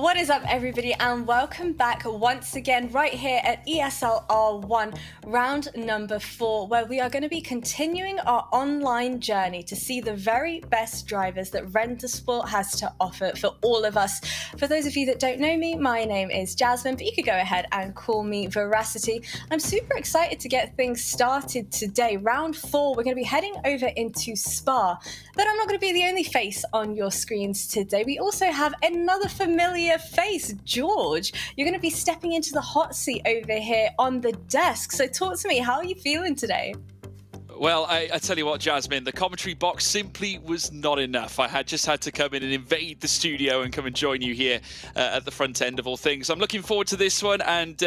What is up, everybody, and welcome back once again right here at ESL R1 Round number 4, where we are going to be continuing our online journey to see the very best drivers that Rent Sport has to offer for all of us. For those of you that don't know me, my name is Jasmine, but you could go ahead and call me Veracity. I'm super excited to get things started today. Round 4, we're going to be heading over into Spa, but I'm not going to be the only face on your screens today. We also have another familiar face, George. You're going to be stepping into the hot seat over here on the desk. So talk to me, how are you feeling today? Well, I tell you what, Jasmine, the commentary box simply was not enough. I just had to come in and invade the studio and come and join you here at the front end of all things. I'm looking forward to this one, and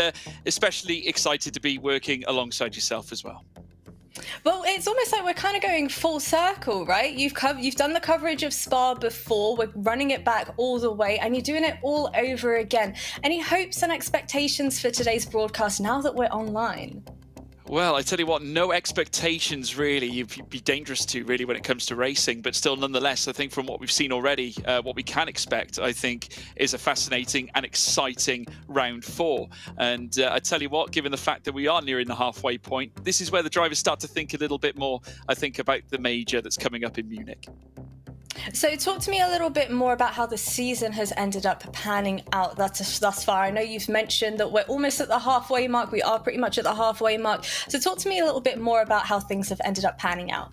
especially excited to be working alongside yourself as well. Well, it's almost like we're kind of going full circle, right? You've done the coverage of Spa before, we're running it back all the way, and you're doing it all over again. Any hopes and expectations for today's broadcast now that we're online? Well, I tell you what, no expectations really. You'd be dangerous to really when it comes to racing, but still nonetheless, I think from what we've seen already, what we can expect, I think, is a fascinating and exciting round 4. And I tell you what, given the fact that we are nearing the halfway point, this is where the drivers start to think a little bit more, I think, about the major that's coming up in Munich. So talk to me a little bit more about how the season has ended up panning out thus far. I know you've mentioned that we're almost at the halfway mark. We are pretty much at the halfway mark. So talk to me a little bit more about how things have ended up panning out.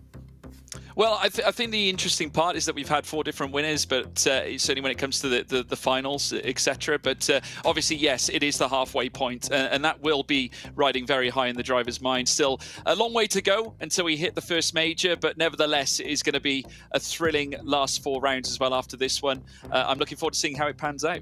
Well, I think the interesting part is that we've had 4 different winners, but certainly when it comes to the finals, etc. But obviously, yes, it is the halfway point, and that will be riding very high in the driver's mind. Still a long way to go until we hit the first major, but nevertheless, it is going to be a thrilling last 4 rounds as well after this one. I'm looking forward to seeing how it pans out.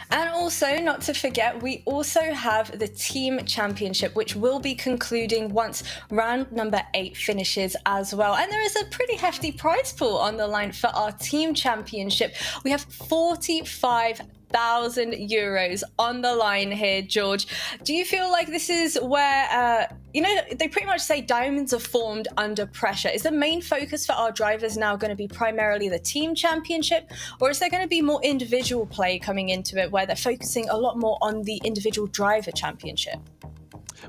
And also, not to forget, we also have the Team Championship, which will be concluding once round number 8 finishes as well. And there is a pretty hefty prize pool on the line for our Team Championship. We have 45,000 euros on the line here, George. Do you feel like this is where, they pretty much say diamonds are formed under pressure? Is the main focus for our drivers now going to be primarily the team championship, or is there going to be more individual play coming into it where they're focusing a lot more on the individual driver championship?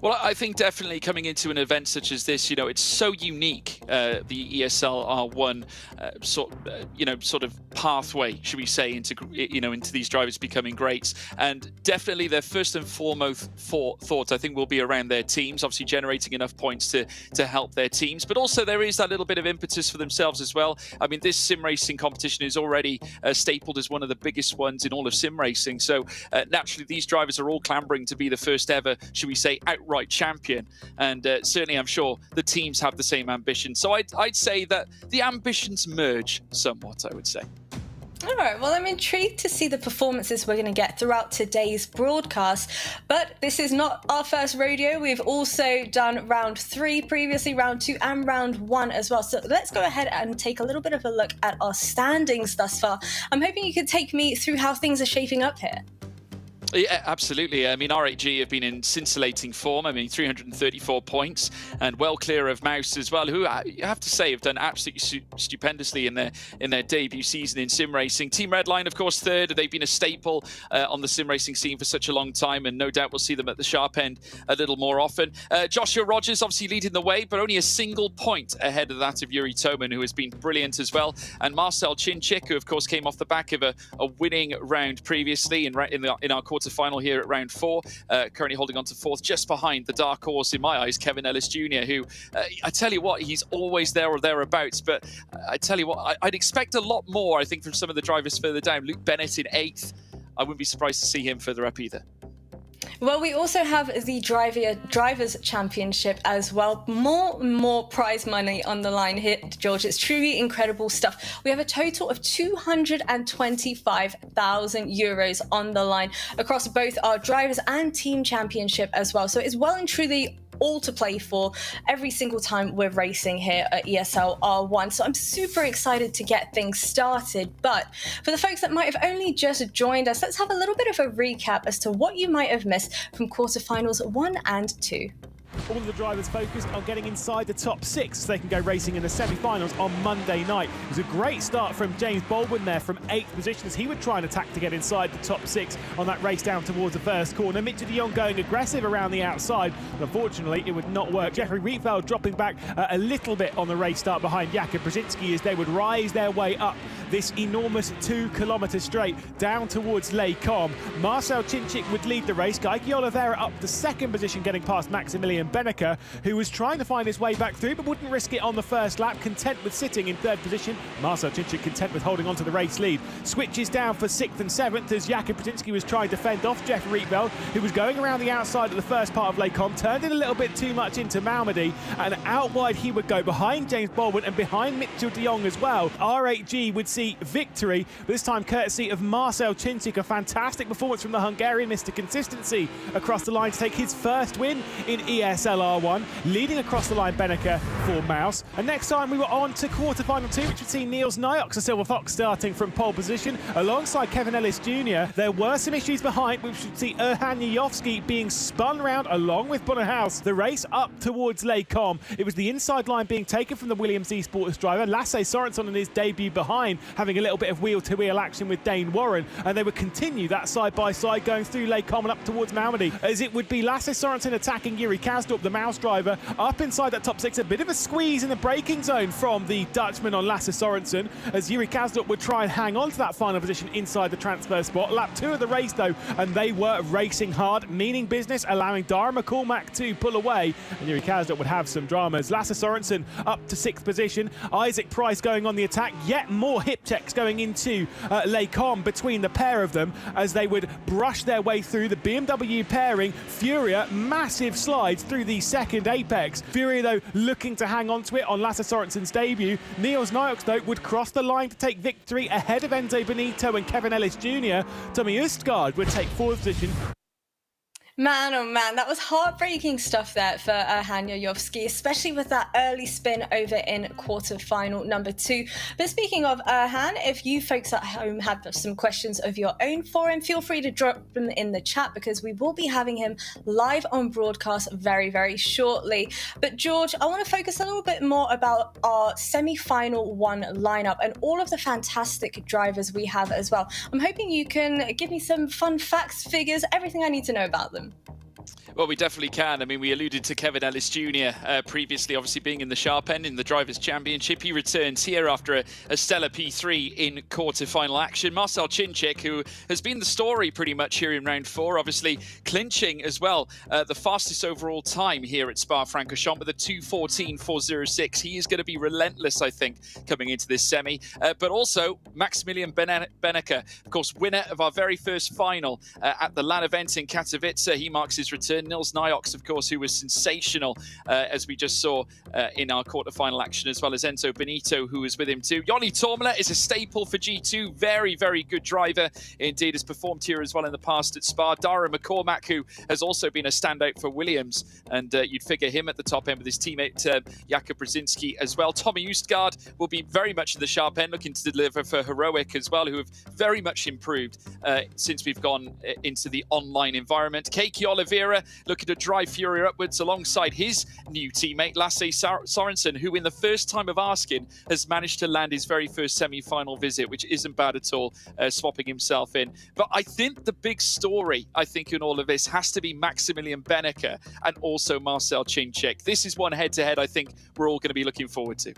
Well, I think definitely coming into an event such as this, it's so unique, the ESL R1 sort of pathway, should we say, into these drivers becoming greats. And definitely their first and foremost thought, I think, will be around their teams, obviously generating enough points to help their teams. But also there is that little bit of impetus for themselves as well. I mean, this sim racing competition is already stapled as one of the biggest ones in all of sim racing. So naturally, these drivers are all clambering to be the first ever, should we say, outright champion, and certainly I'm sure the teams have the same ambition. So I'd say that the ambitions merge somewhat, I would say. All right, well, I'm intrigued to see the performances we're going to get throughout today's broadcast, but this is not our first rodeo. We've also done round 3 previously, round 2 and round 1 as well. So let's go ahead and take a little bit of a look at our standings thus far. I'm hoping you could take me through how things are shaping up here. Yeah, absolutely. I mean, RHG have been in scintillating form. I mean, 334 points and well clear of Mouse as well, who you have to say have done absolutely stupendously in their debut season in sim racing. Team Redline, of course, 3rd. They've been a staple on the sim racing scene for such a long time, and no doubt we'll see them at the sharp end a little more often. Joshua Rogers obviously leading the way, but only a single point ahead of that of Yuri Toman, who has been brilliant as well. And Marcel Chinchik, who of course came off the back of a winning round previously in our quarter-final here at round 4, currently holding on to 4th, just behind the dark horse in my eyes, Kevin Ellis Jr., who I tell you what, he's always there or thereabouts, but I tell you what, I'd expect a lot more, I think, from some of the drivers further down. Luke Bennett in 8th, I wouldn't be surprised to see him further up either. Well, we also have the Drivers' Championship as well. More prize money on the line here, George. It's truly incredible stuff. We have a total of 225,000 euros on the line across both our Drivers' and Team Championship as well. So it's well and truly all to play for every single time we're racing here at ESL R1. So I'm super excited to get things started. But for the folks that might have only just joined us, let's have a little bit of a recap as to what you might have missed from quarterfinals 1 and 2. all of the drivers focused on getting inside the top 6 so they can go racing in the semi-finals on Monday night. It was a great start from James Baldwin there from 8th position as he would try and attack to get inside the top 6 on that race down towards the first corner. Mitchell de Jong going aggressive around the outside, but unfortunately it would not work. Jeffrey Rietveld dropping back a little bit on the race start behind Jakob Brzezinski as they would rise their way up this enormous 2-kilometre straight down towards Les Combes. Marcel Chinchik would lead the race. Gaiki Oliveira up to 2nd position, getting past Maximilian Benecke, who was trying to find his way back through but wouldn't risk it on the first lap, content with sitting in 3rd position. Marcel Chinchik content with holding on to the race lead. Switches down for 6th and 7th as Jakob Brzezinski was trying to fend off Jeff Rietveld, who was going around the outside of the first part of Les Combes, turned in a little bit too much into Malmedy, and out wide he would go behind James Baldwin and behind Mitchell de Jong as well. R8G would see victory, this time courtesy of Marcel Chinchik. A fantastic performance from the Hungarian, Mr. Consistency, across the line to take his first win in ESL R1, leading across the line Benecke for Mouse. And next time we were on to quarter-final 2, which would see Niels Nyox, the Silver Fox, starting from pole position alongside Kevin Ellis Jr. There were some issues behind, which would see Erhan Yovski being spun round along with Bonnehaus. The race up towards Les Combes. It was the inside line being taken from the Williams Esports driver. Lasse Sorensen on his debut behind, having a little bit of wheel-to-wheel action with Dane Warren, and they would continue that side-by-side going through Les Combes and up towards Malmedy, as it would be Lasse Sorensen attacking Yuri Kasdorp, the Mouse driver, up inside that top 6. A bit of a squeeze in the braking zone from the Dutchman on Lasse Sorensen, as Yuri Kasdorp would try and hang on to that final position inside the transfer spot. Lap 2 of the race though, and they were racing hard, meaning business, allowing Dara McCormack to pull away, and Yuri Kasdorp would have some dramas. Lasse Sorensen up to 6th position. Isaac Price going on the attack. Yet more hip checks going into Les Combes between the pair of them as they would brush their way through the BMW pairing. Furia, massive slides through the second apex. Furia though looking to hang on to it on Lasse Sorensen's debut. Niels Nyox though would cross the line to take victory ahead of Enzo Benito and Kevin Ellis Jr. Tommy Østgaard would take 4th position. Man, oh man, that was heartbreaking stuff there for Erhan Yovski, especially with that early spin over in quarter-final number 2. But speaking of Erhan, if you folks at home have some questions of your own for him, feel free to drop them in the chat because we will be having him live on broadcast very, very shortly. But George, I want to focus a little bit more about our semi-final 1 lineup and all of the fantastic drivers we have as well. I'm hoping you can give me some fun facts, figures, everything I need to know about them. Well, we definitely can. I mean, we alluded to Kevin Ellis Jr. Previously, obviously being in the sharp end in the Drivers' Championship. He returns here after a stellar P3 in quarter-final action. Marcel Chinchik, who has been the story pretty much here in round 4, obviously clinching as well the fastest overall time here at Spa-Francorchamps with a 2:14.406. He is going to be relentless, I think, coming into this semi. But also, Maximilian Benecke, of course, winner of our very first final at the LAN event in Katowice. He marks his return. Niels Nyox, of course, who was sensational, as we just saw in our quarterfinal action, as well as Enzo Benito, who was with him too. Joni Tormela is a staple for G2. Very, very good driver. Indeed, has performed here as well in the past at Spa. Dara McCormack, who has also been a standout for Williams, and you'd figure him at the top end with his teammate Jakob Brzezinski as well. Tommy Østgaard will be very much in the sharp end, looking to deliver for Heroic as well, who have very much improved since we've gone into the online environment. Keiki Oliveira looking to drive Furia upwards alongside his new teammate Lasse Sorensen, who in the first time of asking has managed to land his very first semi-final visit, which isn't bad at all, swapping himself in. But I think the big story, in all of this has to be Maximilian Benecke and also Marcel Chinchik. This is one head-to-head I think we're all going to be looking forward to.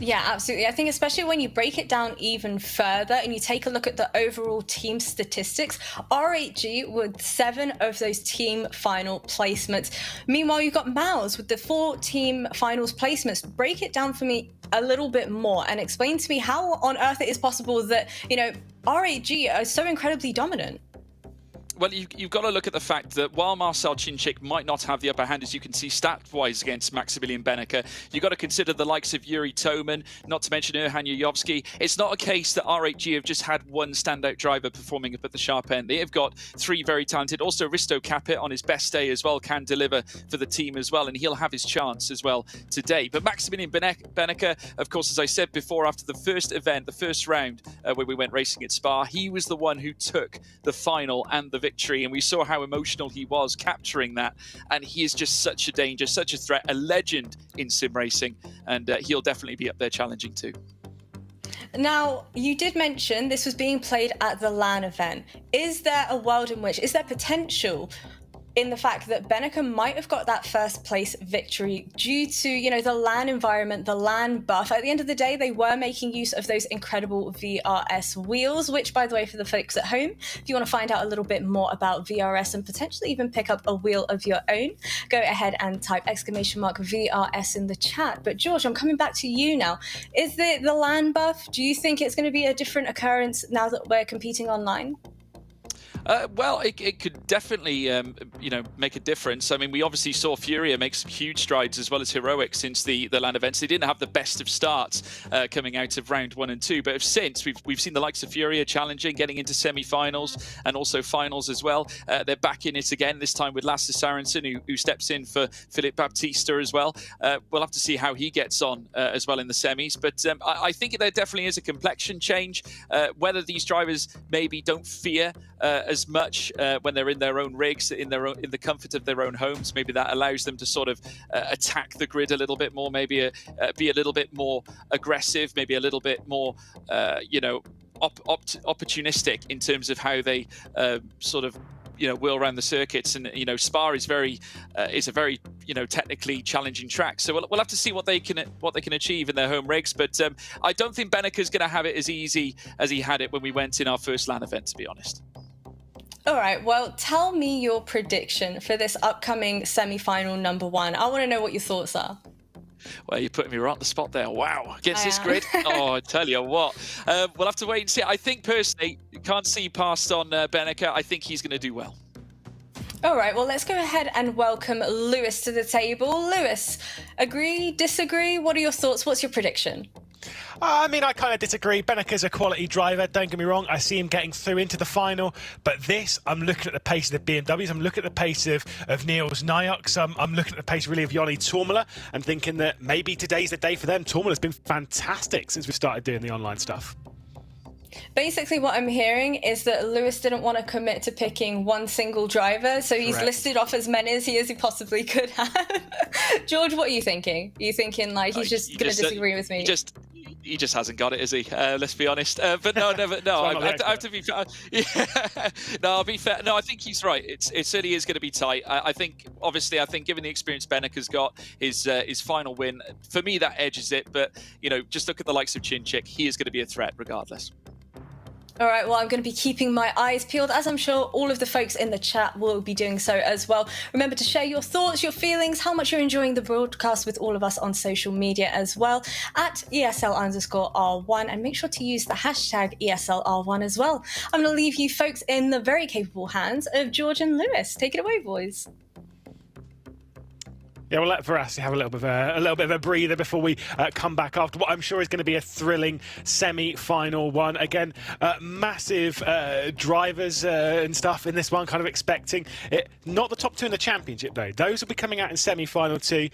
Yeah, absolutely. I think especially when you break it down even further and you take a look at the overall team statistics, R8G with 7 of those team final placements. Meanwhile, you've got Mouse with the 4 team finals placements. Break it down for me a little bit more and explain to me how on earth it is possible that, R8G are so incredibly dominant. Well, you've got to look at the fact that while Marcel Chinchik might not have the upper hand, as you can see stat-wise against Maximilian Benecke, you've got to consider the likes of Yuri Toman, not to mention Erhan Yovski. It's not a case that R8G have just had one standout driver performing up at the sharp end. They have got 3 very talented. Also, Risto Capit on his best day as well can deliver for the team as well, and he'll have his chance as well today. But Maximilian Benecke, of course, as I said before, after the first event, the first round where we went racing at Spa, he was the one who took the final and the victory victory, and we saw how emotional he was capturing that. And he is just such a danger, such a threat, a legend in sim racing, and he'll definitely be up there challenging too. Now, you did mention this was being played at the LAN event. Is there a world in which, is there potential in the fact that Benecke might have got that first place victory due to, you know, the LAN environment, the LAN buff? At the end of the day, they were making use of those incredible VRS wheels, which, by the way, for the folks at home, if you want to find out a little bit more about VRS and potentially even pick up a wheel of your own, go ahead and type !VRS in the chat. But George, I'm coming back to you now. Is the LAN buff, do you think it's going to be a different occurrence now that we're competing online? Well, it could definitely, make a difference. I mean, we obviously saw Furia make some huge strides as well as Heroic since the LAN events. They didn't have the best of starts coming out of round 1 and 2, but since we've seen the likes of Furia challenging, getting into semi-finals and also finals as well. They're back in it again, this time with Lasse Sorensen, who steps in for Philip Baptista as well. We'll have to see how he gets on as well in the semis, but I think there definitely is a complexion change. Whether these drivers maybe don't fear as much when they're in their own rigs, in the comfort of their own homes. Maybe that allows them to sort of attack the grid a little bit more, maybe be a little bit more aggressive, maybe a little bit more, opportunistic in terms of how they wheel around the circuits. And Spa is a very technically challenging track, so we'll have to see what they can achieve in their home rigs. But I don't think Benecke is going to have it as easy as he had it when we went in our first LAN event, to be honest. All right, well, tell me your prediction for this upcoming semi-final number 1. I want to know what your thoughts are. Well, you're putting me right on the spot there. Wow, against this grid? Oh, I tell you what. We'll have to wait and see. I think personally, you can't see past on Benecke. I think he's going to do well. All right, well, let's go ahead and welcome Lewis to the table. Lewis, agree, disagree? What are your thoughts? What's your prediction? I mean, I kind of disagree. Benecke's a quality driver, don't get me wrong. I see him getting through into the final. But this, I'm looking at the pace of the BMWs. I'm looking at the pace of Niels Nyox. I'm looking at the pace, really, of Joni Tourmala and thinking that maybe today's the day for them. Tourmala's been fantastic since we started doing the online stuff. Basically, what I'm hearing is that Lewis didn't want to commit to picking one single driver, so he's listed off as many as he possibly could have. George, what are you thinking? Are you thinking like he's just going to disagree with me? He just hasn't got it, is he? Let's be honest. But no. I have to be fair. Yeah. No, I'll be fair. No, I think he's right. It certainly is going to be tight. I think given the experience Benecke's got, his final win, for me that edges it. But just look at the likes of Chinchik. He is going to be a threat regardless. All right, well, I'm going to be keeping my eyes peeled, as I'm sure all of the folks in the chat will be doing so as well. Remember to share your thoughts, your feelings, how much you're enjoying the broadcast with all of us on social media as well, at ESL_R1, and make sure to use the hashtag ESLR1 as well. I'm going to leave you folks in the very capable hands of George and Lewis. Take it away, boys. Yeah, we'll let Verassi have a little bit of a breather before we come back after what I'm sure is going to be a thrilling semi-final one. Again, massive drivers and stuff in this one, kind of expecting it. Not the top 2 in the championship, though. Those will be coming out in semi-final 2.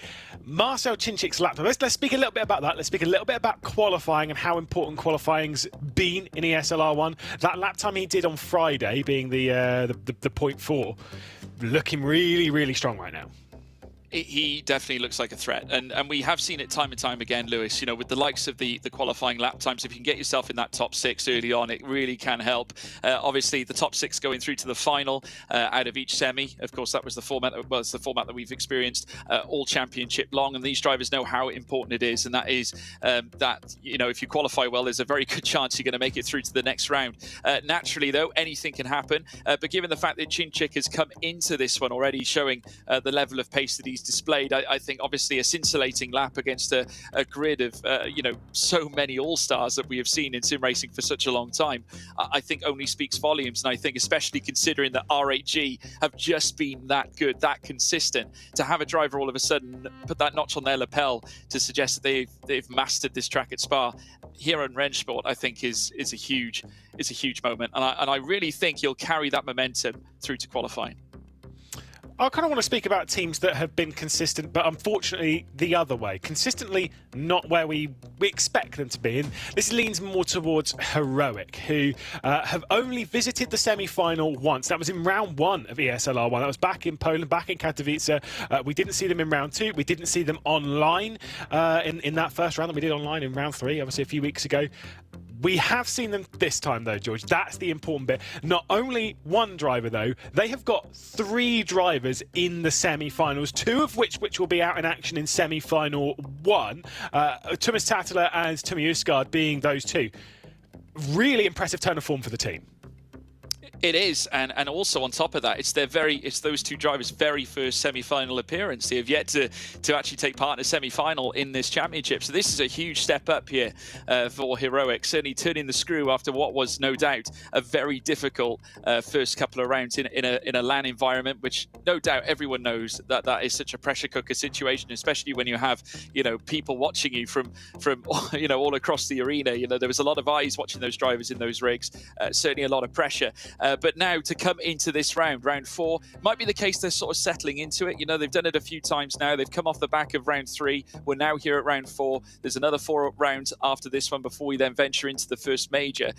Marcel Chinchik's lap time. Let's speak a little bit about that. Let's speak a little bit about qualifying and how important qualifying's been in ESL R1. That lap time he did on Friday, being the 0.4, looking really, really strong right now. He definitely looks like a threat, and we have seen it time and time again, Lewis. With the likes of the qualifying lap times, if you can get yourself in that top 6 early on, it really can help. Obviously, the top 6 going through to the final out of each semi. Of course, that was the format. Well, it's the format that we've experienced all championship long, and these drivers know how important it is. And that is that if you qualify well, there's a very good chance you're going to make it through to the next round. Naturally, though, anything can happen. But given the fact that Chinchik has come into this one already showing the level of pace that he's displayed, I think obviously a scintillating lap against a grid of so many all-stars that we have seen in sim racing for such a long time, I think only speaks volumes. And I think especially considering that R8G have just been that good, that consistent, to have a driver all of a sudden put that notch on their lapel to suggest that they've mastered this track at Spa here in Rennsport, I think is a huge moment, and I really think he'll carry that momentum through to qualifying. I kind of want to speak about teams that have been consistent, but unfortunately the other way. Consistently not where we expect them to be. And this leans more towards Heroic, who have only visited the semi-final once. That was in round 1 of ESL R1. That was back in Poland, back in Katowice. We didn't see them in round 2. We didn't see them online in that first round that we did online in round 3, obviously a few weeks ago. We have seen them this time, though, George. That's the important bit. Not only one driver, though, they have got 3 drivers in the semi-finals, 2 of which will be out in action in semi-final 1. Thomas Tattler and Tommy Usgaard being those 2. Really impressive turn of form for the team. It is, and also on top of that, it's those 2 drivers' very first semi-final appearance. They have yet to actually take part in a semi-final in this championship. So this is a huge step up here for Heroic, certainly turning the screw after what was no doubt a very difficult first couple of rounds in a LAN environment, which no doubt everyone knows that is such a pressure cooker situation, especially when you have people watching you from all across the arena. There was a lot of eyes watching those drivers in those rigs, certainly a lot of pressure. But now to come into this round 4, might be the case they're sort of settling into it. They've done it a few times now. They've come off the back of round 3. We're now here at round 4. There's another 4 rounds after this one before we then venture into the first major.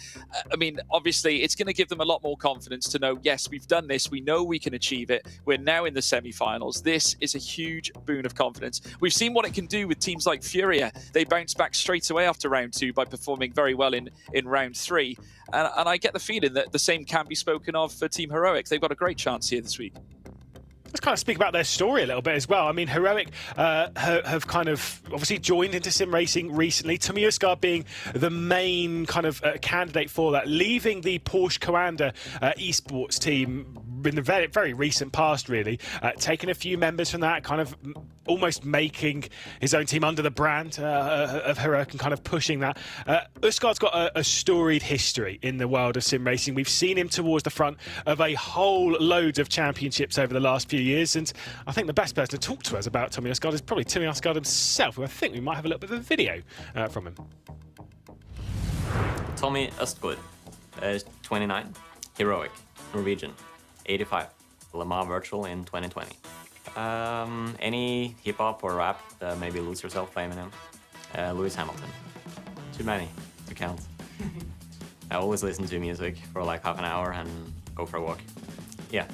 Obviously, it's going to give them a lot more confidence to know, yes, we've done this. We know we can achieve it. We're now in the semi-finals. This is a huge boon of confidence. We've seen what it can do with teams like Furia. They bounce back straight away after round 2 by performing very well in round 3. And I get the feeling that the same can be spoken of for Team Heroic. They've got a great chance here this week. Let's kind of speak about their story a little bit as well. Heroic have kind of obviously joined into sim racing recently. Tommy Usgaard being the main kind of candidate for that, leaving the Porsche Coanda esports team in the very, very recent past, really. Taking a few members from that, kind of almost making his own team under the brand of Heroic and kind of pushing that. Usgaard's got a storied history in the world of sim racing. We've seen him towards the front of a whole load of championships over the last few years, and I think the best person to talk to us about Tommy Usgaard is probably Tommy Usgaard himself, who I think we might have a little bit of a video from him. Tommy Usgaard, 29, Heroic, Norwegian, 85, Le Mans Virtual in 2020. Any hip-hop or rap, maybe Lose Yourself by Eminem, Lewis Hamilton. Too many to count. I always listen to music for like half an hour and go for a walk. Yeah.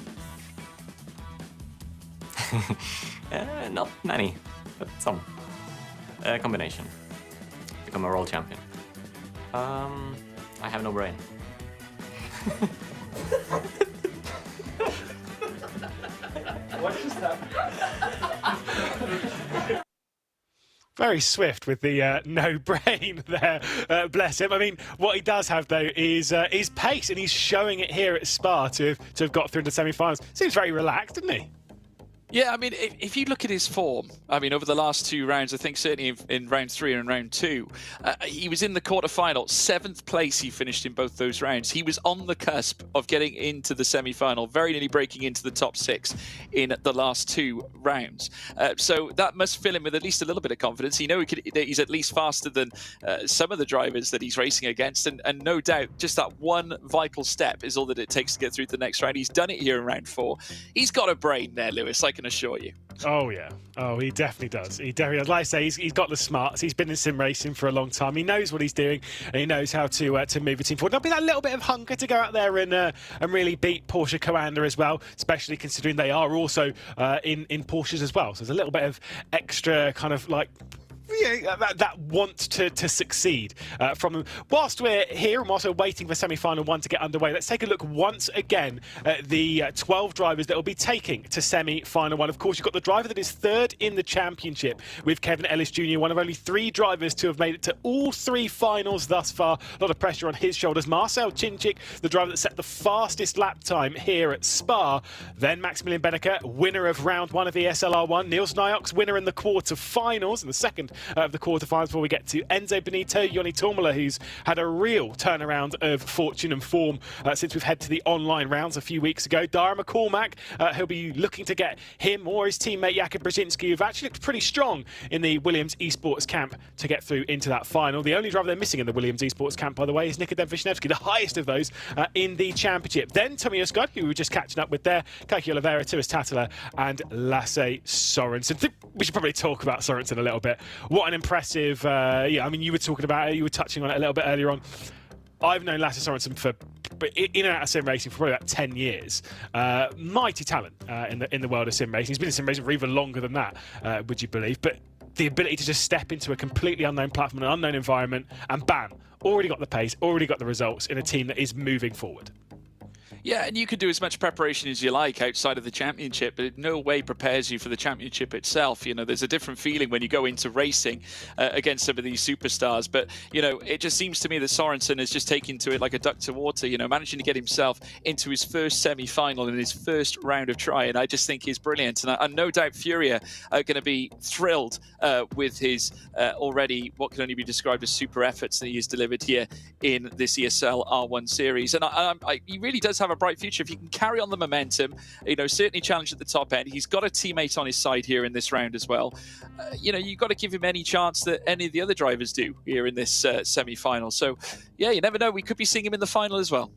Not many, but some. Combination. Become a world champion. I have no brain. What just happened? Very swift with the no brain there, bless him. What he does have, though, is pace, and he's showing it here at Spa to have got through into semi-finals. Seems very relaxed, doesn't he? Yeah, if you look at his form, over the last 2 rounds, I think certainly in round 3 and round 2, he was in the quarterfinal. 7th place he finished in both those rounds. He was on the cusp of getting into the semi-final, very nearly breaking into the top 6 in the last 2 rounds. So that must fill him with at least a little bit of confidence. He's at least faster than some of the drivers that he's racing against, and no doubt just that one vital step is all that it takes to get through to the next round. He's done it here in round 4. He's got a brain there, Lewis, I can assure you. Oh yeah, he definitely does. He definitely does. Like I say, he's got the smarts. He's been in sim racing for a long time. He knows what he's doing, and he knows how to move a team forward. There'll be that little bit of hunger to go out there and really beat Porsche Coanda as well, especially considering they are also in Porsches as well. So there's a little bit of extra kind of like that want to succeed from them. Whilst we're here and whilst we're waiting for semi-final 1 to get underway, let's take a look once again at the 12 drivers that will be taking to semi-final 1. Of course, you've got the driver that is 3rd in the championship with Kevin Ellis Jr., one of only 3 drivers to have made it to all 3 finals thus far. A lot of pressure on his shoulders. Marcel Cinchik, the driver that set the fastest lap time here at Spa. Then Maximilian Benecke, winner of round 1 of ESL R1. Niels Nyox, winner in the quarterfinals, in the second of the quarterfinals before we get to Enzo Benito, Joni Tormala, who's had a real turnaround of fortune and form since we've head to the online rounds a few weeks ago. Dara McCormack, he'll be looking to get him or his teammate Jakub Brzezinski, who've actually looked pretty strong in the Williams Esports camp, to get through into that final. The only driver they're missing in the Williams Esports camp, by the way, is Nikodem Wisniewski, the highest of those in the championship. Then Tommy Uskard, who we were just catching up with there, Kaki Oliveira, Tuas Tatala, and Lasse Sorensen. We should probably talk about Sorensen a little bit. What an impressive, yeah, I mean, you were talking about it, you were touching on it a little bit earlier on. I've known Lasse Sorensen for in and out of sim racing for probably about 10 years. Mighty talent in the world of sim racing. He's been in sim racing for even longer than that, would you believe? But the ability to just step into a completely unknown platform, an unknown environment, and bam, already got the pace, already got the results in a team that is moving forward. Yeah, and you can do as much preparation as you like outside of the championship, but it no way prepares you for the championship itself. You know, there's a different feeling when you go into racing against some of these superstars. But, you know, it just seems to me that Sorensen is just taking to it like a duck to water, you know, managing to get himself into his first semi-final in his first round of trying. I just think he's brilliant. And I no doubt Furia are going to be thrilled with his already what can only be described as super efforts that he has delivered here in this ESL R1 series. And he really does have a bright future if he can carry on the momentum, you know, certainly challenge at the top end. He's got a teammate on his side here in this round as well. You know, you've got to give him any chance that any of the other drivers do here in this semi-final. So yeah, you never know, we could be seeing him in the final as well.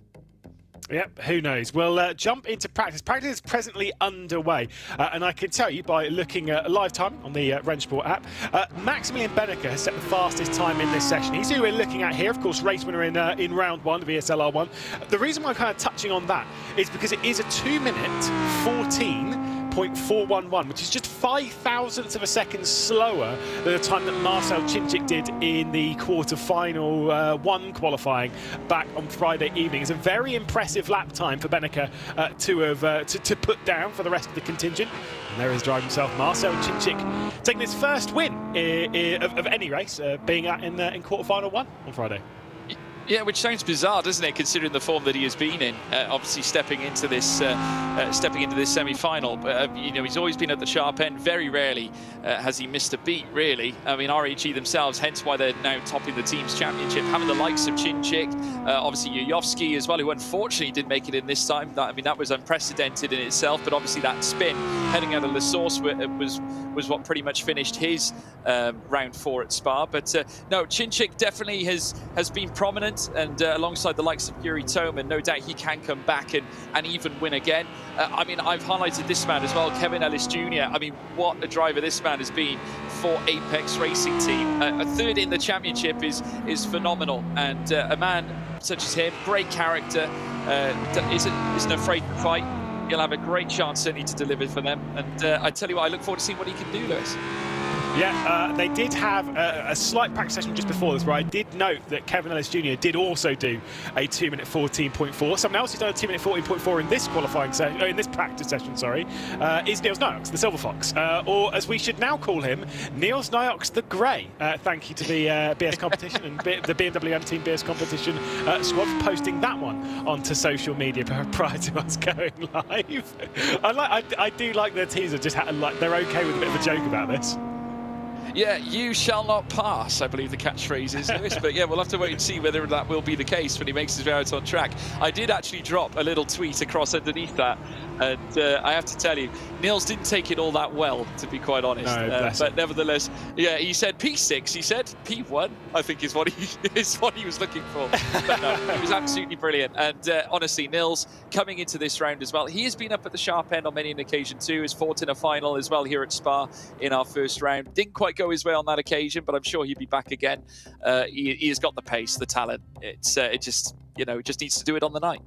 Yep, who knows? We'll jump into practice. Practice is presently underway, and I can tell you by looking at live time on the Rennsport app, Maximilian Benecke has set the fastest time in this session. He's who we're looking at here, of course, race winner in round one of ESL R1. The reason why I'm kind of touching on that is because it is a 2-minute 14.411, which is just 0.05 of a second slower than the time that Marcel Czincik did in the quarter-final one qualifying back on Friday evening. It's a very impressive lap time for Benecke to put down for the rest of the contingent. And there is driver himself, Marcel Czincik, taking his first win of any race, being in quarter-final one on Friday. Yeah, which sounds bizarre, doesn't it, considering the form that he has been in? Obviously, stepping into this semi-final. You know, he's always been at the sharp end. Very rarely has he missed a beat, really. I mean, RHE themselves, hence why they're now topping the team's championship, having the likes of Czincik, obviously Jojowski as well, who unfortunately didn't make it in this time. I mean, that was unprecedented in itself. But obviously, that spin heading out of La Source was what pretty much finished his round 4 at Spa. But no, Czincik definitely has been prominent. And alongside the likes of Yuri Toman, no doubt he can come back and even win again. I mean, I've highlighted this man as well, Kevin Ellis Jr. I mean, what a driver this man has been for Apex Racing Team. A third in the championship is phenomenal. And a man such as him, great character, isn't afraid to fight. He'll have a great chance certainly to deliver for them. And I tell you what, I look forward to seeing what he can do, Lewis. Yeah, they did have a slight practice session just before this, where I did note that Kevin Ellis Jr. did also do a 2-minute 14.4. Someone else who's done a 2-minute 14.4 in this qualifying session, in this practice session, sorry, is Niels Niox, the Silver Fox, or as we should now call him, Niels Niox the Grey. Thank you to the BS competition and the BMW Team BS competition squad for posting that one onto social media prior to us going live. I do like their teams are just they're okay with a bit of a joke about this. Yeah, you shall not pass, I believe the catchphrase is, Lewis. But yeah, we'll have to wait and see whether that will be the case when he makes his way out on track. I did actually drop a little tweet across underneath that. And I have to tell you, Niels didn't take it all that well, to be quite honest. No, but nevertheless, yeah, he said P6. He said P1, I think is what he was looking for. But no, he was absolutely brilliant. And honestly, Niels coming into this round as well. He has been up at the sharp end on many an occasion too. Has fought in a final as well here at Spa in our first round. Didn't quite go his way on that occasion, but I'm sure he'll be back again. He has got the pace, the talent. It just, you know, just needs to do it on the night.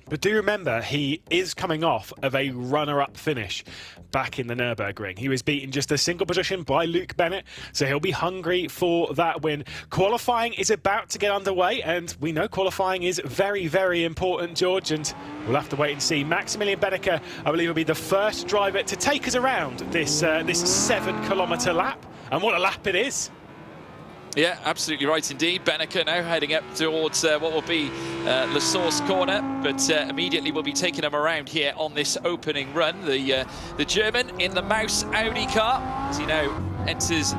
But do remember, he is coming off of a runner-up finish back in the Nürburgring. He was beaten just a single position by Luke Bennett, so he'll be hungry for that win. Qualifying is about to get underway, and we know qualifying is very, very important, George, and we'll have to wait and see. Maximilian Benecke, I believe, will be the first driver to take us around this 7-kilometre lap, and what a lap it is. Yeah, absolutely right indeed. Benecke now heading up towards what will be La Source corner, but immediately we'll be taking him around here on this opening run. The German in the Mouse Audi car, as he now enters a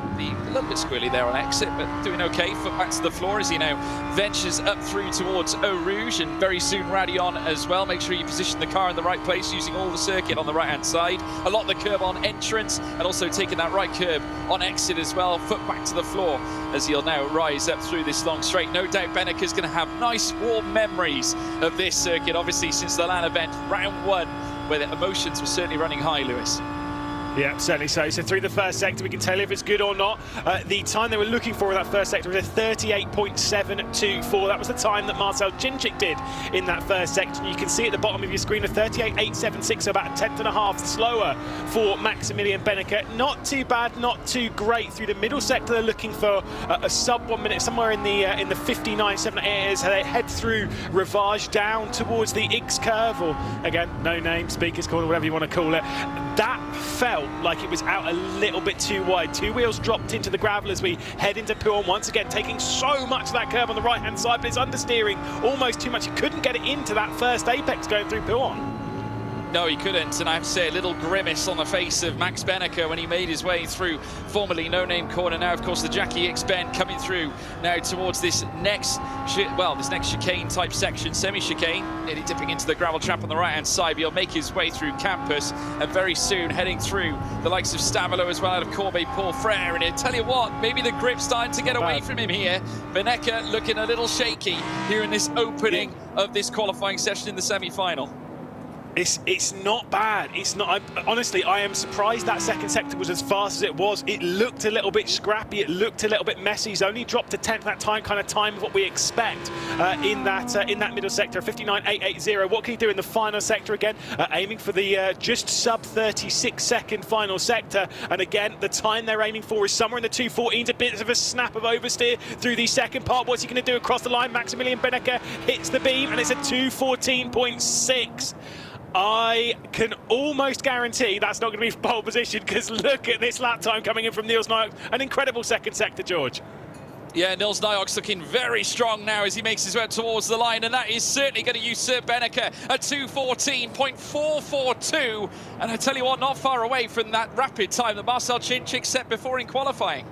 little bit squirrely there on exit, but doing okay. Foot back to the floor as he now ventures up through towards Eau Rouge, and very soon Radion as well. Make sure you position the car in the right place, using all the circuit on the right-hand side. A lot of the curb on entrance, and also taking that right curb on exit as well. Foot back to the floor as he'll now rise up through this long straight. No doubt Benecke is going to have nice warm memories of this circuit, obviously since the LAN event, round 1, where the emotions were certainly running high, Lewis. Yeah, certainly so. So through the first sector, we can tell if it's good or not. The time they were looking for in that first sector was a 38.724. That was the time that Marcel Cinczyk did in that first sector. You can see at the bottom of your screen a 38.876, so about a tenth and a half slower for Maximilian Benecke. Not too bad, not too great. Through the middle sector, they're looking for a sub 1 minute, somewhere in the 59.7 it is. They head through Rivage down towards the X curve, or again, no name, speaker's corner, whatever you want to call it. That felt like it was out a little bit too wide. Two wheels dropped into the gravel as we head into Pouhon, once again taking so much of that curve on the right hand side, but it's understeering almost too much. He couldn't get it into that first apex going through Pouhon. No, he couldn't, and I have to say a little grimace on the face of Max Benecke when he made his way through formerly no-name corner. Now, of course, the Jackie X bend coming through now towards this next chicane type section, semi-chicane, nearly dipping into the gravel trap on the right-hand side. He'll make his way through campus, and very soon heading through the likes of Stavilo as well, out of Corbeil, Paul Frere. And I tell you what, maybe the grip's starting to get away from him here. Benecke looking a little shaky here in this opening of this qualifying session in the semi-final. It's not bad. It's not. Honestly, I am surprised that second sector was as fast as it was. It looked a little bit scrappy. It looked a little bit messy. He's only dropped a tenth that time, kind of time of what we expect in that middle sector. 59.880. What can he do in the final sector again? Aiming for the just sub 36 second final sector. And again, the time they're aiming for is somewhere in the 2:14s. A bit of a snap of oversteer through the second part. What's he going to do across the line? Maximilian Benecke hits the beam, and it's a 2:14.6. I can almost guarantee that's not going to be pole position, because look at this lap time coming in from Niels Nijholt. An incredible second sector, George. Yeah, Niels Nijholt looking very strong now as he makes his way towards the line, and that is certainly going to usurp Benecke at 2:14.442. And I tell you what, not far away from that rapid time that Marcel Cinczyk set before in qualifying.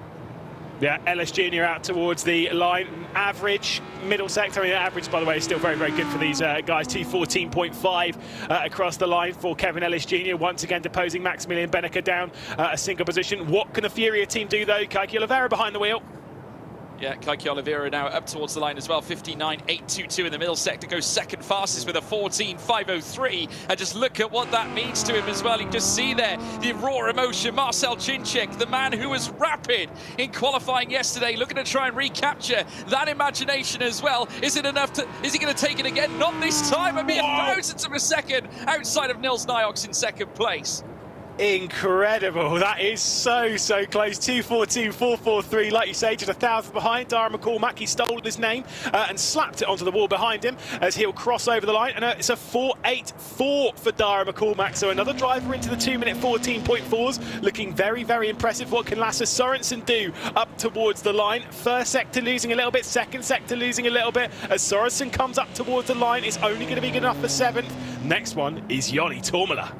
Yeah, Ellis Jr. out towards the line. Average middle sector. I mean, average, by the way, is still very, very good for these guys. 2:14.5 across the line for Kevin Ellis Jr. Once again deposing Maximilian Benecke down a single position. What can the Furia team do, though? Kaiki Oliveira behind the wheel. Yeah, Kaiki Oliveira now up towards the line as well. 59.822 in the middle sector, goes second fastest with a 14.503. And just look at what that means to him as well. You can just see there the raw emotion. Marcel Cinczyk, the man who was rapid in qualifying yesterday, looking to try and recapture that imagination as well. Is it enough to, is he going to take it again? Not this time. I mean, a thousandth of a second outside of Niels Nijholt in second place. Incredible. That is so close. 2:14.443. Like you say, just a thousandth behind. Dara McCormack, he stole his name and slapped it onto the wall behind him as he'll cross over the line. And it's a 4.84 for Dara McCormack. So another driver into the 2-minute 14.4s. Looking very, very impressive. What can Lasse Sorensen do up towards the line? First sector losing a little bit. Second sector losing a little bit. As Sorensen comes up towards the line, it's only going to be good enough for 7th. Next one is Joni Tormela.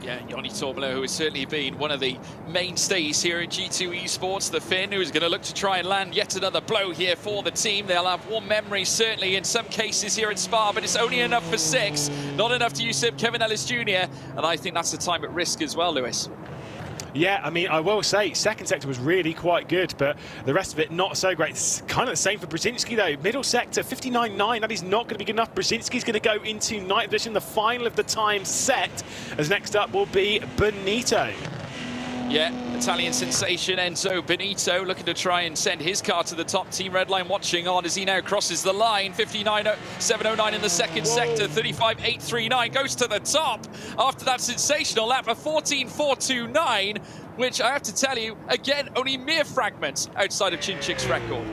Yeah, Joni Tormela, who has certainly been one of the mainstays here in G2 Esports. The Finn, who is going to look to try and land yet another blow here for the team. They'll have warm memories, certainly, in some cases here at Spa, but it's only enough for 6. Not enough to usurp Kevin Ellis Jr., and I think that's the time at risk as well, Lewis. Yeah, I mean, I will say, second sector was really quite good, but the rest of it not so great. It's kind of the same for Brzezinski, though. Middle sector, 59.9. That is not going to be good enough. Brzezinski's going to go into 9th position, the final of the time set, as next up will be Benito. Yeah, Italian sensation Enzo Benito looking to try and send his car to the top. Team Redline watching on as he now crosses the line. 59.709 in the second sector. 35.839 goes to the top after that sensational lap of 14.429, which I have to tell you, again, only mere fragments outside of Cinczyk's record.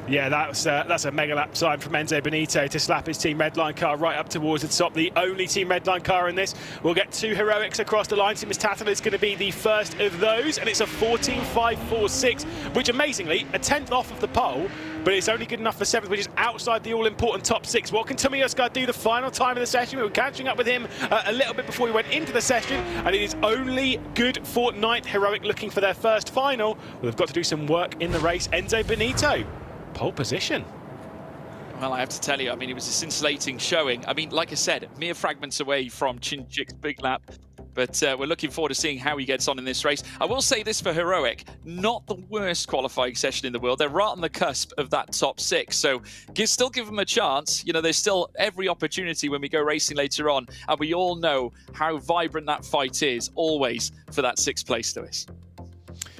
Yeah, that's a mega lap sign from Enzo Benito to slap his Team Redline car right up towards the top. The only Team Redline car in this. We'll get 2 heroics across the line. Simas Tattel is going to be the first of those, and it's a 14.546, which amazingly, a 10th off of the pole, but it's only good enough for 7th, which is outside the all-important top 6. What can Tommy Oscar do the final time of the session? We were catching up with him a little bit before we went into the session, and it is only good for 9th heroic looking for their first final. Well, they've got to do some work in the race. Enzo Benito, pole position. Well, I have to tell you, I mean, it was a scintillating showing. I mean, like I said, mere fragments away from Chinchik's big lap. But we're looking forward to seeing how he gets on in this race. I will say this for Heroic, not the worst qualifying session in the world. They're right on the cusp of that top 6. So still give them a chance. You know, there's still every opportunity when we go racing later on. And we all know how vibrant that fight is always for that 6th place, Lewis.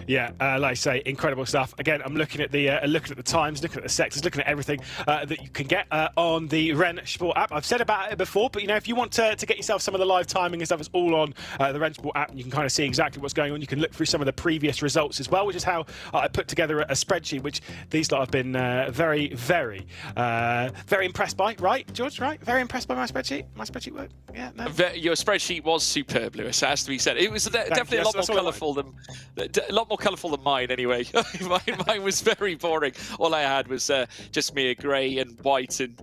Yeah, like I say, incredible stuff. Again, I'm looking at the times, looking at the sectors, looking at everything that you can get on the Rennsport app. I've said about it before, but you know, if you want to get yourself some of the live timing and stuff, it's all on the Rennsport app, and you can kind of see exactly what's going on. You can look through some of the previous results as well, which is how I put together a spreadsheet, which these lot have been very, very, very impressed by. Right, George? Right? Very impressed by my spreadsheet. My spreadsheet work. Yeah. No? Your spreadsheet was superb, Lewis. It has to be said. It was definitely a lot more colourful than mine anyway. mine was very boring. All I had was just mere grey and white and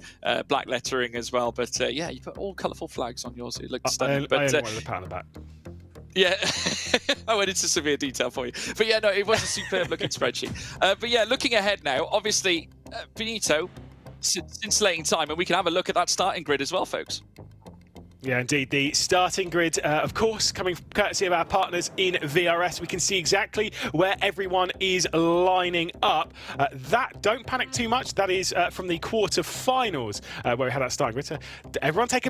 black lettering as well. But yeah, you put all colourful flags on yours. It looked stunning. I only wanted a pat on the back. Yeah, I went into severe detail for you. But yeah, no, it was a superb looking spreadsheet. But yeah, looking ahead now, obviously, Benito, scintillating time, and we can have a look at that starting grid as well, folks. Yeah, indeed. The starting grid, of course, coming courtesy of our partners in VRS. We can see exactly where everyone is lining up. Don't panic too much. That is from the quarterfinals where we had that starting grid. So everyone taking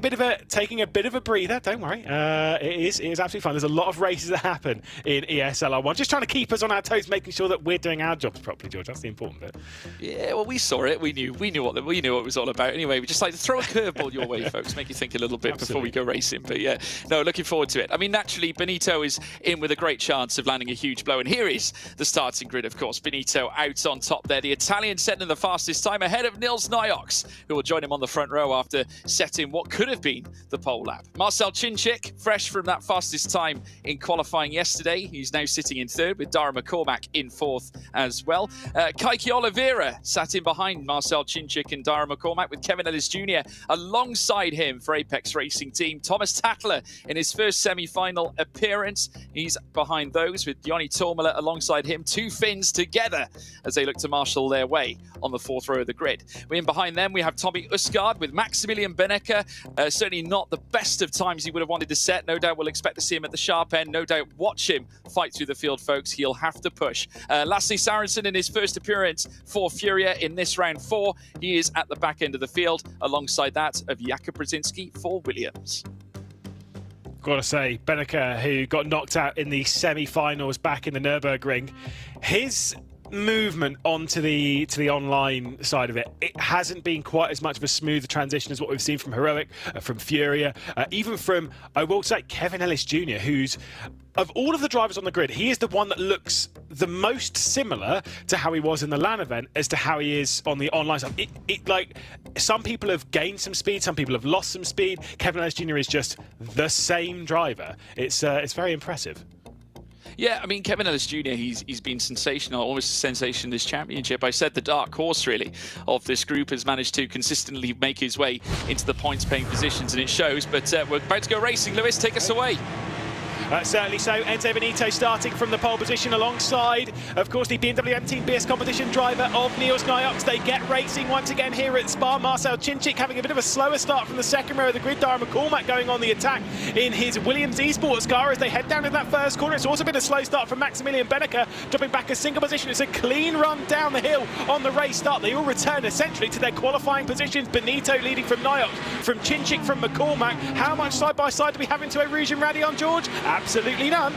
a bit of a breather. Don't worry. It is absolutely fine. There's a lot of races that happen in ESL R1. Just trying to keep us on our toes, making sure that we're doing our jobs properly, George. That's the important bit. Yeah, well, we saw it. We knew what it was all about. Anyway, we just like to throw a curveball your way, folks. Make you think a little bit before we go racing. But yeah, no, looking forward to it. I mean, naturally, Benito is in with a great chance of landing a huge blow. And here is the starting grid, of course. Benito out on top there. The Italian setting the fastest time ahead of Nils Nyox, who will join him on the front row after setting what could have been the pole lap. Marcel Chinchik, fresh from that fastest time in qualifying yesterday. He's now sitting in 3rd with Dara McCormack in 4th as well. Kaiki Oliveira sat in behind Marcel Chinchik and Dara McCormack with Kevin Ellis Jr. alongside him for Apex Racing Team. Thomas Tattler in his first semi-final appearance. He's behind those with Joni Tormela alongside him. 2 Finns together as they look to marshal their way on the 4th row of the grid. In behind them, we have Tommy Usgaard with Maximilian Benecke. Certainly not the best of times he would have wanted to set. No doubt we'll expect to see him at the sharp end. No doubt watch him fight through the field, folks. He'll have to push. Lasse Sorensen in his first appearance for Furia in this round 4. He is at the back end of the field alongside that of Jakob Brzezinski for Williams. Got to say, Benecke, who got knocked out in the semi-finals back in the Nürburgring, his movement onto the online side of it, it hasn't been quite as much of a smooth transition as what we've seen from Heroic, from Furia, even from, I will say, Kevin Ellis Jr., who's, of all of the drivers on the grid, he is the one that looks the most similar to how he was in the LAN event as to how he is on the online side. Like, some people have gained some speed, some people have lost some speed. Kevin Ellis Jr. is just the same driver. It's very impressive. Yeah, I mean, Kevin Ellis Jr., he's been sensational, almost a sensation this championship. I said the dark horse, really, of this group has managed to consistently make his way into the points-paying positions, and it shows. But we're about to go racing. Lewis, take us away. Certainly so. Enzo Benito starting from the pole position alongside, of course, the BMW M Team BS competition driver of Nils Nyox. They get racing once again here at Spa. Marcel Chinchik having a bit of a slower start from the 2nd row of the grid. Dara McCormack going on the attack in his Williams Esports car as they head down in that first corner. It's also been a slow start from Maximilian Benecke, dropping back a single position. It's a clean run down the hill on the race start. They all return essentially to their qualifying positions. Benito leading from Nyox, from Chinchik, from McCormack. How much side by side do we have into Erusian Rally on, George? Absolutely none.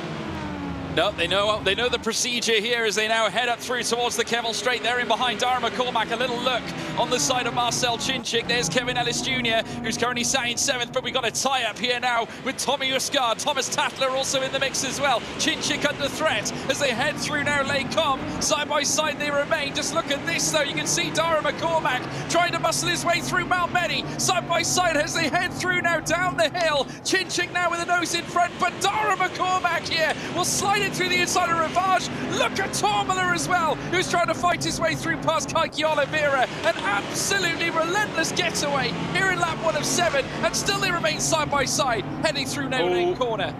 No, they know the procedure here as they now head up through towards the Kemmel Straight. They're in behind Dara McCormack. A little look on the side of Marcel Chinchik. There's Kevin Ellis Jr., who's currently sat in 7th, but we've got a tie-up here now with Tommy Usgaard. Thomas Tatler also in the mix as well. Chinchik under threat as they head through now Lake Com. Side by side they remain. Just look at this, though. You can see Dara McCormack trying to muscle his way through Mount Many. Side by side as they head through now down the hill. Chinchik now with a nose in front, but Dara McCormack here will slide it through the inside of Ravage. Look at Tormala as well, who's trying to fight his way through past Kaiki Oliveira. An absolutely relentless getaway here in lap 1 of 7, and still they remain side by side, heading through No Name Corner.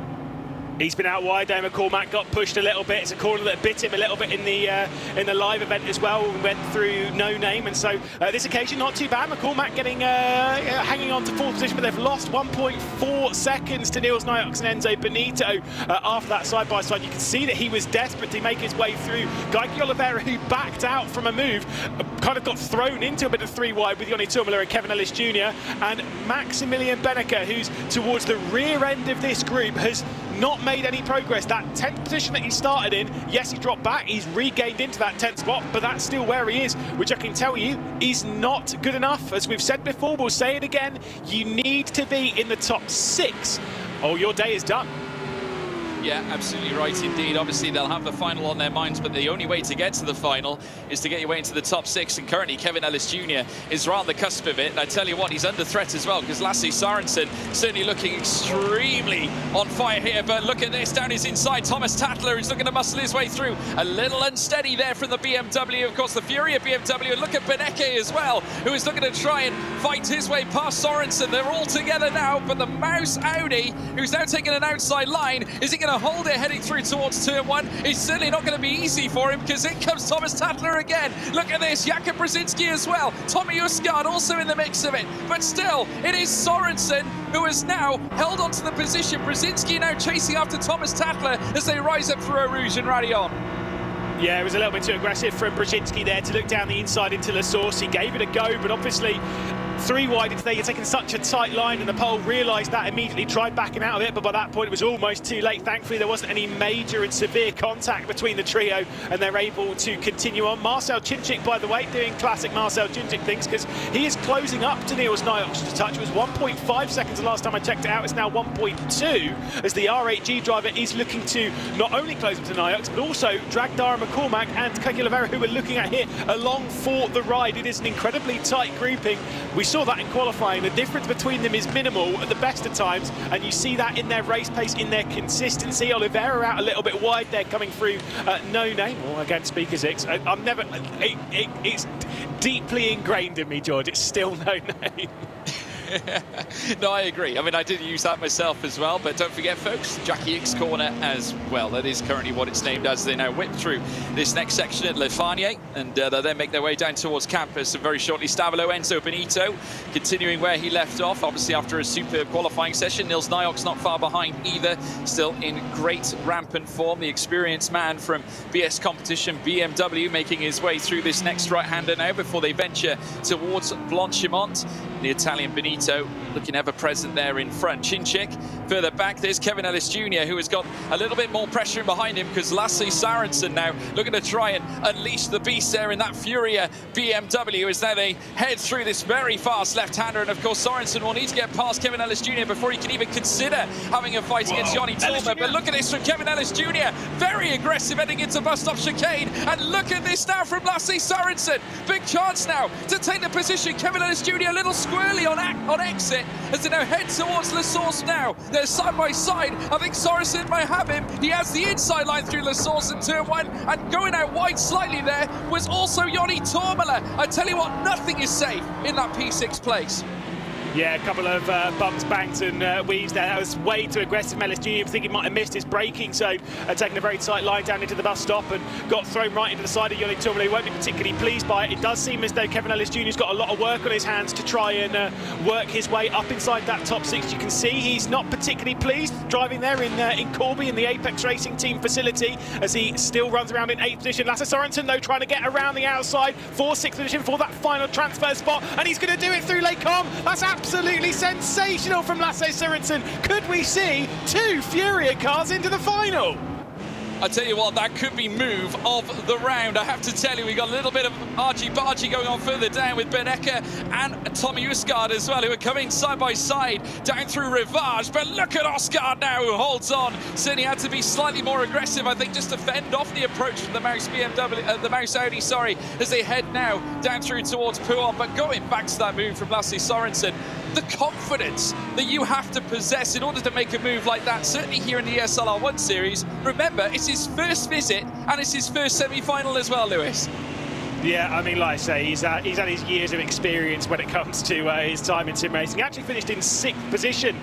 He's been out wide. McCormack got pushed a little bit. It's a corner that bit him a little bit in the live event as well. We went through No Name, and so this occasion not too bad. McCormack getting hanging on to 4th position, but they've lost 1.4 seconds to Niels Niox and Enzo Benito after that side by side. You can see that he was desperate to make his way through. Kaiki Oliveira, who backed out from a move, kind of got thrown into a bit of 3 wide with Yoni Turmula and Kevin Ellis Jr. And Maximilian Benecke, who's towards the rear end of this group, has not made any progress. That 10th position that he started in, yes, he dropped back, he's regained into that 10th spot, but that's still where he is, which I can tell you is not good enough. As we've said before, we'll say it again, you need to be in the top 6 or your day is done. Yeah, absolutely right indeed. Obviously, they'll have the final on their minds, but the only way to get to the final is to get your way into the top 6. And currently, Kevin Ellis Jr. is right on the cusp of it. And I tell you what, he's under threat as well, because Lasse Sorensen certainly looking extremely on fire here. But look at this, down his inside. Thomas Tatler is looking to muscle his way through. A little unsteady there from the BMW. Of course, the Furia BMW. And look at Benecke as well, who is looking to try and fight his way past Sorensen. They're all together now, but the Mouse Audi, who's now taking an outside line, is he going to hold it heading through towards turn 1? It's certainly not going to be easy for him, because in comes Thomas Tatler again. Look at this, Jakub Brzezinski as well. Tommy Usgaard also in the mix of it. But still, it is Sorensen who has now held onto the position. Brzezinski now chasing after Thomas Tatler as they rise up through Eau Rouge and Radion. Yeah, it was a little bit too aggressive from Brzezinski there to look down the inside into La Source. He gave it a go, but obviously 3 wide into there, you're taking such a tight line, and the pole realised that immediately, tried backing out of it, but by that point it was almost too late. Thankfully, there wasn't any major and severe contact between the trio, and they're able to continue on. Marcel Chinchik, by the way, doing classic Marcel Chinchik things, because he is closing up to Niels Niox's touch. It was 1.5 seconds the last time I checked it out. It's now 1.2, as the R8G driver is looking to not only close up to Niox, but also drag Dara McCormack and Kaiki Oliveira, who we're looking at here, along for the ride. It is an incredibly tight grouping. We saw that in qualifying. The difference between them is minimal at the best of times, and you see that in their race pace, in their consistency. Oliveira out a little bit wide there, coming through No Name, or again, Speaker 6. It's deeply ingrained in me, George. It's still No Name. No, I agree. I mean, I did use that myself as well, but don't forget, folks, Jackie X Corner as well. That is currently what it's named as. They now whip through this next section at Le Farnier, and they'll then make their way down towards campus. And very shortly, Stavolo Enzo Benito continuing where he left off, obviously after a superb qualifying session. Niels Niox not far behind either, still in great rampant form. The experienced man from BS Competition BMW making his way through this next right-hander now before they venture towards Blanchimont. The Italian Benito looking ever present there in front. Chinchik further back, there's Kevin Ellis Jr., who has got a little bit more pressure in behind him, because Lasse Sorensen now looking to try and unleash the beast there in that Furia BMW as now they head through this very fast left-hander. And of course, Sorensen will need to get past Kevin Ellis Jr. before he can even consider having a fight against Yoni Turmala. But look at this from Kevin Ellis Jr., very aggressive heading into bus stop chicane. And look at this now from Lasse Sorensen. Big chance now to take the position. Kevin Ellis Jr. a little squirrely on exit as they now head towards La Source now. They're side by side. I think Sorensen may have him. He has the inside line through La Source in turn 1, and going out wide slightly there was also Yoni Turmala. I tell you what, nothing is safe in that P6 place. Yeah, a couple of bumps, bangs and weaves there. That was way too aggressive. Ellis Jr. I think he might have missed his braking, so taking a very tight line down into the bus stop and got thrown right into the side of Yoni Turmala. He won't be particularly pleased by it. It does seem as though Kevin Ellis Jr.'s got a lot of work on his hands to try and work his way up inside that top 6. You can see he's not particularly pleased driving there in Corby in the Apex Racing Team facility, as he still runs around in 8th position. Lasse Sorensen, though, trying to get around the outside for 6th position for that final transfer spot, and he's going to do it through Lake Com. That's absolutely sensational from Lasse Sorensen. Could we see 2 Furia cars into the final? I tell you what, that could be move of the round. I have to tell you, we got a little bit of argy-bargy going on further down with Benecke and Tommy Usgaard as well, who are coming side by side down through Rivage. But look at Usgaard now, who holds on. Certainly had to be slightly more aggressive, I think, just to fend off the approach from the Mouse the Mouse Audi, sorry, as they head now down through towards Puon. But going back to that move from Lasse Sorensen, the confidence that you have to possess in order to make a move like that, certainly here in the ESL R1 series. Remember, it's his first visit and it's his first semi-final as well, Lewis. Yeah, I mean, like I say, he's had his years of experience when it comes to his time in sim racing. He actually finished in 6th position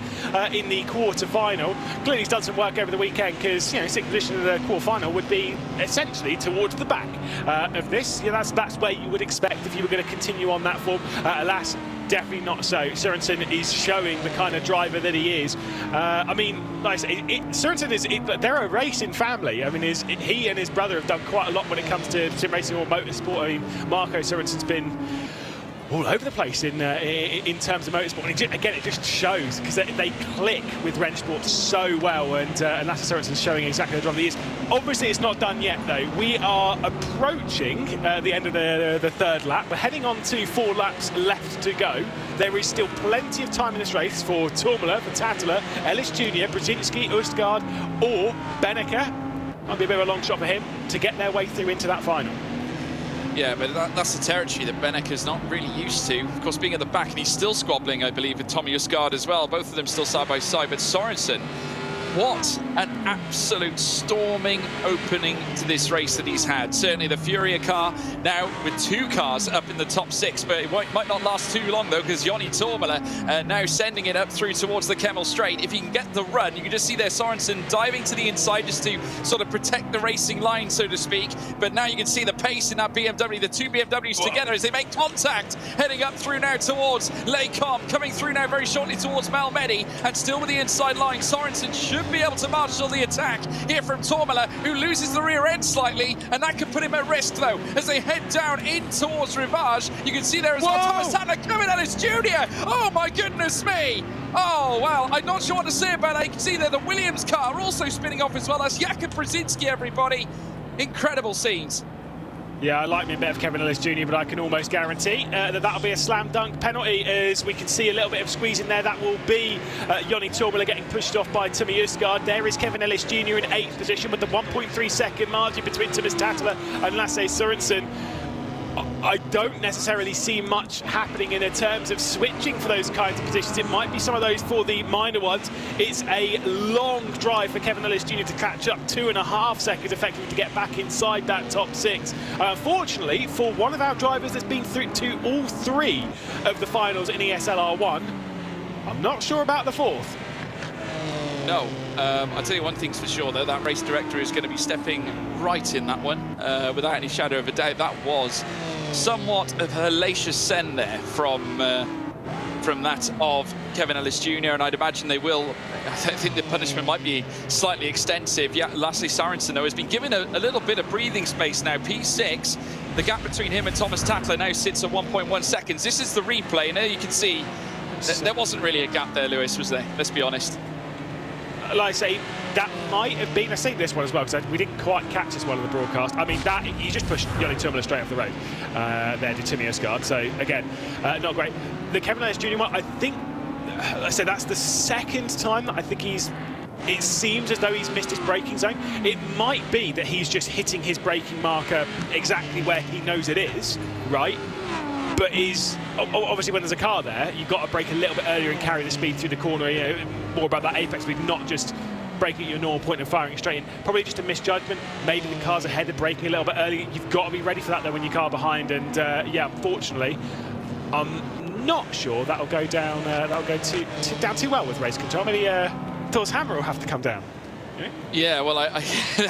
in the quarter-final. Clearly he's done some work over the weekend because, you know, 6th position in the quarter-final would be essentially towards the back of this. Yeah, that's where you would expect if you were going to continue on that form. Alas, definitely not so. Sorensen is showing the kind of driver that he is. I mean, like I say, Sorensen they're a racing family. I mean, he and his brother have done quite a lot when it comes to sim racing or motorsport. I mean, Marco Sorensen's been all over the place in terms of motorsport. And again, it just shows because they click with Rennsport so well, and Lasse Sorensen's showing exactly the driver he is. Obviously, it's not done yet, though. We are approaching the end of the 3rd lap. We're heading on to 4 laps left to go. There is still plenty of time in this race for Tourmala, for Tattler, Ellis Jr., Brzezinski, Usgaard, or Benecke. Might be a bit of a long shot for him to get their way through into that final. Yeah, but that's the territory that Benecke's not really used to. Of course, being at the back, and he's still squabbling, I believe, with Tommy Usgaard as well. Both of them still side by side, but Sorensen, what an absolute storming opening to this race that he's had. Certainly the Furia car now with 2 cars up in the top 6, but it might not last too long though, because Joni Tourmala now sending it up through towards the Kemmel Straight. If he can get the run, you can just see there Sorensen diving to the inside just to sort of protect the racing line, so to speak. But now you can see the pace in that BMW, the 2 BMWs together as they make contact, heading up through now towards Lecom, coming through now very shortly towards Malmedy, and still with the inside line. Sorensen should be able to marshal the attack here from Tourmala, who loses the rear end slightly, and that could put him at risk though as they head down in towards Rivage. You can see there as well Thomas Tattler coming at his Junior. Oh my goodness me! Oh well, I'm not sure what to say about that. You can see there the Williams car also spinning off as well as Jakub Brzezinski, everybody. Incredible scenes. Yeah, I like me a bit of Kevin Ellis Jr., but I can almost guarantee that'll be a slam dunk penalty, as we can see a little bit of squeeze in there. That will be Joni Tourmala getting pushed off by Tommy Usgaard. There is Kevin Ellis Jr. in 8th position with the 1.3 second margin between Thomas Tattler and Lasse Sorensen. I don't necessarily see much happening in terms of switching for those kinds of positions. It might be some of those for the minor ones. It's a long drive for Kevin Ellis Jr. to catch up, 2.5 seconds effectively to get back inside that top 6. Unfortunately, for one of our drivers that's been through to all 3 of the finals in ESL R1, I'm not sure about the 4th. No, I'll tell you one thing's for sure though, that race director is going to be stepping right in that one, without any shadow of a doubt. That was somewhat of a hellacious send there from that of Kevin Ellis Jr., and I'd imagine they will. I think the punishment might be slightly extensive. Yeah, Lasse Sorensen though has been given a little bit of breathing space now. P6, the gap between him and Thomas Tattler now sits at 1.1 seconds. This is the replay, and there you can see there wasn't really a gap there, Lewis, was there? Let's be honest. Like I say, that might have been, I think this one as well, because we didn't quite catch this one on the broadcast. I mean, that you just pushed Joni Tourmala straight off the road there to Tommy Usgaard. So again, not great. The Kevin Ellis Jr. one, I think, like I said, that's the 2nd time that I think it seems as though he's missed his braking zone. It might be that he's just hitting his braking marker exactly where he knows it is, right? But obviously when there's a car there, you've got to brake a little bit earlier and carry the speed through the corner. You know, more about that apex speed, not just braking at your normal point and firing straight in. Probably just a misjudgment. Maybe the car's ahead of braking a little bit early. You've got to be ready for that though when your car behind. And yeah, unfortunately, I'm not sure that'll go down. That'll go down too well with race control. Maybe Thor's hammer will have to come down. Yeah, well, I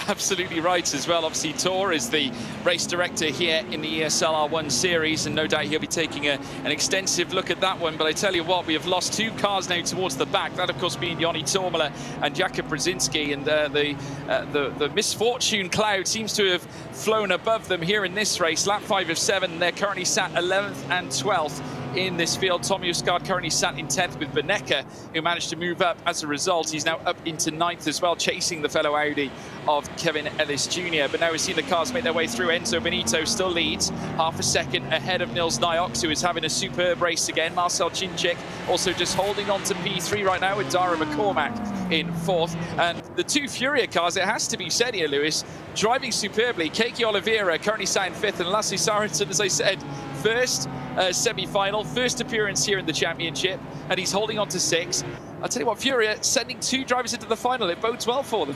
absolutely right as well. Obviously, Tor is the race director here in the ESL R1 series, and no doubt he'll be taking an extensive look at that one. But I tell you what, we have lost 2 cars now towards the back. That, of course, being Joni Tourmala and Jakub Brzezinski, and the misfortune cloud seems to have flown above them here in this race. Lap 5 of 7, they're currently sat 11th and 12th in this field. Tommy Usgaard currently sat in 10th with Benecke, who managed to move up as a result. He's now up into 9th as well, chasing the fellow Audi of Kevin Ellis Jr. But now we've seen the cars make their way through. Enzo Benito still leads, half a second ahead of Nils Niox, who is having a superb race again. Marcel Cinchik also just holding on to P3 right now with Dara McCormack in 4th. And the two Furia cars, it has to be said here, Lewis, driving superbly. Keiki Oliveira currently sat in 5th, and Lasse Sorensen, as I said, first semi-final, first appearance here in the championship, and he's holding on to 6. I'll tell you what, Furia sending 2 drivers into the final, it bodes well for them.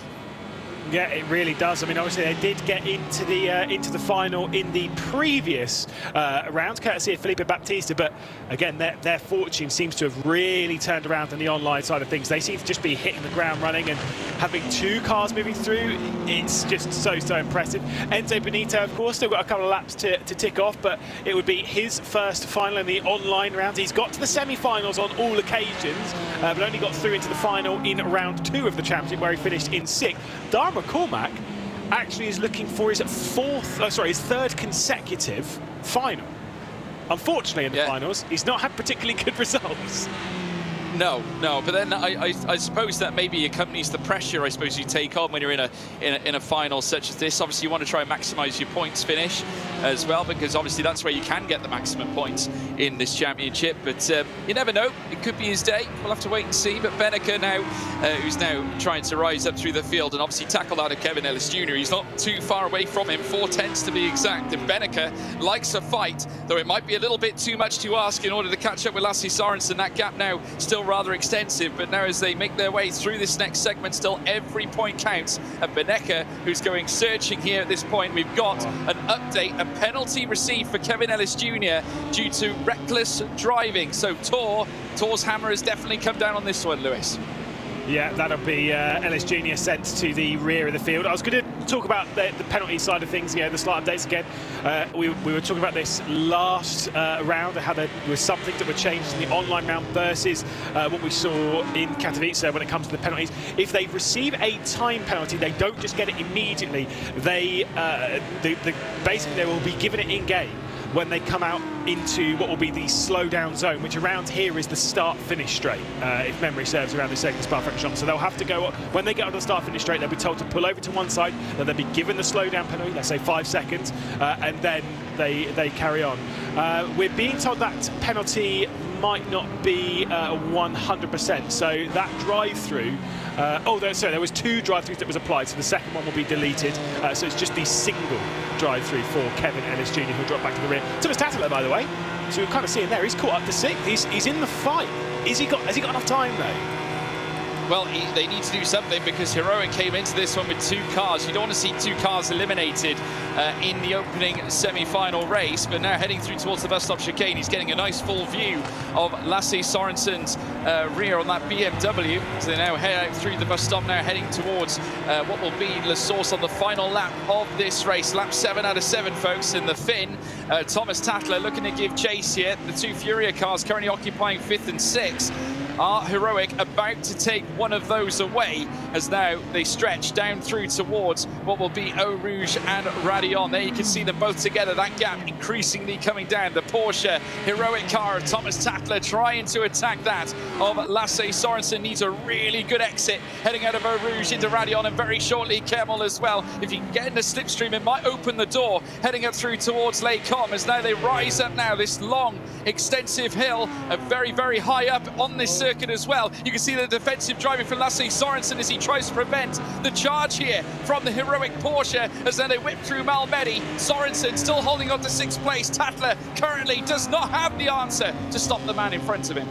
Yeah, it really does. I mean, obviously they did get into the final in the previous round, courtesy of Felipe Baptista. But again, their fortune seems to have really turned around on the online side of things. They seem to just be hitting the ground running, and having 2 cars moving through, it's just so impressive. Enzo Benito, of course, still got a couple of laps to tick off, but it would be his first final in the online round. He's got to the semi-finals on all occasions, but only got through into the final in round 2 of the championship, where he finished in 6th. Dara McCormack actually is looking for his 3rd consecutive final. Unfortunately, in the finals, he's not had particularly good results. No, but then I suppose that maybe accompanies the pressure I suppose you take on when you're in a final such as this. Obviously, you want to try and maximise your points finish as well, because obviously that's where you can get the maximum points in this championship. But you never know; it could be his day. We'll have to wait and see. But Benecke now, who's now trying to rise up through the field and obviously tackle out of Kevin Ellis Jr. He's not too far away from him, 4/10 to be exact. And Benecke likes a fight, though it might be a little bit too much to ask in order to catch up with Lasse Sorensen. That gap now still rather extensive, but now as they make their way through this next segment, still every point counts. And Benecke, who's going searching here at this point. We've got an update, a penalty received for Kevin Ellis Jr. due to reckless driving. So Tor's hammer has definitely come down on this one, Lewis. Yeah, that'll be Ellis Jr. sent to the rear of the field. I was going to talk about the penalty side of things, the slight updates again. We were talking about this last round, how there was some things that were changed in the online round versus what we saw in Katowice when it comes to the penalties. If they receive a time penalty, they don't just get it immediately. Basically, they will be given it in-game when they come out into what will be the slow-down zone, which around here is the start-finish straight, if memory serves, around this second Spa-Francorchamps. So they'll have to go, when they get on the start-finish straight, they'll be told to pull over to one side, then they'll be given the slow-down penalty, let's say 5 seconds, and then they carry on. We're being told that penalty might not be 100%, so that drive-through, there was 2 drive-throughs that was applied, so the second one will be deleted, so it's just the single drive-through for Kevin Ellis Jr., who'll drop back to the rear. Thomas Tattler, by the way, so we're kind of seeing there, he's caught up to 6th, he's in the fight. Has he got enough time though? Well, they need to do something, because Heroic came into this one with 2 cars. You don't want to see 2 cars eliminated in the opening semi-final race, but now heading through towards the bus stop chicane, he's getting a nice full view of Lasse Sorensen's rear on that BMW. So they now head out through the bus stop, now heading towards what will be La Source on the final lap of this race. Lap 7 out of 7, folks, in the Finn. Thomas Tattler looking to give chase here. The 2 Furia cars currently occupying 5th and 6th. Are Heroic about to take one of those away, as now they stretch down through towards what will be Eau Rouge and Radion. There you can see them both together, that gap increasingly coming down. The Porsche Heroic car of Thomas Tattler trying to attack that of Lasse Sorensen. Needs a really good exit heading out of Eau Rouge into Radion, and very shortly Kemal as well. If you can get in the slipstream, it might open the door heading up through towards Les Combes, as now they rise up now this long extensive hill, very high up on this circuit as well. You can see the defensive driving from Lasse Sorensen as he tries to prevent the charge here from the Heroic Porsche, as then they whip through Malmedy. Sorensen still holding on to 6th place. Tattler currently does not have the answer to stop the man in front of him.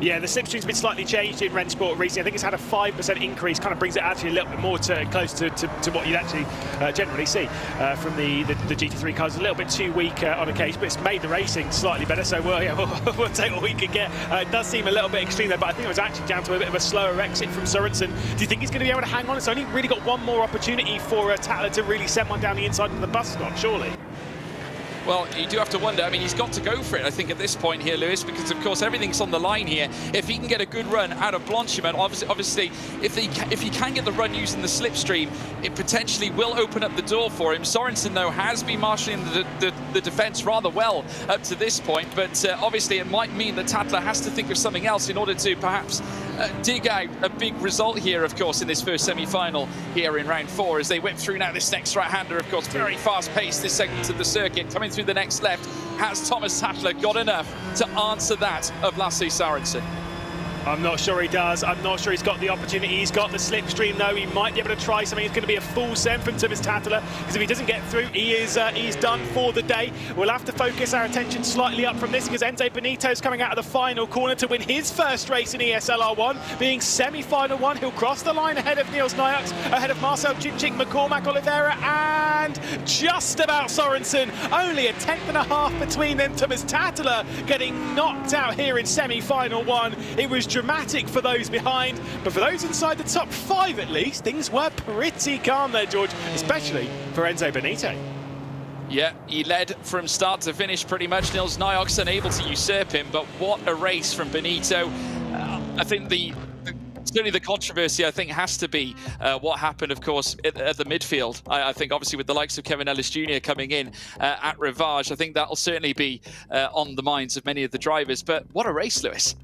Yeah, the slipstream's been slightly changed in Rennsport recently. I think it's had a 5% increase, kind of brings it actually a little bit more close to what you'd actually generally see from the GT3 cars. A little bit too weak on occasion, but it's made the racing slightly better, so we'll take what we can get. It does seem a little bit extreme there, but I think it was actually down to a bit of a slower exit from Sorensen. Do you think he's going to be able to hang on? It's only really got one more opportunity for Tattler to really send one down the inside of the bus stop, surely. Well, you do have to wonder. I mean, he's got to go for it, I think, at this point here, Lewis, because, of course, everything's on the line here. If he can get a good run out of Blanchiment, obviously, if he can get the run using the slipstream, it potentially will open up the door for him. Sorensen, though, has been marshalling the defence rather well up to this point, but obviously it might mean that Tatler has to think of something else in order to perhaps dig out a big result here, of course, in this first semi-final here in round 4, as they whip through now this next right-hander, of course, very fast-paced this segment of the circuit, coming through the next left. Has Thomas Tatler got enough to answer that of Lasse Sorensen? I'm not sure he does. I'm not sure he's got the opportunity. He's got the slipstream, though. He might be able to try something. It's going to be a full send from Thomas Tatler, because if he doesn't get through, he's done for the day. We'll have to focus our attention slightly up from this, because Enzo Benito's coming out of the final corner to win his first race in ESL R1, being semi-final 1. He'll cross the line ahead of Niels Nijaks, ahead of Marcel Chinchik, McCormack, Oliveira, and just about Sorensen. Only a 10th between them. Thomas Tatler getting knocked out here in semi-final 1. It was dramatic for those behind, but for those inside the top 5 at least, things were pretty calm there, George, especially for Enzo Benito. Yeah, he led from start to finish pretty much. Niels Nijaks unable to usurp him, but what a race from Benito. I think certainly the controversy, I think, has to be what happened, of course, at the midfield. I think, obviously, with the likes of Kevin Ellis Jr. coming in at Rivage, I think that'll certainly be on the minds of many of the drivers. But what a race, Lewis.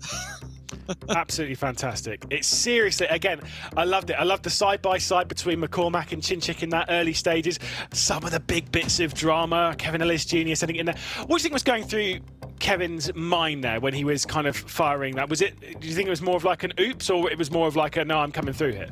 Absolutely fantastic. It's seriously, again, I loved it. I loved the side-by-side between McCormack and Chinchik in that early stages. Some of the big bits of drama, Kevin Ellis Jr. sitting in there. What do you think was going through Kevin's mind there when he was kind of firing that? Do you think it was more of like an oops, or it was more of like a, no, I'm coming through here?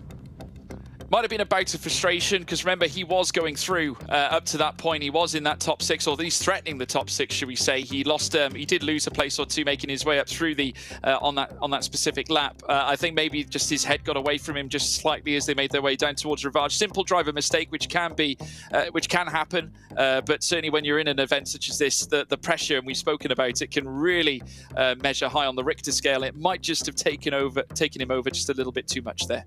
Might have been a bout of frustration, because remember, he was going through up to that point. He was in that top 6, or at least threatening the top 6, should we say. He lost, he did lose a place or two, making his way up through the on that specific lap. I think maybe just his head got away from him just slightly as they made their way down towards Rivage. Simple driver mistake, which can happen, but certainly when you're in an event such as this, the pressure, and we've spoken about it, can really measure high on the Richter scale. It might just have taken him over just a little bit too much there.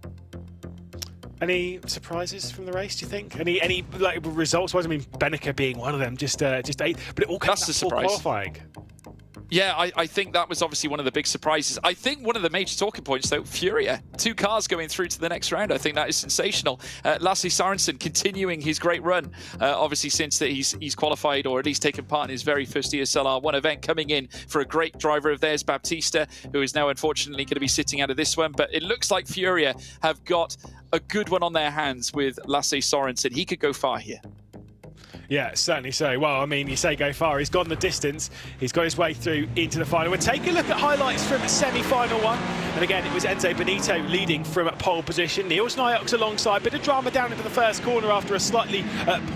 Any surprises from the race, do you think? Any like results-wise? I mean, Benecke being one of them, just 8, but it all came That's the surprise. Qualifying. Yeah, I think that was obviously one of the big surprises. I think one of the major talking points, though, Furia. 2 cars going through to the next round. I think that is sensational. Lasse Sorensen continuing his great run, obviously, since that he's qualified, or at least taken part in his very first ESL R1 event, coming in for a great driver of theirs, Baptista, who is now unfortunately going to be sitting out of this one. But it looks like Furia have got a good one on their hands with Lasse Sorensen. He could go far here. Yeah, certainly so. Well, I mean, you say go far. He's gone the distance. He's got his way through into the final. We'll take a look at highlights from the semi-final 1. And again, it was Enzo Benito leading from pole position. Niels Nijaks alongside. Bit of drama down into the first corner after a slightly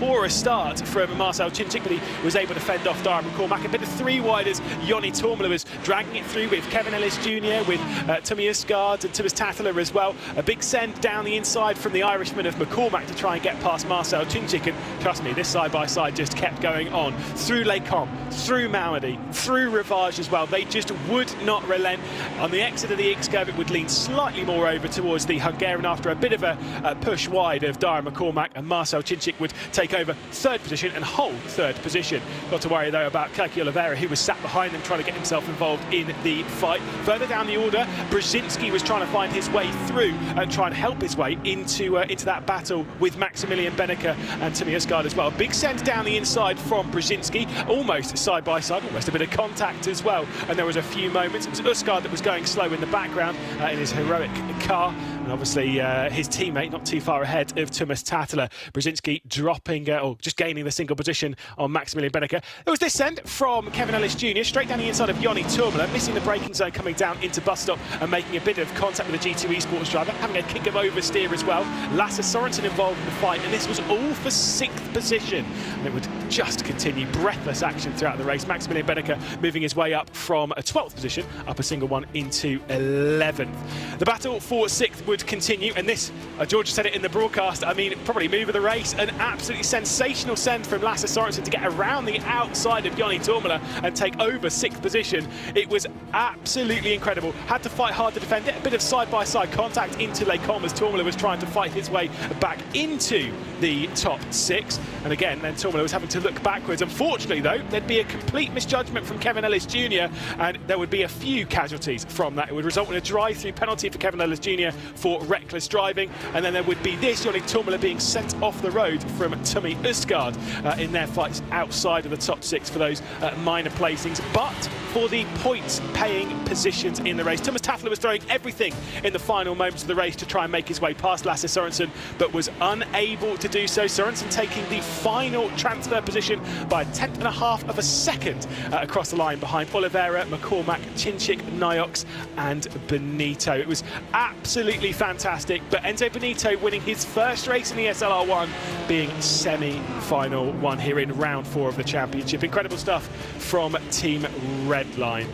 poorer start from Marcel Chinchik, but he was able to fend off Darren McCormack. A bit of 3 wide as Jonny Tormela was dragging it through with Kevin Ellis Jr., with Tommy Usgaard and Thomas Tatler as well. A big send down the inside from the Irishman of McCormack to try and get past Marcel Chinchik. And trust me, this side-by-side just kept going on through Les Combes, through Malmedy, through Rivage as well. They just would not relent. On the exit of the X curve, it would lean slightly more over towards the Hungarian after a bit of a push wide of Darren McCormack, and Marcel Chinchik would take over 3rd position and hold 3rd position. Got to worry though about Kaki Oliveira, who was sat behind them trying to get himself involved in the fight. Further down the order, Brzezinski was trying to find his way through and try and help his way into that battle with Maximilian Benecke and Tommy Usgaard as well. Big send down the inside from Brzezinski, almost side by side, almost a bit of contact as well. And there was a few moments. It was Usgaard that was going slow in the background in his heroic car. And obviously his teammate not too far ahead of Thomas Tatler. Brzezinski dropping, or just gaining the single position on Maximilian Benecke. There was this send from Kevin Ellis Jr. straight down the inside of Jonny Tormela, missing the braking zone, coming down into bus stop and making a bit of contact with the G2 Esports driver, having a kick of oversteer as well. Lasse Sorensen involved in the fight, and this was all for 6th position. And it would just continue, breathless action throughout the race. Maximilian Benecke moving his way up from a 12th position, up a single one into 11th. The battle for 6th would continue, and this, George said it in the broadcast, I mean, probably move of the race, an absolutely sensational send from Lasse Sorensen to get around the outside of Joni Tormela and take over 6th position. It was absolutely incredible. Had to fight hard to defend it, a bit of side-by-side contact into Les Combes as Tormela was trying to fight his way back into the top 6, and again, then Tormela was having to look backwards. Unfortunately, though, there'd be a complete misjudgment from Kevin Ellis Jr., and there would be a few casualties from that. It would result in a drive-through penalty for Kevin Ellis Jr. for reckless driving, and then there would be this, Joni Tormela being sent off the road from Tommy Usgaard in their fights outside of the top 6 for those minor placings. But for the points-paying positions in the race, Thomas Tattler was throwing everything in the final moments of the race to try and make his way past Lasse Sorensen, but was unable to do so. Sorensen taking the final transfer position by a 1/10.5 of a second across the line behind Oliveira, McCormack, Chinchik, Niox and Benito. It was absolutely fantastic, but Enzo Benito winning his first race in ESL R1, being semi-final one here in round 4 of the championship. Incredible stuff from Team Redline.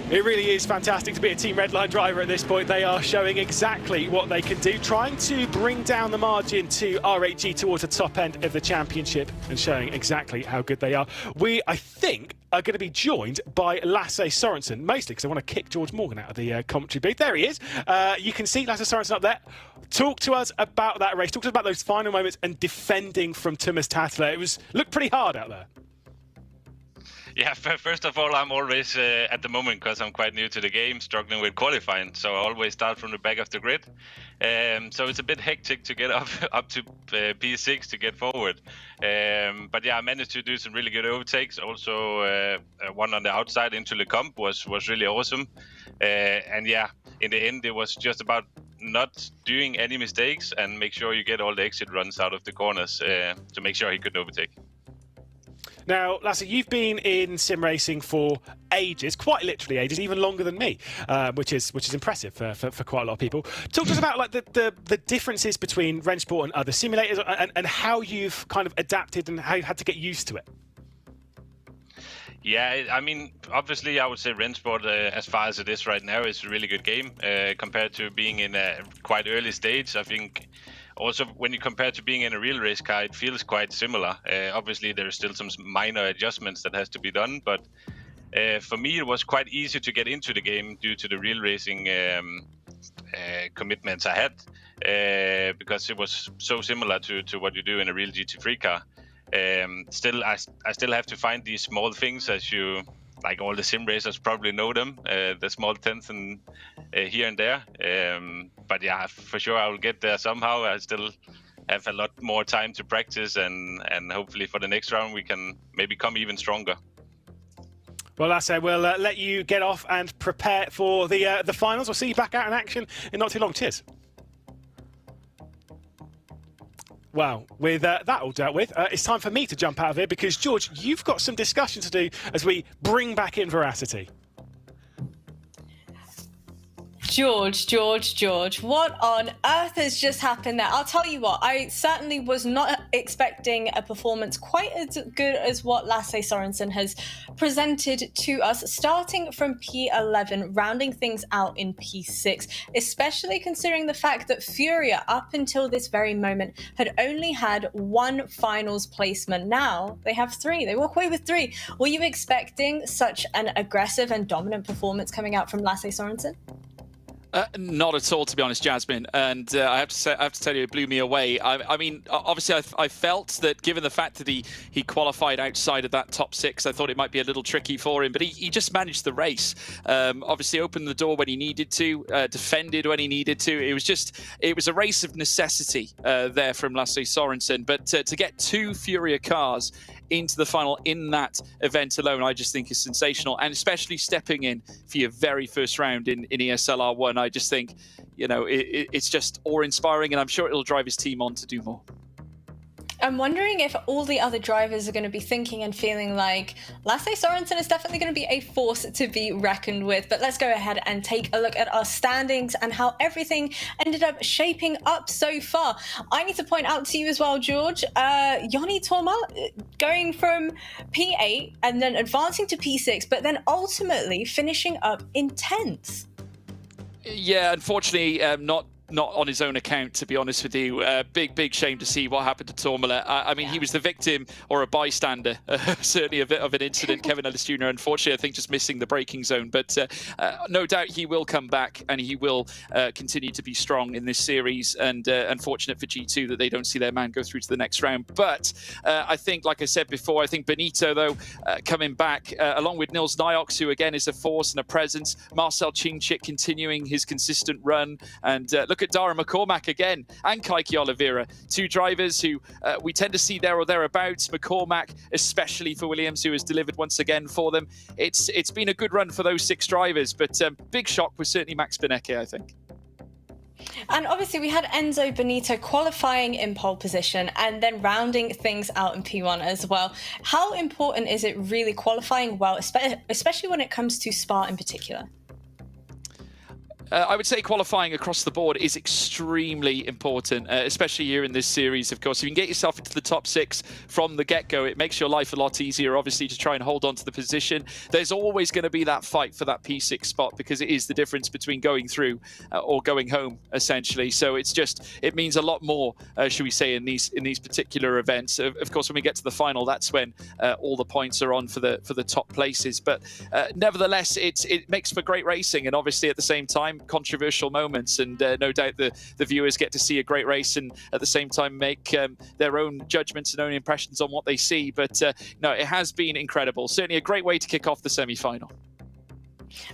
It really is fantastic to be a Team Redline driver at this point. They are showing exactly what they can do, trying to bring down the margin to RHG towards the top end of the championship and showing exactly how good they are. We, I think, are going to be joined by Lasse Sorensen, mostly because I want to kick George Morgan out of the commentary booth. There he is. You can see Lasse Sorensen up there. Talk to us about that race. Talk to us about those final moments and defending from Thomas Tattler. It looked pretty hard out there. Yeah, first of all, I'm always, at the moment, because I'm quite new to the game, struggling with qualifying. So I always start from the back of the grid. So it's a bit hectic to get up to P6 to get forward. But yeah, I managed to do some really good overtakes. Also, one on the outside into Les Combes was really awesome. And yeah, in the end, it was just about not doing any mistakes and make sure you get all the exit runs out of the corners to make sure he couldn't overtake. Now, Lasse, you've been in sim racing for ages, quite literally ages, even longer than me, which is impressive for quite a lot of people. Talk to us about like the differences between Rennsport and other simulators, and how you've kind of adapted and how you've had to get used to it. Yeah, I mean, obviously, I would say Rennsport, as far as it is right now, is a really good game compared to being in a quite early stage. I think. Also, when you compare to being in a real race car, it feels quite similar. Obviously, there are still some minor adjustments that has to be done, but for me, it was quite easy to get into the game due to the real racing commitments I had, because it was so similar to what you do in a real GT3 car. Still, I still have to find these small things, as you, like all the sim racers probably know them, the small tenths and here and there. But yeah, for sure I will get there somehow. I still have a lot more time to practice, and hopefully for the next round we can maybe come even stronger. Well, Lasse, we'll let you get off and prepare for the finals. We'll see you back out in action in not too long. Cheers. Well, with that all dealt with, it's time for me to jump out of here because, George, you've got some discussion to do as we bring back in Veracity. George, what on earth has just happened there? I'll tell you what, I certainly was not expecting a performance quite as good as what Lasse Sorensen has presented to us, starting from P11, rounding things out in P6, especially considering the fact that Furia, up until this very moment, had only had one finals placement. Now they have 3. They walk away with 3. Were you expecting such an aggressive and dominant performance coming out from Lasse Sorensen? Not at all, to be honest, Jasmine. And I have to tell you, it blew me away. I mean, obviously, I felt that given the fact that he qualified outside of that top 6, I thought it might be a little tricky for him. But he just managed the race. Obviously, opened the door when he needed to, defended when he needed to. It was a race of necessity there from Lasse Sorensen. But to get 2 Furia cars into the final in that event alone, I just think is sensational, and especially stepping in for your very first round in ESL R1, I just think, you know, it's just awe-inspiring, and I'm sure it'll drive his team on to do more. I'm wondering if all the other drivers are going to be thinking and feeling like Lasse Sorensen is definitely going to be a force to be reckoned with. But let's go ahead and take a look at our standings and how everything ended up shaping up so far. I need to point out to you as well, George, Joni Tormela going from P8 and then advancing to P6, but then ultimately finishing up in 10th. Yeah, unfortunately, not not on his own account, to be honest with you. Big shame to see what happened to Tourmalet. I mean, he was the victim or a bystander, certainly a bit of an incident. Kevin Ellis Jr., unfortunately, I think just missing the braking zone. But no doubt he will come back and he will continue to be strong in this series. And unfortunate for G2 that they don't see their man go through to the next round. But I think, like I said before, I think Benito, though, coming back, along with Nils Niox, who again is a force and a presence, Marcel Chinchik continuing his consistent run, and look at Dara McCormack again, and Kaiki Oliveira, two drivers who we tend to see there or thereabouts. McCormack, especially for Williams, who has delivered once again for them. It's been a good run for those 6 drivers, but big shock was certainly Max Benecke, I think. And obviously we had Enzo Benito qualifying in pole position and then rounding things out in P1 as well. How important is it really qualifying well, especially when it comes to Spa in particular? I would say qualifying across the board is extremely important, especially here in this series, of course. If you can get yourself into the top 6 from the get-go, it makes your life a lot easier, obviously, to try and hold on to the position. There's always going to be that fight for that P6 spot, because it is the difference between going through or going home, essentially. So it means a lot more, should we say, in these particular events. Of course, when we get to the final, that's when all the points are on for the top places. But nevertheless, it makes for great racing, and obviously at the same time, controversial moments, and no doubt the viewers get to see a great race and at the same time make their own judgments and own impressions on what they see. But no, it has been incredible. Certainly a great way to kick off the semi-final.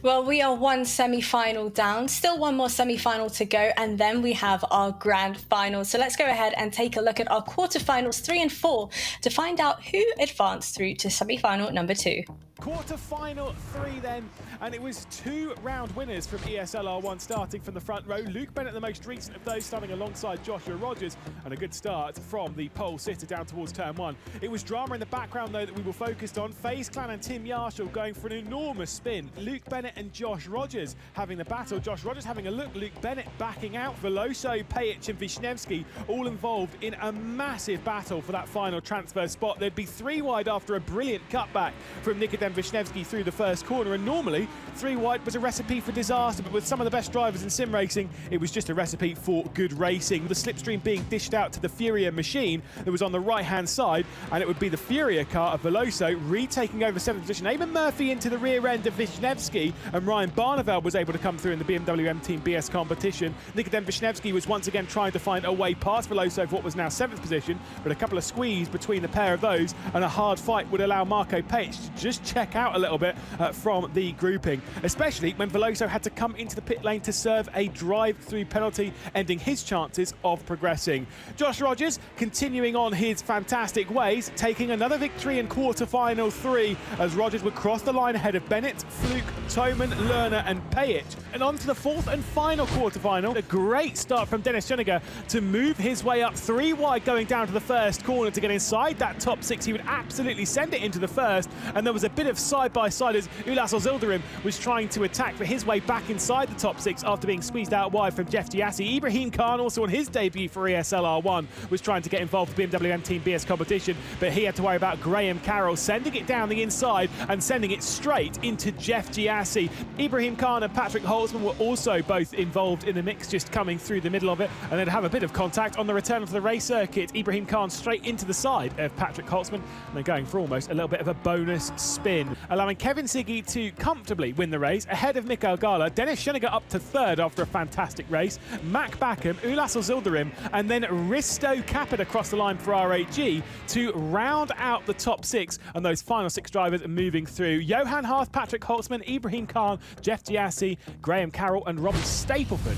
Well, we are one semi-final down, still one more semi-final to go, and then we have our grand final. So let's go ahead and take a look at our quarterfinals 3 and 4 to find out who advanced through to semi-final number 2. Quarter-final 3 then, and it was 2 round winners from ESL R1 starting from the front row. Luke Bennett, the most recent of those, starting alongside Joshua Rogers, and a good start from the pole sitter down towards turn 1. It was drama in the background, though, that we were focused on. FaZe Clan and Tim Yarshall going for an enormous spin. Luke Bennett and Josh Rogers having the battle. Josh Rogers having a look, Luke Bennett backing out. Veloso, Pajic and Wisniewski all involved in a massive battle for that final transfer spot. There'd be 3 wide after a brilliant cutback from Nikodem Wisniewski through the first corner, and normally 3 wide was a recipe for disaster, but with some of the best drivers in sim racing, it was just a recipe for good racing. The slipstream being dished out to the Furia machine that was on the right hand side, and it would be the Furia car of Veloso retaking over 7th position. Eamon Murphy into the rear end of Wisniewski, and Ryan Barneveld was able to come through in the BMW M Team BS competition. Nikodem Wisniewski was once again trying to find a way past Veloso for what was now 7th position, but a couple of squeeze between the pair of those and a hard fight would allow Marco Pajic to just check out a little bit from the grouping, especially when Veloso had to come into the pit lane to serve a drive-through penalty, ending his chances of progressing. Josh Rogers continuing on his fantastic ways, taking another victory in quarter-final 3 as Rogers would cross the line ahead of Bennett, Fluke, Toman, Lerner and Pajic. And on to the 4th and final quarter-final. A great start from Dennis Schoeniger to move his way up 3 wide going down to the first corner to get inside that top 6. He would absolutely send it into the first, and there was a bit of side-by-side as Ulas Ozildirim was trying to attack for his way back inside the top 6 after being squeezed out wide from Jeff Diassi. Ibrahim Khan, also on his debut for ESL R1, was trying to get involved with BMW M Team BS competition, but he had to worry about Graham Carroll sending it down the inside and sending it straight into Jeff Diassi. Ibrahim Khan and Patrick Holtzman were also both involved in the mix, just coming through the middle of it, and then have a bit of contact on the return to the race circuit. Ibrahim Khan straight into the side of Patrick Holtzman, and then going for almost a little bit of a bonus spin, allowing Kevin Siggy to comfortably win the race ahead of Mikael Gala. Dennis Schoeniger up to 3rd after a fantastic race. Mac Backham, Ulas Ozildirim, and then Risto Capit across the line for RHG to round out the top 6, and those final 6 drivers moving through. Johan Harth, Patrick Holtzman, Ibrahim Khan, Jeff Diassi, Graham Carroll and Robbie Stapleford.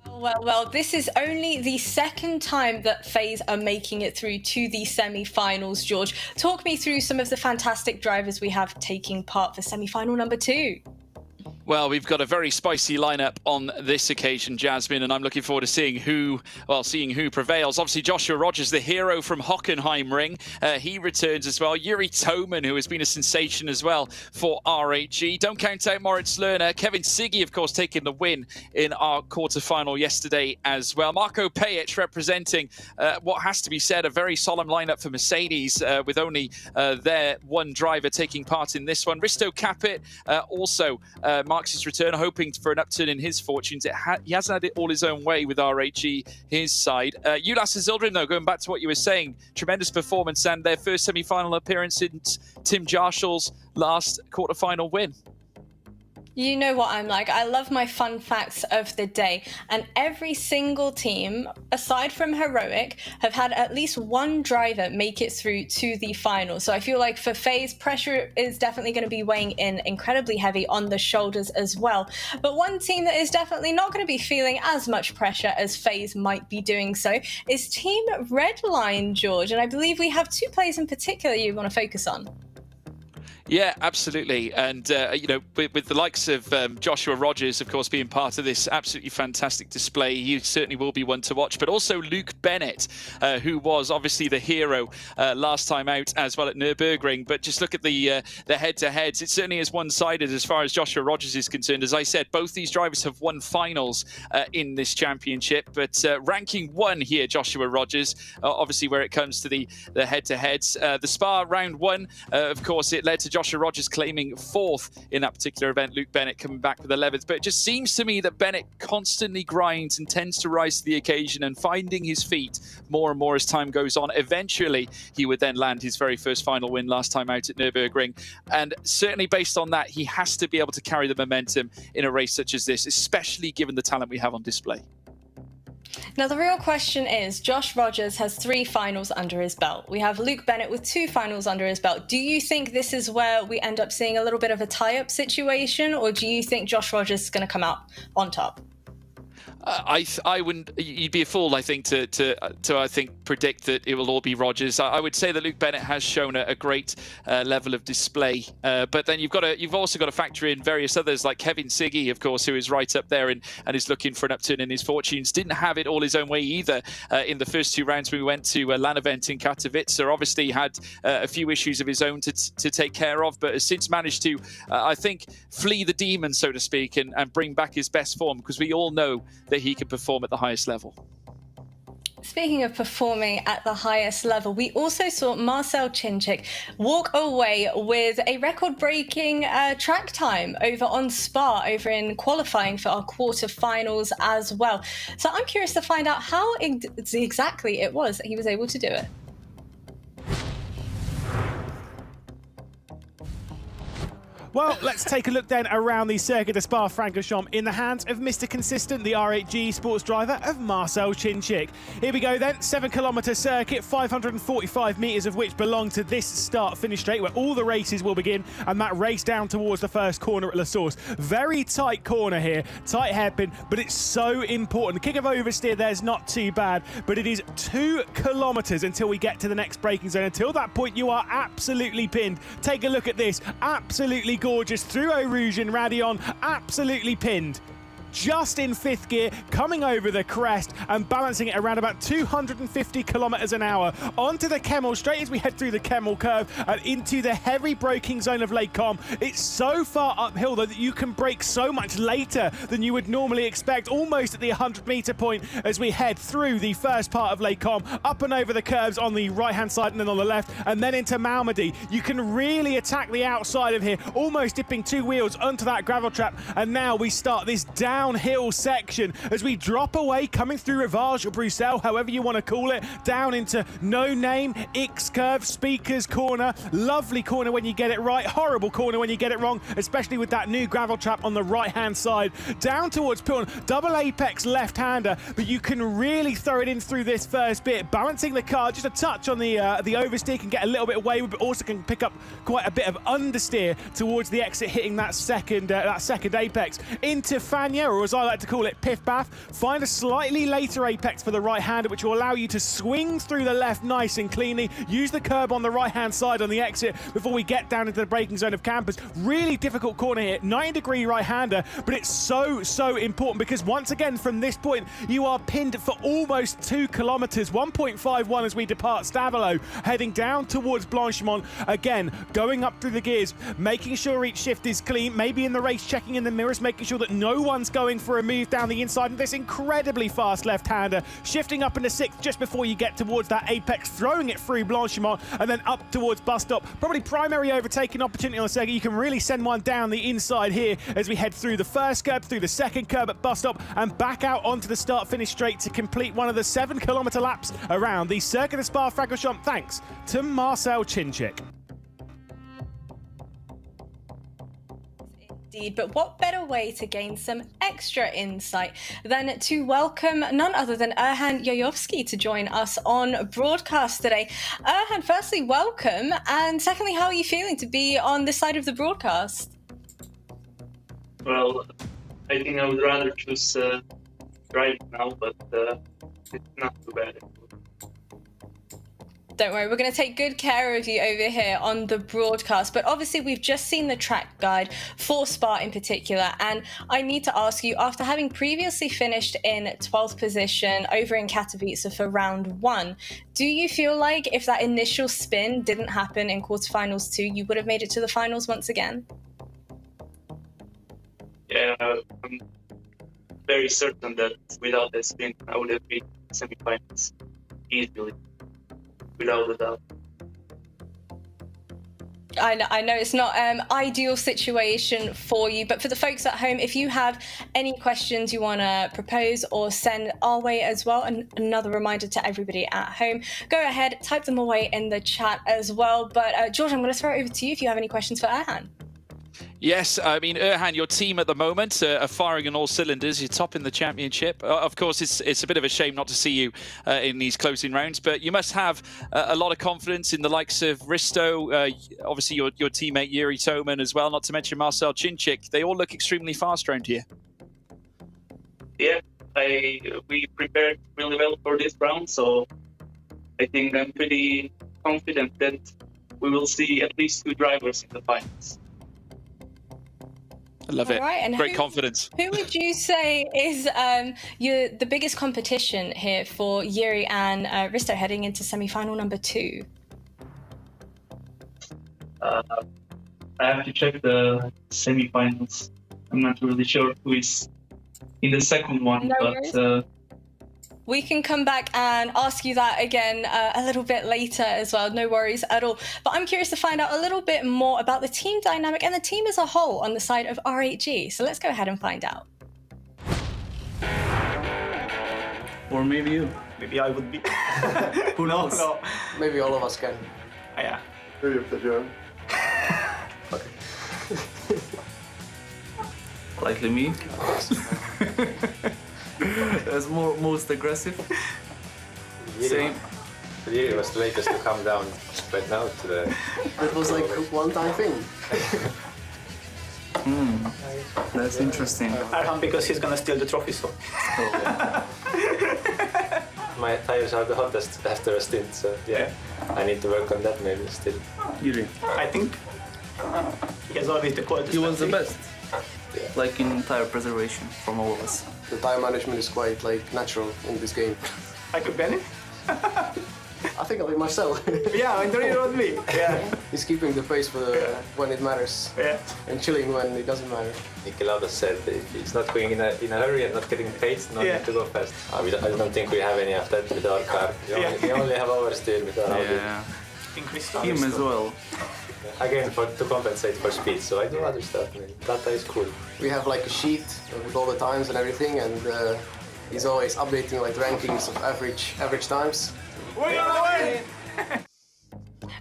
Well, this is only the 2nd time that FaZe are making it through to the semi-finals, George. Talk me through some of the fantastic drivers we have taking part for semi-final number 2. Well, we've got a very spicy lineup on this occasion, Jasmine, and I'm looking forward to seeing who prevails. Obviously, Joshua Rogers, the hero from Hockenheim Ring, he returns as well. Yuri Toman, who has been a sensation as well for RHG. Don't count out Moritz Lerner. Kevin Siggy, of course, taking the win in our quarterfinal yesterday as well. Marco Pajic representing what has to be said, a very solemn lineup for Mercedes, with only their one driver taking part in this one. Risto Capit, also Mark marks his return, hoping for an upturn in his fortunes. He hasn't had it all his own way with RHE, his side. Ulas and Zildjian, though, going back to what you were saying, tremendous performance and their first semi-final appearance since Tim Jarschel's last quarter-final win. You know what I'm like. I love my fun facts of the day. And every single team, aside from Heroic, have had at least one driver make it through to the final. So I feel like for FaZe, pressure is definitely going to be weighing in incredibly heavy on the shoulders as well. But one team that is definitely not going to be feeling as much pressure as FaZe might be doing so is Team Redline, George. And I believe we have two players in particular you want to focus on. Yeah, absolutely. And, you know, with the likes of Joshua Rogers, of course, being part of this absolutely fantastic display, he certainly will be one to watch. But also Luke Bennett, who was obviously the hero last time out as well at Nürburgring. But just look at the head-to-heads. It certainly is one-sided as far as Joshua Rogers is concerned. As I said, both these drivers have won finals in this championship. But ranking 1 here, Joshua Rogers, obviously where it comes to the head-to-heads. The Spa round 1, of course, it led to Joshua Rogers claiming 4th in that particular event. Luke Bennett coming back with 11th. But it just seems to me that Bennett constantly grinds and tends to rise to the occasion and finding his feet more and more as time goes on. Eventually, he would then land his very first final win last time out at Nürburgring. And certainly based on that, he has to be able to carry the momentum in a race such as this, especially given the talent we have on display. Now, the real question is, Josh Rogers has 3 finals under his belt. We have Luke Bennett with 2 finals under his belt. Do you think this is where we end up seeing a little bit of a tie-up situation, or do you think Josh Rogers is going to come out on top? I wouldn't. You'd be a fool, I think, to I think predict that it will all be Rogers. I would say that Luke Bennett has shown a great level of display, but then you've also got to factor in various others like Kevin Siggy, of course, who is right up there and is looking for an upturn in his fortunes. Didn't have it all his own way either in the first 2 rounds when we went to a LAN event in Katowice. Obviously had a few issues of his own to take care of, but has since managed to, I think, flee the demon, so to speak, and bring back his best form, because we all know that he can perform at the highest level. Speaking of performing at the highest level, we also saw Marcel Chinchik walk away with a record-breaking track time over on Spa, over in qualifying for our quarterfinals as well. So I'm curious to find out how exactly it was that he was able to do it. Well, let's take a look then around the circuit of Spa-Francorchamps in the hands of Mr. Consistent, the R8G sports driver of Marcel Chinchik. Here we go then, 7-kilometre circuit, 545 metres of which belong to this start-finish straight where all the races will begin, and that race down towards the first corner at La Source. Very tight corner here, tight hairpin, but it's so important. The kick of oversteer there's not too bad, but it is 2 kilometres until we get to the next braking zone. Until that point, you are absolutely pinned. Take a look at this, absolutely gorgeous through Eau Rouge and Radion, absolutely pinned. Just in 5th gear, coming over the crest and balancing it around about 250 kilometers an hour onto the Kemmel, straight as we head through the Kemmel curve and into the heavy braking zone of Lake Com. It's so far uphill though that you can brake so much later than you would normally expect, almost at the 100-meter point as we head through the first part of Lake Com, up and over the curves on the right-hand side and then on the left, and then into Malmedy. You can really attack the outside of here, almost dipping 2 wheels onto that gravel trap, and now we start this downhill section as we drop away, coming through Rivage or Bruxelles, however you want to call it, down into No Name, X Curve, Speakers Corner. Lovely corner when you get it right, horrible corner when you get it wrong, especially with that new gravel trap on the right-hand side. Down towards Piln, double apex left-hander, but you can really throw it in through this first bit, balancing the car just a touch on the oversteer, can get a little bit away, but also can pick up quite a bit of understeer towards the exit, hitting that second apex. Into Fania, or as I like to call it, Piff Baff. Find a slightly later apex for the right-hander, which will allow you to swing through the left nice and cleanly. Use the curb on the right-hand side on the exit before we get down into the braking zone of Campus. Really difficult corner here, 90-degree right-hander, but it's so important because once again from this point you are pinned for almost 2 kilometers, 1.51 as we depart Stavelot, heading down towards Blanchimont. Again, going up through the gears, making sure each shift is clean, maybe in the race checking in the mirrors, making sure that no one's going going for a move down the inside, and this incredibly fast left-hander, shifting up into 6th just before you get towards that apex, throwing it through Blanchimont, and then up towards bus stop. Probably primary overtaking opportunity on the second. You can really send one down the inside here as we head through the first curb, through the second curb at bus stop, and back out onto the start-finish straight to complete one of the 7-kilometre laps around the Circuit of Spa-Francorchamps, thanks to Marcel Chinchik. Indeed, but what better way to gain some extra insight than to welcome none other than Erhan Yoyovsky to join us on broadcast today. Erhan, firstly, welcome, and secondly, how are you feeling to be on this side of the broadcast? Well, I think I would rather choose driving now, but it's not too bad. Don't worry, we're going to take good care of you over here on the broadcast. But obviously, we've just seen the track guide for Spa in particular. And I need to ask you, after having previously finished in 12th position over in Katowice for round 1, do you feel like if that initial spin didn't happen in quarterfinals 2, you would have made it to the finals once again? Yeah, I'm very certain that without that spin, I would have been semifinals easily. Without a doubt. I know it's not ideal situation for you, but for the folks at home, if you have any questions you want to propose or send our way as well, and another reminder to everybody at home, go ahead, type them away in the chat as well. But George, I'm going to throw it over to you if you have any questions for Erhan. Yes, I mean, Erhan, your team at the moment are firing on all cylinders. You're top in the championship. Of course, it's a bit of a shame not to see you in these closing rounds, but you must have a lot of confidence in the likes of Risto, obviously your teammate Yuri Toman as well, not to mention Marcel Chinchik. They all look extremely fast around here. Yeah, we prepared really well for this round, so I think I'm pretty confident that we will see at least 2 drivers in the finals. I love it. Right, and great confidence. Who would you say is the biggest competition here for Yuri and Risto heading into semi-final number 2? I have to check the semi-finals. I'm not really sure who is in the second one, No but worries. We can come back and ask you that again a little bit later as well. No worries at all. But I'm curious to find out a little bit more about the team dynamic and the team as a whole on the side of RHG. So let's go ahead and find out. Or maybe you. Maybe I would be. Who knows? No. Maybe all of us can. Yeah. Maybe if they're German. Likely me. As most aggressive. Same. Yuri was the latest to come down right now to the... That was like a one-time thing. That's interesting. Erhan, because he's gonna steal the trophy, so. My tires are the hottest after a stint, so yeah. I need to work on that maybe still. Yuri. I think he has always the quality. He was the stuff. best. Like in tire preservation from all of us. The time management is quite like natural in this game. I could ban it. I think I'll be Marcel. Yeah, and don't on me. Yeah. He's keeping the pace for when it matters. Yeah. And chilling when it doesn't matter. Nicolauda said if he's not going in a hurry and not getting paid, no need to go fast. I don't think we have any of that with our car. We only have oversteer with our Audi. Yeah. Increase Him as well. Again, to compensate for speed, so I do other stuff. Data is cool. We have like a sheet with all the times and everything, and he's always updating like rankings of average times. We're gonna win!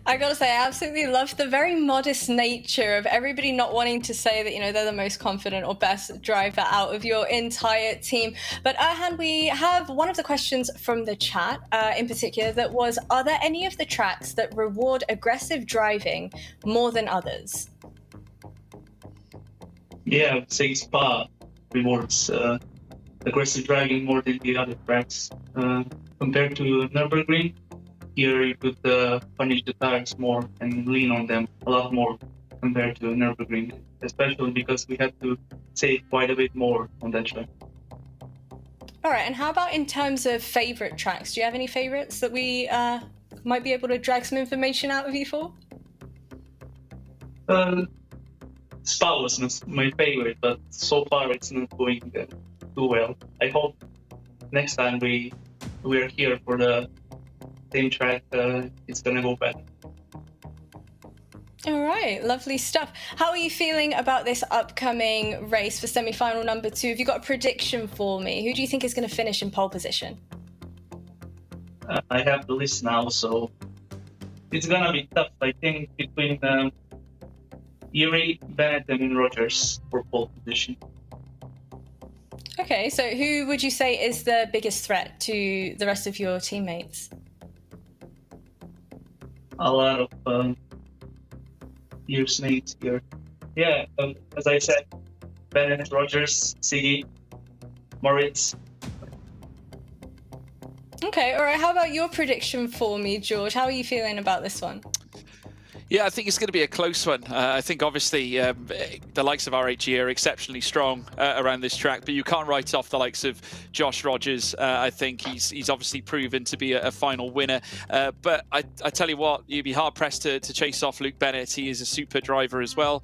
I gotta say, I absolutely love the very modest nature of everybody not wanting to say that, you know, they're the most confident or best driver out of your entire team. But Erhan, we have one of the questions from the chat in particular that was, are there any of the tracks that reward aggressive driving more than others? Yeah, I would say Spa rewards aggressive driving more than the other tracks. Compared to Nürburgring, here you could punish the tires more and lean on them a lot more compared to Nürburgring, especially because we had to save quite a bit more on that track. All right, and how about in terms of favorite tracks? Do you have any favorites that we might be able to drag some information out of you for? Spa was not my favorite, but so far it's not going too well. I hope next time we're here for the same track, it's gonna go better. All right, lovely stuff. How are you feeling about this upcoming race for semi-final number 2? Have you got a prediction for me? Who do you think is going to finish in pole position? I have the list now, so it's gonna be tough. I think between Yuri, Bennett, and Rogers for pole position. Okay, so who would you say is the biggest threat to the rest of your teammates? A lot of years mates here. Yeah, as I said, Bennett, Rogers, Siggy, Moritz. Okay, all right. How about your prediction for me, George? How are you feeling about this one? Yeah, I think it's going to be a close one. I think obviously the likes of RHE are exceptionally strong around this track, but you can't write off the likes of Josh Rogers. I think he's obviously proven to be a final winner. But I tell you what, you'd be hard pressed to chase off Luke Bennett. He is a super driver as well.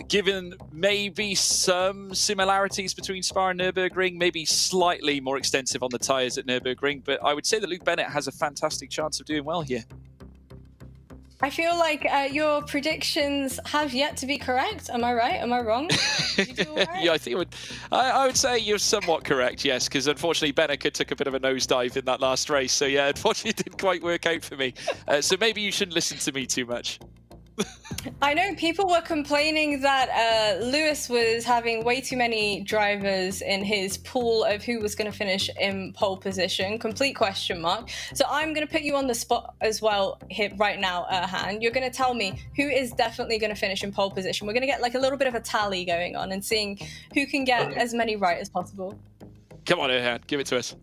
Given maybe some similarities between Spa and Nürburgring, maybe slightly more extensive on the tyres at Nürburgring, but I would say that Luke Bennett has a fantastic chance of doing well here. I feel like your predictions have yet to be correct. Am I right? Am I wrong? Did you do all right? Yeah, I think I would say you're somewhat correct, yes, because unfortunately Benecke took a bit of a nosedive in that last race. So yeah, unfortunately it didn't quite work out for me. So maybe you shouldn't listen to me too much. I know people were complaining that Lewis was having way too many drivers in his pool of who was going to finish in pole position. Complete question mark. So I'm going to put you on the spot as well here right now, Erhan. You're going to tell me who is definitely going to finish in pole position. We're going to get like a little bit of a tally going on and seeing who can get as many right as possible. Come on, Erhan, give it to us.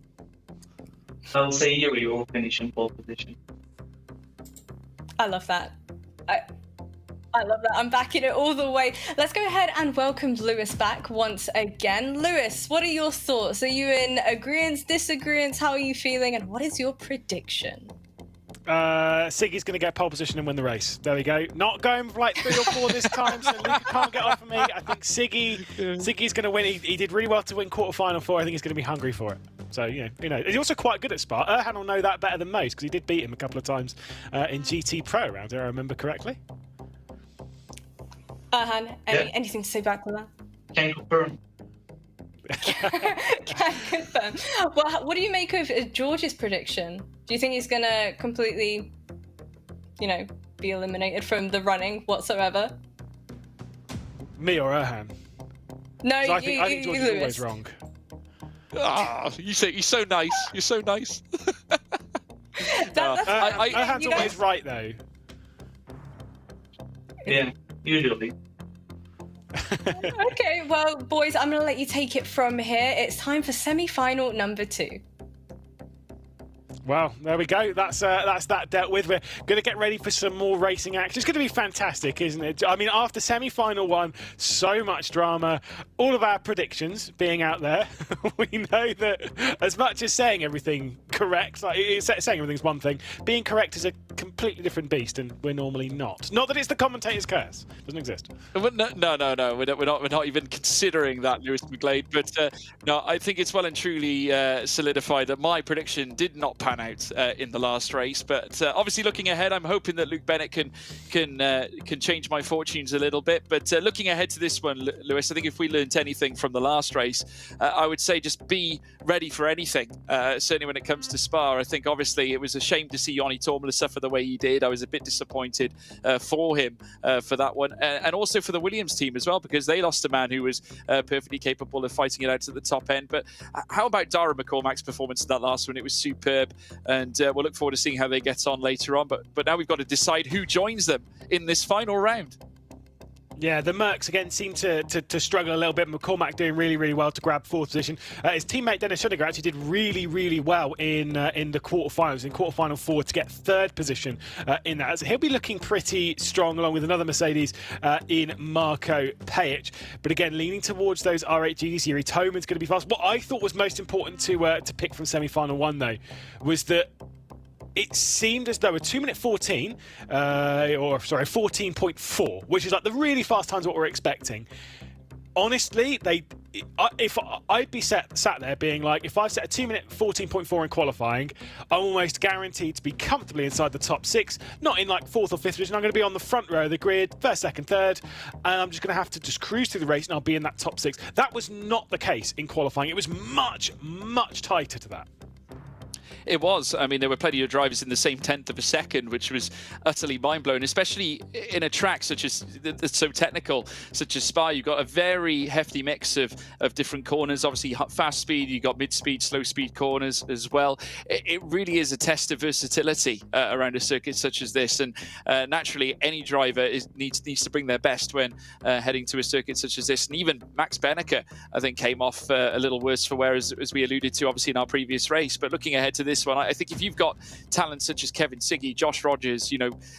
I'll say Yuri will finish in pole position. I love that. I love that. I'm backing it all the way. Let's go ahead and welcome Lewis back once again. Lewis, what are your thoughts? Are you in agreeance, disagreeance? How are you feeling? And what is your prediction? Siggy's going to get pole position and win the race. There we go. Not going for like 3 or 4 this time, so Luca can't get off of me. I think Siggy's going to win. He did really well to win quarterfinal 4. I think he's going to be hungry for it. So, you know, he's also quite good at Spa. Erhan will know that better than most because he did beat him a couple of times in GT Pro around here, I remember correctly. Erhan, anything to say back to that? Can confirm. Can confirm. Well, what do you make of George's prediction? Do you think he's going to completely, you know, be eliminated from the running whatsoever? Me or Erhan? No, I think George is Lewis. always wrong. Ah, you're so nice. You're so nice. Erhan's always right, though. Yeah, usually. Okay, well, boys, I'm going to let you take it from here. It's time for semi-final number 2. Well, there we go. That's that dealt with. We're going to get ready for some more racing action. It's going to be fantastic, isn't it? I mean, after semi-final 1, so much drama, all of our predictions being out there. We know that as much as saying everything correct, like saying everything's one thing, being correct is a completely different beast, and we're normally not. Not that it's the commentator's curse. It doesn't exist. No. We're not even considering that, Lewis McGlade. But no, I think it's well and truly solidified that my prediction did not pan out in the last race. But obviously, looking ahead, I'm hoping that Luke Bennett can change my fortunes a little bit. But looking ahead to this one, Lewis, I think if we learned anything from the last race, I would say just be ready for anything. Certainly when it comes to Spa, I think obviously it was a shame to see Joni Tormula suffer the way he did. I was a bit disappointed for him for that one, and also for the Williams team as well, because they lost a man who was perfectly capable of fighting it out at the top end. But how about Dara McCormack's performance in that last one? It was superb, and we'll look forward to seeing how they get on later on. But now we've got to decide who joins them in this final round. Yeah, the Mercs again seem to struggle a little bit. McCormack doing really, really well to grab 4th position. His teammate Dennis Schoeniger actually did really, really well in the quarterfinals, in quarterfinal 4 to get 3rd position in that. So he'll be looking pretty strong along with another Mercedes in Marco Pajic. But again, leaning towards those RHGs, Yuri Toman's going to be fast. What I thought was most important to pick from semi-final 1 though was that it seemed as though a 2-minute 14, 14.4, which is like the really fast times what we're expecting. Honestly, if I'd be sat there being like, if I've set a 2-minute 14.4 in qualifying, I'm almost guaranteed to be comfortably inside the top 6, not in like 4th or 5th position. I'm going to be on the front row of the grid, 1st, 2nd, 3rd, and I'm just going to have to just cruise through the race and I'll be in that top 6. That was not the case in qualifying. It was much, much tighter to that. It was. I mean, there were plenty of drivers in the same 10th of a second, which was utterly mind-blowing, especially in a track such as that's so technical, such as Spa. You've got a very hefty mix of different corners. Obviously, fast speed, you've got mid-speed, slow-speed corners as well. It really is a test of versatility around a circuit such as this. And naturally, any driver needs to bring their best when heading to a circuit such as this. And even Max Benecke, I think, came off a little worse for wear, as we alluded to, obviously, in our previous race. But looking ahead to this one, I think if you've got talent such as Kevin Siggy, Josh Rogers,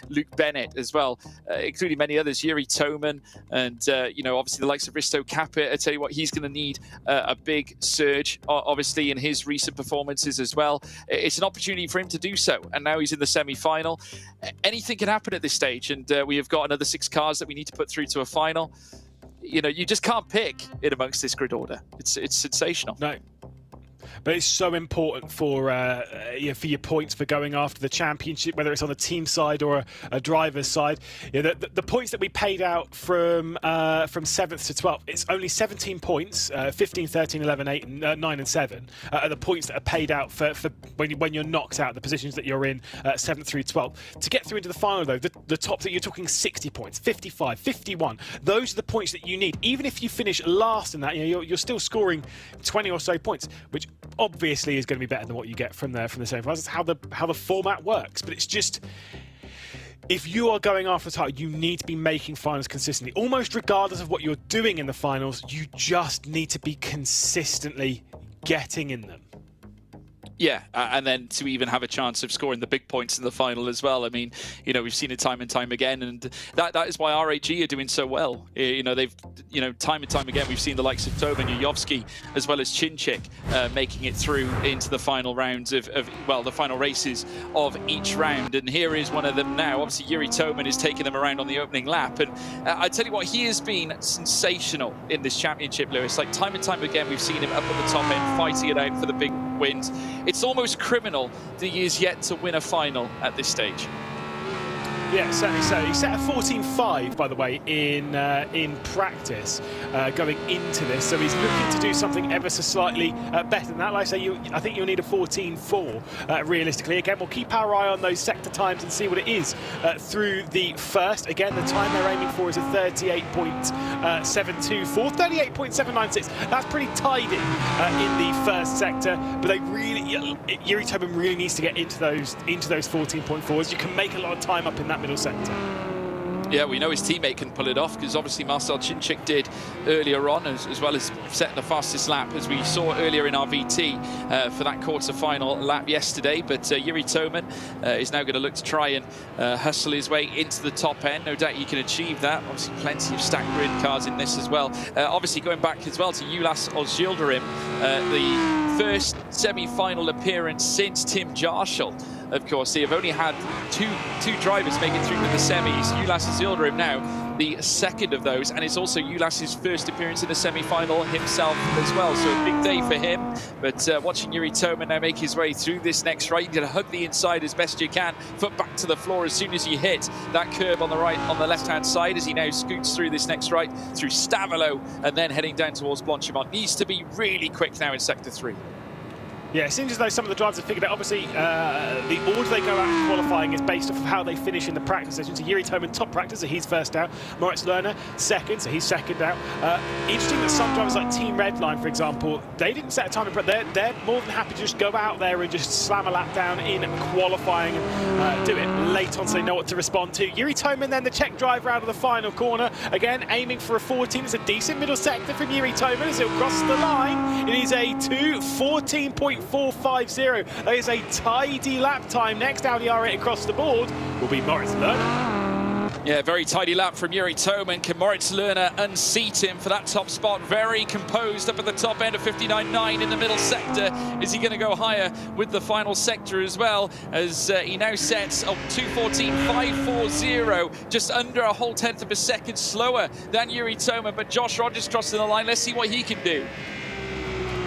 Luke Bennett as well, including many others, Yuri Toman, and obviously the likes of Risto Capit, I tell you what, he's going to need a big surge, obviously, in his recent performances as well. It's an opportunity for him to do so, and now he's in the semi-final. Anything can happen at this stage, and we have got another 6 cars that we need to put through to a final. You just can't pick in amongst this grid order. It's sensational. No. But it's so important for your points for going after the championship, whether it's on the team side or a driver's side. The points that we paid out from 7th to 12th, it's only 17 points, 15, 13, 11, 8, 9 and 7 are the points that are paid out for when you're knocked out, the positions that you're in 7th through 12th. To get through into the final, though, the top that you're talking 60 points, 55, 51. Those are the points that you need. Even if you finish last in that, you're still scoring 20 or so points, which obviously is going to be better than what you get from the semi-finals. That's how the format works. But it's just, if you are going after the title, you need to be making finals consistently. Almost regardless of what you're doing in the finals, you just need to be consistently getting in them. Yeah, and then to even have a chance of scoring the big points in the final as well. I mean, we've seen it time and time again, and that is why RHG are doing so well. They've, time and time again, we've seen the likes of Toman, Yujovski, as well as Chinchik making it through into the final rounds of the final races of each round. And here is one of them now. Obviously, Yuri Toman is taking them around on the opening lap, and I tell you what, he has been sensational in this championship, Lewis. Like, time and time again, we've seen him up at the top end, fighting it out for the big wins. It's almost criminal that he is yet to win a final at this stage. Yeah, certainly so. He set a 14.5, by the way, in practice going into this. So he's looking to do something ever so slightly better than that. Like I say, I think you'll need a 14.4 realistically. Again, we'll keep our eye on those sector times and see what it is through the first. Again, the time they're aiming for is a 38.724, 38.796. That's pretty tight in the first sector. But they really, Yuri Toman really needs to get into those 14.4s. You can make a lot of time up in that middle sector. Yeah, we know his teammate can pull it off, because obviously Marcel Chinchik did earlier on, as well as setting the fastest lap, as we saw earlier in our VT for that quarter-final lap yesterday. But Yuri Toman is now going to look to try and hustle his way into the top end. No doubt he can achieve that. Obviously, plenty of stacked grid cars in this as well. Obviously, going back as well to Ulas Özildirim, the first semi-final appearance since Tim Jarschel. Of course, they have only had two drivers make it through to the semis. Ulas Özildirim now the second of those, and it's also Ulas's first appearance in the semi-final himself as well. So a big day for him. But watching Yuri Toman now make his way through this next right, you're going to hug the inside as best you can, foot back to the floor as soon as you hit that curb on the left-hand side, as he now scoots through this next right through Stavelo, and then heading down towards Blanchimont. Needs to be really quick now in sector 3. Yeah, it seems as though some of the drivers have figured out. Obviously, the order they go out in qualifying is based off of how they finish in the practice session. So Yuri Toman, top practice, so he's first out. Moritz Lerner, second, so he's second out. Interesting that some drivers like Team Redline, for example, they didn't set a time in practice. They're more than happy to just go out there and just slam a lap down in qualifying and do it late on so they know what to respond to. Yuri Toman, then the Czech driver out of the final corner. Again, aiming for a 14. It's a decent middle sector from Yuri Toman as he'll cross the line. It is a 2:14.450. That is a tidy lap time. Next Audi R8 across the board will be Moritz Lerner. Yeah, very tidy lap from Yuri Toman. Can Moritz Lerner unseat him for that top spot? Very composed up at the top end of 59.9 in the middle sector. Is he going to go higher with the final sector as well? As he now sets a 2:14.540, just under a whole tenth of a second slower than Yuri Toman. But Josh Rogers crossing the line. Let's see what he can do.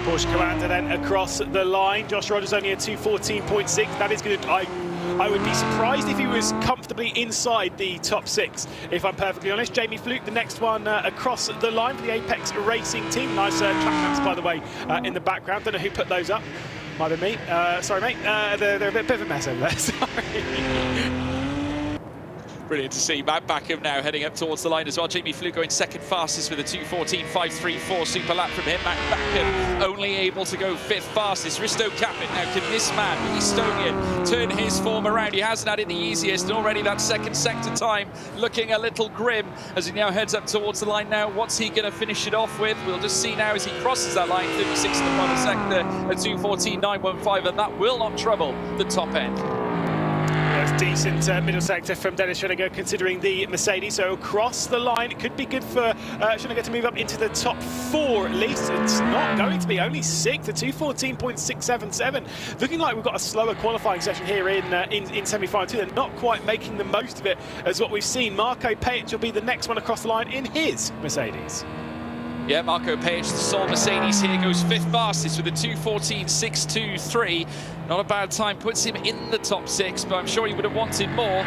Porsche Commander then across the line. Josh Rogers only a 2:14.6. That is good. I would be surprised if he was comfortably inside the top 6, if I'm perfectly honest. Jamie Fluke, the next one across the line for the Apex Racing team. Nice track maps, by the way, in the background. Don't know who put those up. Might have been me. Sorry, mate. They're a bit of a mess over there. Sorry. Brilliant to see. Matt Backham now heading up towards the line as well. Jamie Fluke going second fastest with a 2:14.534 super lap from him. Matt Backham only able to go 5th fastest. Risto Kapit now, can this man, the Estonian, turn his form around? He hasn't had it the easiest, and already that second sector time looking a little grim as he now heads up towards the line now. What's he going to finish it off with? We'll just see now as he crosses that line, 36 in the final sector at 2:14.915, and that will not trouble the top end. Decent middle sector from Dennis Schoeniger considering the Mercedes, so across the line it could be good for Schoeniger to move up into the top 4 at least. It's not going to be, only 6th at 2:14.677. Looking like we've got a slower qualifying session here in semi-final 2. They're not quite making the most of it as what we've seen. Marko Pejic will be the next one across the line in his Mercedes. Yeah, Marko Pejic, the sole Mercedes here, goes 5th fastest with a 2:14.623. Not a bad time, puts him in the top 6, but I'm sure he would have wanted more.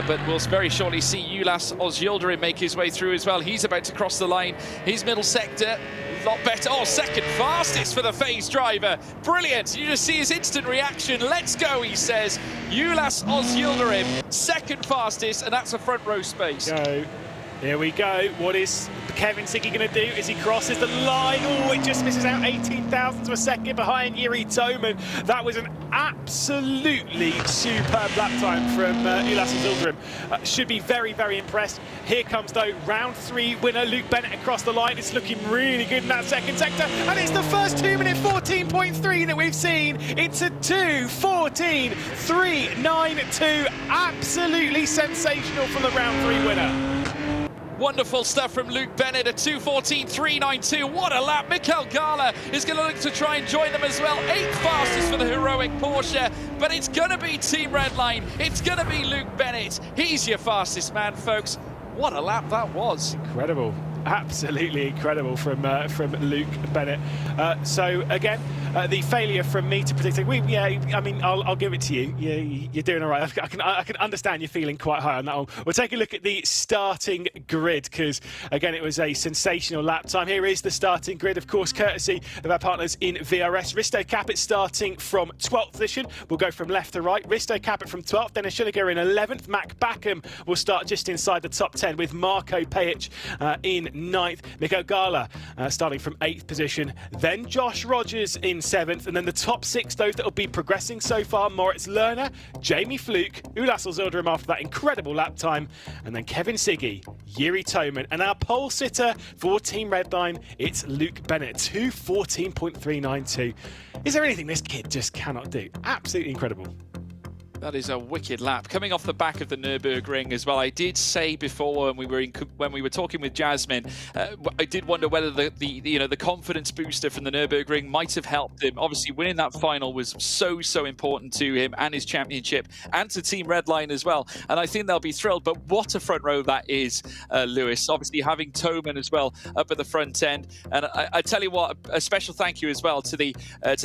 But we'll very shortly see Ulas Ozyildirim make his way through as well. He's about to cross the line. His middle sector, a lot better. Oh, second fastest for the phase driver. Brilliant. You just see his instant reaction. Let's go, he says. Ulas Ozyildirim, second fastest, and that's a front row space. Go. Here we go. What is Kevin Siggy going to do as he crosses the line? Oh, it just misses out 18 thousandths of a second behind Yuri Toman. That was an absolutely superb lap time from Ulas Ozyildirim. Should be very, very impressed. Here comes, though, round 3 winner Luke Bennett across the line. It's looking really good in that second sector. And it's the first 2-minute 14.3 that we've seen. It's a 2:14.392. Absolutely sensational from the round 3 winner. Wonderful stuff from Luke Bennett at 2:14.392. What a lap. Mikael Gala is going to look to try and join them as well. 8th fastest for the heroic Porsche, but it's going to be Team Redline. It's going to be Luke Bennett. He's your fastest man, folks. What a lap that was. Incredible. Absolutely incredible from Luke Bennett. So again, the failure from me to predict. I mean, I'll give it to you. You're doing all right. I can understand you're feeling quite high on that one. We'll take a look at the starting grid because again, it was a sensational lap time. Here is the starting grid, of course, courtesy of our partners in VRS. Risto Kapit starting from 12th position. We'll go from left to right. Risto Kapit from 12th. Dennis Schoeniger in 11th. Mac Backham will start just inside the top 10 with Marko Pejic in 9th. Mikael Gala starting from 8th position. Then Josh Rogers in 7th. And then the top 6, those that will be progressing so far, Moritz Lerner, Jamie Fluke, Ulas Ozyildirim after that incredible lap time. And then Kevin Siggy, Yuri Toman. And our pole sitter for Team Redline, it's Luke Bennett, 2:14.392. Is there anything this kid just cannot do? Absolutely incredible. That is a wicked lap. Coming off the back of the Nürburgring as well. I did say before when we were talking with Jasmine, I did wonder whether the confidence booster from the Nürburgring might have helped him. Obviously, winning that final was so important to him and his championship, and to Team Redline as well. And I think they'll be thrilled. But what a front row that is, Lewis. Obviously, having Toman as well up at the front end. And I tell you what, a special thank you as well to the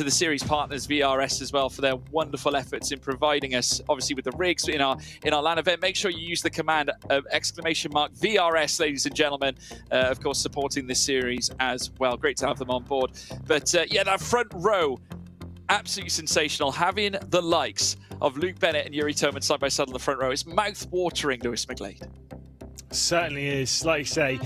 series partners VRS as well for their wonderful efforts in providing us, obviously, with the rigs in our LAN event. Make sure you use the command !VRS, ladies and gentlemen, of course supporting this series as well. Great to have them on board. But yeah, that front row, absolutely sensational. Having the likes of Luke Bennett and Yuri Toman side by side on the front row is mouth-watering, Lewis McGlade. Certainly is, like you say.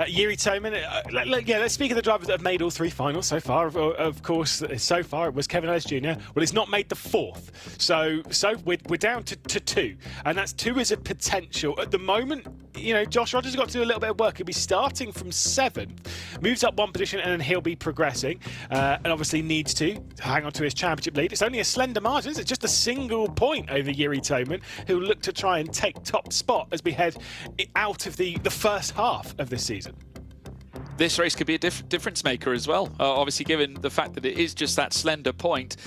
Yuri Toman, let's speak of the drivers that have made all 3 finals so far. Of course, so far it was Kevin Ellis Jr. Well, he's not made the 4th. So we're down to 2, and that's 2 as a potential. At the moment, you know, Josh Rogers has got to do a little bit of work. He'll be starting from 7th, moves up 1 position, and then he'll be progressing. And obviously needs to hang on to his championship lead. It's only a slender margin. It's just a single point over Jiri Toman, who'll look to try and take top spot as we head out of the first half of this season. This race could be a difference maker as well, obviously given the fact that it is just that slender point.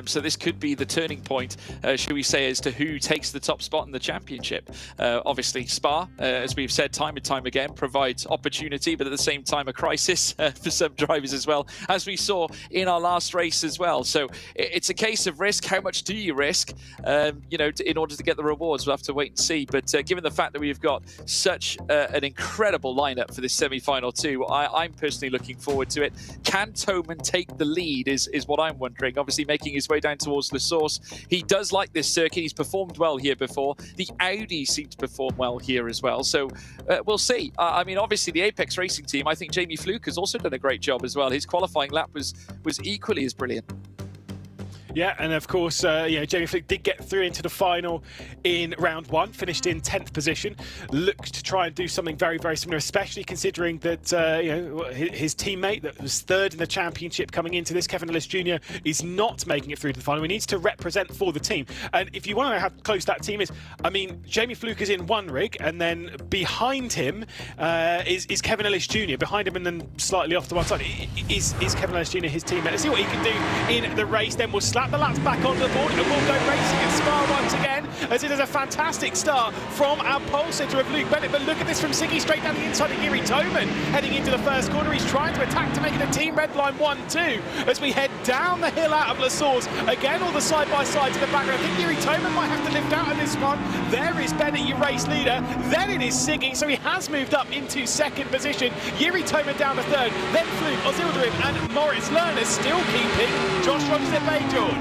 So this could be the turning point, should we say, as to who takes the top spot in the championship. Obviously Spa, as we've said time and time again, provides opportunity, but at the same time a crisis for some drivers as well, as we saw in our last race as well. So it's a case of risk. How much do you risk, you know, in order to get the rewards? We'll have to wait and see. But given the fact that we've got such an incredible lineup for this semi-final too, I'm personally looking forward to it. Can Toman take the lead is what I'm wondering. Obviously making his way down towards La Source. He does like this circuit. He's performed well here before. The Audi seem to perform well here as well. So we'll see. I mean, obviously the Apex Racing team, I think Jamie Fluke has also done a great job as well. His qualifying lap was equally as brilliant. Yeah, and of course, you know, Jamie Fluke did get through into the final in round 1, finished in 10th position. Looked to try and do something very, very similar, especially considering that you know, his teammate that was 3rd in the championship coming into this, Kevin Ellis Jr., is not making it through to the final. He needs to represent for the team. And if you want to know how close that team is, I mean, Jamie Fluke is in 1 rig, and then behind him is Kevin Ellis Jr. Behind him, and then slightly off to one side is Kevin Ellis Jr., his teammate. Let's see what he can do in the race. Then we'll slap the laps back onto the board, and we'll go racing in Spa once again, as it is a fantastic start from our pole sitter of Luke Bennett. But look at this from Siggy straight down the inside of Jiri Toman, heading into the first corner. He's trying to attack to make it a team red line 1-2 as we head down the hill out of La Source. Again, all the side-by-sides in the background. I think Jiri Toman might have to lift out of this one. There is Bennett, your race leader. Then it is Siggy, so he has moved up into 2nd position. Jiri Toman down to 3rd, then Fluke, Ozilderim, and Moritz Lerner still keeping Josh Rogers at bay, George.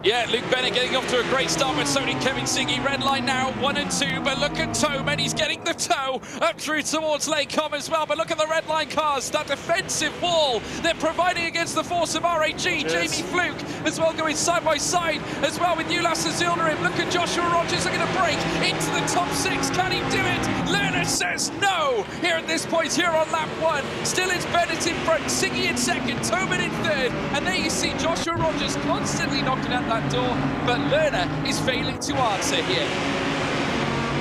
Yeah, Luke Bennett getting off to a great start, but so did Kevin Siggy. Red line now, 1 and 2, but look at Toman, he's getting the toe up through towards Lecom as well, but look at the red line cars, that defensive wall they're providing against the force of RAG. Yes. Jamie Fluke as well going side by side as well with Ulas Azildarim. Look at Joshua Rogers looking to break into the top 6, can he do it? Lerner says no here at this point here on lap 1. Still it's Bennett in front, Siggy in 2nd, Toman in 3rd, and there you see Joshua Rogers constantly knocking at that door, but Lerner is failing to answer here.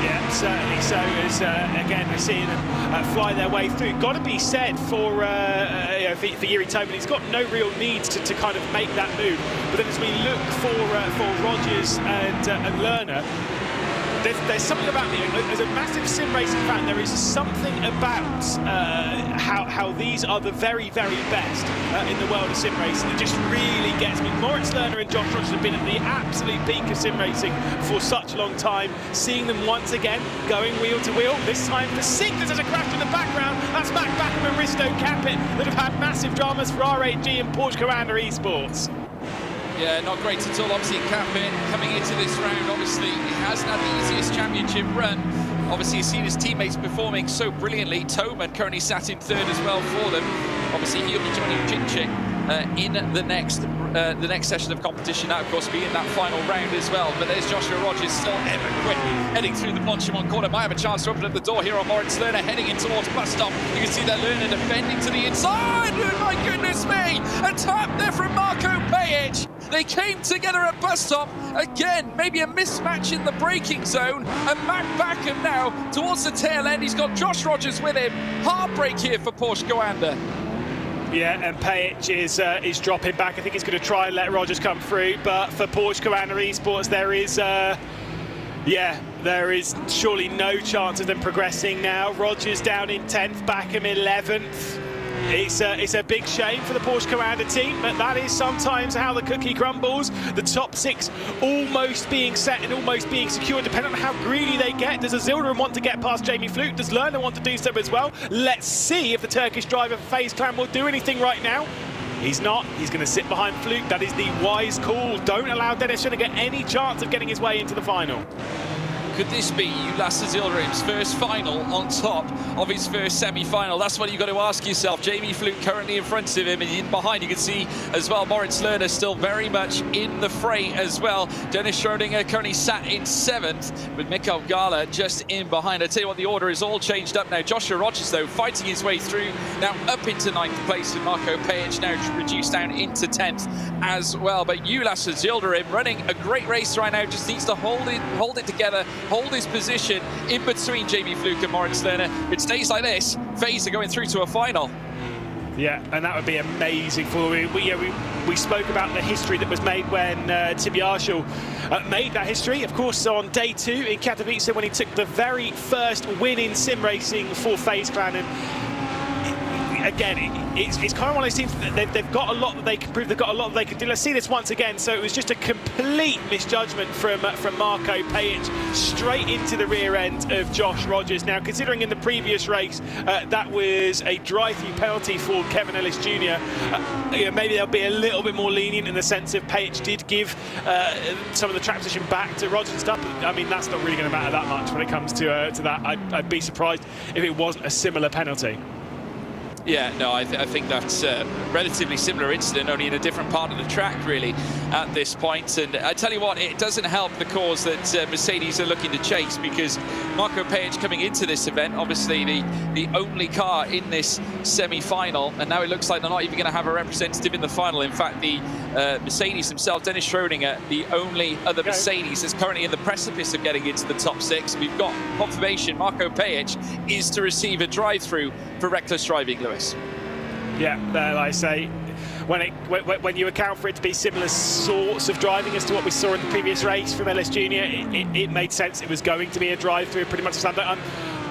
Yeah, certainly so. As again, we're seeing them fly their way through. Got to be said for you know, for Jiri Toman, he's got no real needs to kind of make that move. But then as we look for Rogers and Lerner, there's something about me, as a massive sim racing fan, there is something about how these are the very, very best in the world of sim racing that just really gets me. Moritz Lerner and Josh Rogers have been at the absolute peak of sim racing for such a long time. Seeing them once again going wheel to wheel, this time for 6th, there's a crash in the background. That's Mac Backham and Risto Capit that have had massive dramas for RAG and Porsche Commander Esports. Yeah, not great at all. Obviously, Capit coming into this round, obviously, he hasn't had the easiest championship run. Obviously, he's seen his teammates performing so brilliantly. Toman currently sat in 3rd as well for them. Obviously, he'll be joining Jinchik in the next session of competition. That, of course, be in that final round as well. But there's Joshua Rogers still ever quick, heading through the Blanchimont corner. Might have a chance to open up the door here on Moritz Lerner, heading in towards bus stop. You can see that Lerner defending to the inside. Oh, my goodness me! A tap there from Marco Pajic. They came together at bus stop. Again, maybe a mismatch in the braking zone. And Mac Backham now towards the tail end. He's got Josh Rogers with him. Heartbreak here for Porsche Coanda. Yeah, and Pajic is dropping back. I think he's going to try and let Rogers come through. But for Porsche Commander Esports, there is surely no chance of them progressing now. Rogers down in 10th, Backham 11th. It's a big shame for the Porsche Commander team, but that is sometimes how the cookie crumbles. The top 6 almost being set and almost being secure, depending on how greedy they get. Does Azildarim want to get past Jamie Fluke? Does Lerner want to do so as well? Let's see if the Turkish driver for FaZe Clan will do anything right now. He's not. He's going to sit behind Fluke. That is the wise call. Don't allow Dennis to get any chance of getting his way into the final. Could this be Lasse Zilderim's first final on top of his first semi-final? That's what you've got to ask yourself. Jamie Fluke currently in front of him, and in behind you can see as well Moritz Lerner still very much in the fray as well. Dennis Schrödinger currently sat in 7th with Mikkel Gala just in behind. I tell you what, the order is all changed up now. Joshua Rogers, though, fighting his way through, now up into 9th place, with Marco Pejic now reduced down into 10th as well. But Lasse Zilderim running a great race right now, just needs to hold it together, hold his position in between Jamie Fluke and Moritz Lerner. If it stays like this, FaZe are going through to a final. Yeah, and that would be amazing for we spoke about the history that was made when Tibiashul made that history, of course, on day 2 in Katowice when he took the very first win in sim racing for FaZe Clan. And again, it's kind of one of those teams that they've got a lot that they can prove, they've got a lot that they can do. Let's see this once again. So it was just a complete misjudgment from Marco Pejic straight into the rear end of Josh Rogers. Now, considering in the previous race that was a drive-through penalty for Kevin Ellis Jr., maybe they'll be a little bit more lenient in the sense of Pejic did give some of the track position back to Rogers and stuff. But, I mean, that's not really going to matter that much when it comes to that. I'd be surprised if it wasn't a similar penalty. Yeah, no, I think that's a relatively similar incident, only in a different part of the track, really, at this point. And I tell you what, it doesn't help the cause that Mercedes are looking to chase, because Marco Pejic coming into this event, obviously the only car in this semi-final, and now it looks like they're not even going to have a representative in the final. In fact, the Mercedes themselves, Dennis Schrödinger, the only other Mercedes is currently in the precipice of getting into the top 6. We've got confirmation Marco Pejic is to receive a drive-through for reckless driving, Lewis. Yeah, like I say, when you account for it to be similar sorts of driving as to what we saw in the previous race from Ellis Jr., it made sense it was going to be a drive-through, pretty much a slam dunk.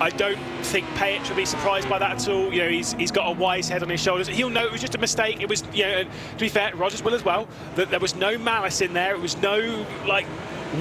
I don't think Pejic will be surprised by that at all. You know, he's got a wise head on his shoulders. He'll know it was just a mistake. It was, to be fair, Rogers will as well. That there was no malice in there. It was no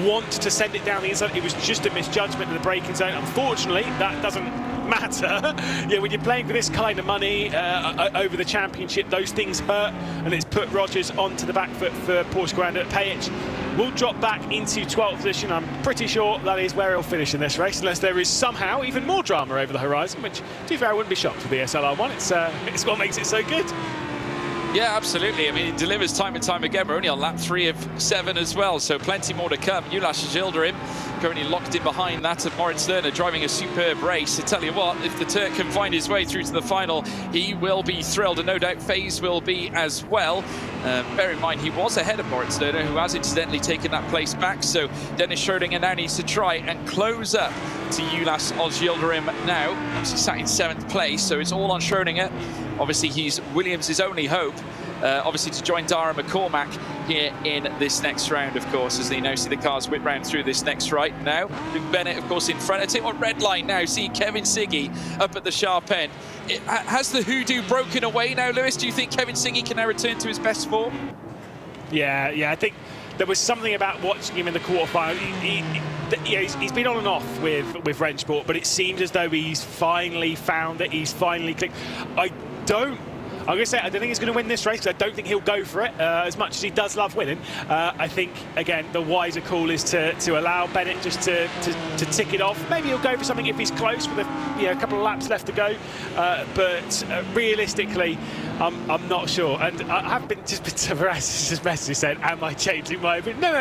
want to send it down the inside. It was just a misjudgment in the braking zone. Unfortunately, that doesn't matter. When you're playing for this kind of money over the championship, those things hurt, and it's put Rogers onto the back foot for Porsche Grande. Pejic will drop back into 12th position. I'm pretty sure that is where he'll finish in this race, unless there is somehow even more drama over the horizon, which, to be fair, I wouldn't be shocked with the ESL R1. It's what makes it so good. Yeah, absolutely. I mean, it delivers time and time again. We're only on lap 3 of 7 as well, so plenty more to come. Lasse Zilderim currently locked in behind that of Moritz Lerner, driving a superb race. I tell you what, if the Turk can find his way through to the final, he will be thrilled, and no doubt FaZe will be as well. Bear in mind, he was ahead of Moritz Lerner, who has incidentally taken that place back, so Dennis Schrödinger now needs to try and close up to Lasse Zilderim now. Obviously sat in 7th place, so it's all on Schrödinger. Obviously, he's Williams' only hope, obviously, to join Dara McCormack here in this next round, of course, as they now see the cars whip round through this next right now. Luke Bennett, of course, in front. I take one red line now, see Kevin Siggy up at the sharp end. Has the hoodoo broken away now, Lewis? Do you think Kevin Siggy can now return to his best form? Yeah, I think there was something about watching him in the quarterfinal. He's been on and off with Rennsport, but it seems as though he's finally found it. He's finally clicked. I'm going to say I don't think he's going to win this race, because I don't think he'll go for it as much as he does love winning. I think, again, the wiser call is to allow Bennett just to tick it off. Maybe he'll go for something if he's close with a couple of laps left to go. But realistically, I'm not sure. And I have been just messaged saying, am I changing my opinion? No,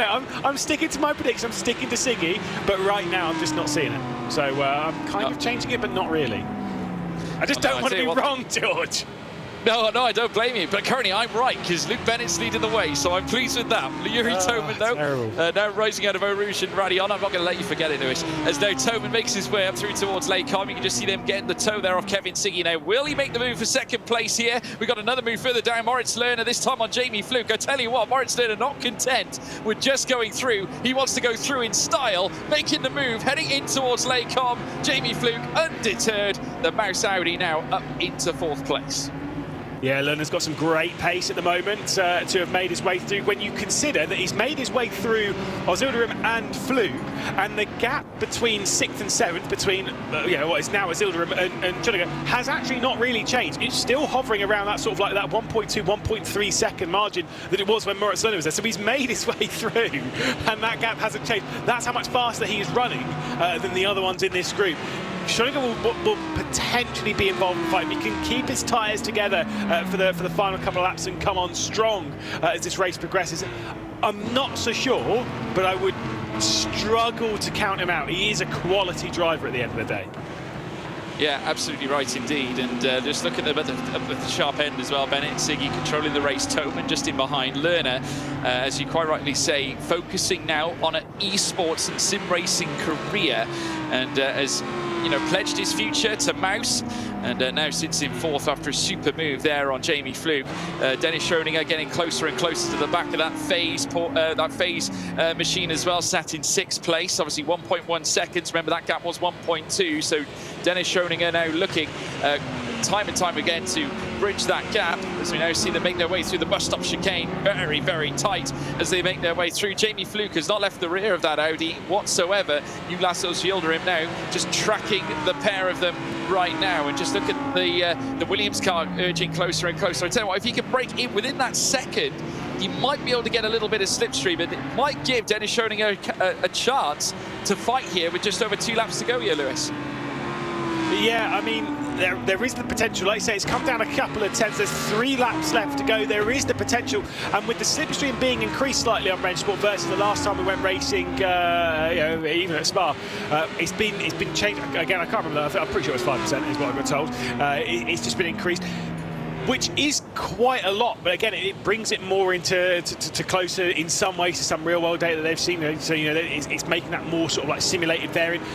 I'm sticking to my prediction. I'm sticking to Siggy. But right now, I'm just not seeing it. So I'm kind of changing it, but not really. I just don't want to be wrong, George. No, I don't blame you, but currently I'm right, because Luke Bennett's leading the way, so I'm pleased with that. Yuri Toman, though, now rising out of Eau Rouge and Radion. I'm not going to let you forget it, Lewis. As now Toman makes his way up through towards Lake Com. You can just see them getting the toe there off Kevin Siggy. Now, will he make the move for 2nd place here? We've got another move further down, Moritz Lerner, this time on Jamie Fluke. I tell you what, Moritz Lerner not content with just going through. He wants to go through in style, making the move, heading in towards Lake Com. Jamie Fluke, undeterred. The Mouse Audi now up into 4th place. Yeah, Lerner's got some great pace at the moment to have made his way through. When you consider that he's made his way through Ozildirim and Flug, and the gap between 6th and 7th, between what is now Ozildirim and Chuniga, has actually not really changed. It's still hovering around that sort of like that 1.2, 1.3 second margin that it was when Moritz Lerner was there. So he's made his way through, and that gap hasn't changed. That's how much faster he is running than the other ones in this group. Schoniger will potentially be involved in the fight. He can keep his tyres together for the final couple of laps and come on strong as this race progresses. I'm not so sure, but I would struggle to count him out. He is a quality driver at the end of the day. Yeah, absolutely right indeed. And just look at the sharp end as well. Bennett, Siggy controlling the race. Toman just in behind. Lerner, as you quite rightly say, focusing now on an esports and sim racing career, and as you know, pledged his future to Mouse, and now sits in 4th after a super move there on Jamie Flug. Dennis Schroninger getting closer and closer to the back of that phase machine as well, sat in 6th place, obviously 1.1 seconds. Remember, that gap was 1.2, so Dennis Schroninger now looking time and time again to bridge that gap, as we now see them make their way through the bus stop chicane. Very, very tight as they make their way through. Jamie Flug has not left the rear of that Audi whatsoever. Ulas Ozildirim now just tracking the pair of them right now, and just look at the Williams car urging closer and closer. I tell you what, if he can break in within that second, he might be able to get a little bit of slipstream, and it might give Dennis Schroninger a chance to fight here with just over 2 laps to go here, Lewis. Yeah, I mean, there is the potential. Like I say, it's come down a couple of tenths. There's 3 laps left to go. There is the potential, and with the slipstream being increased slightly on Range Sport versus the last time we went racing, even at Spa, it's been changed again. I can't remember. I'm pretty sure it's 5% is what I got told. It's just been increased, which is quite a lot, but again, it brings it more into to closer in some ways to some real-world data that they've seen. So you know, it's making that more sort of like simulated variant.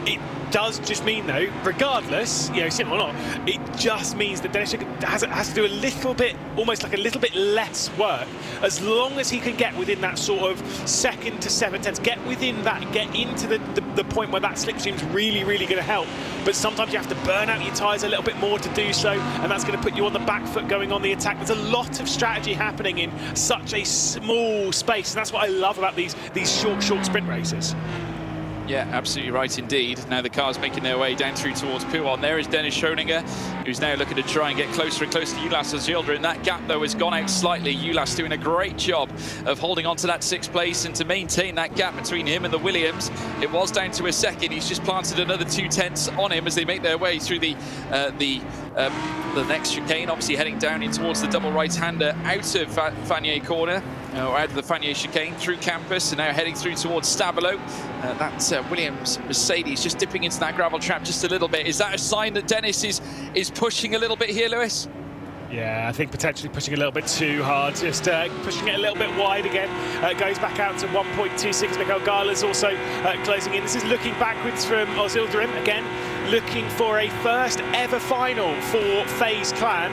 It does just mean, though, regardless, you know, sim or not, it just means that Dennis has to do a little bit, almost like a little bit less work, as long as he can get within that sort of 2nd to 7 tenths, get within that, get into the point where that slipstream is really, really going to help. But sometimes you have to burn out your tyres a little bit more to do so, and that's going to put you on the back foot going on the attack. There's a lot of strategy happening in such a small space, and that's what I love about these short sprint races. Yeah, absolutely right indeed. Now the car's making their way down through towards Pouon. There is Dennis Schroninger, who's now looking to try and get closer and closer to Ulas Ozildirim. That gap, though, has gone out slightly. Ulas doing a great job of holding on to that 6th place and to maintain that gap between him and the Williams. It was down to a second. He's just planted another 2 tenths on him as they make their way through the next chicane, obviously heading down in towards the double right-hander out of Fanier corner, or out of the Fanier chicane through campus, and now heading through towards Stabilo. That's Williams Mercedes just dipping into that gravel trap just a little bit. Is that a sign that Dennis is pushing a little bit here, Lewis? Yeah, I think potentially pushing a little bit too hard, just pushing it a little bit wide again. Goes back out to 1.26. Mikael Gala's also closing in. This is looking backwards from Ozildirim, again, looking for a first ever final for FaZe Clan.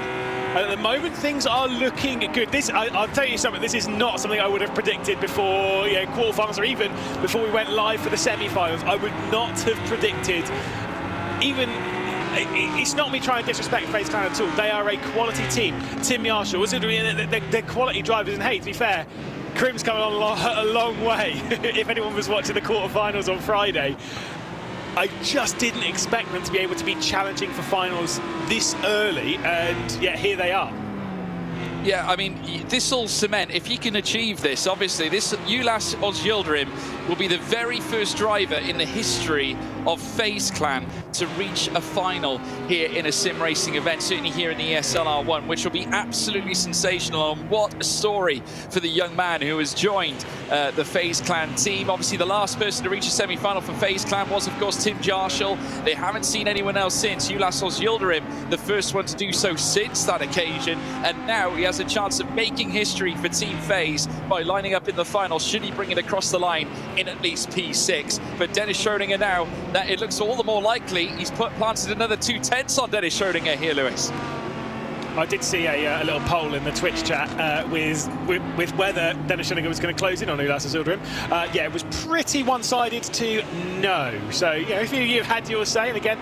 At the moment, things are looking good. I'll tell you something, this is not something I would have predicted before quarterfinals, or even before we went live for the semi-finals. I would not have predicted, even, it's not me trying to disrespect FaZe Clan at all. They are a quality team. Tim Marshall, they're quality drivers, and hey, to be fair, Krim's coming on a long way. If anyone was watching the quarterfinals on Friday, I just didn't expect them to be able to be challenging for finals this early, and yet here they are. Yeah, I mean, this will cement, if he can achieve this, obviously, this Ulas Ozildirim will be the very first driver in the history of FaZe Clan to reach a final here in a sim racing event, certainly here in the ESL R1, which will be absolutely sensational. And what a story for the young man who has joined the FaZe Clan team. Obviously, the last person to reach a semi-final for FaZe Clan was, of course, Tim Marshall. They haven't seen anyone else since. Ulas Ozildirim, the first one to do so since that occasion, and now he has a chance of making history for Team FaZe by lining up in the final, should he bring it across the line in at least P6. But Dennis Schroninger now, that it looks all the more likely he's planted another 2 tenths on Dennis Schroninger here, Lewis. I did see a little poll in the Twitch chat with whether Dennis Schoeninger was going to close in on Ulas Yildirim. Yeah, it was pretty one-sided to no. So, if you've had your say, and again,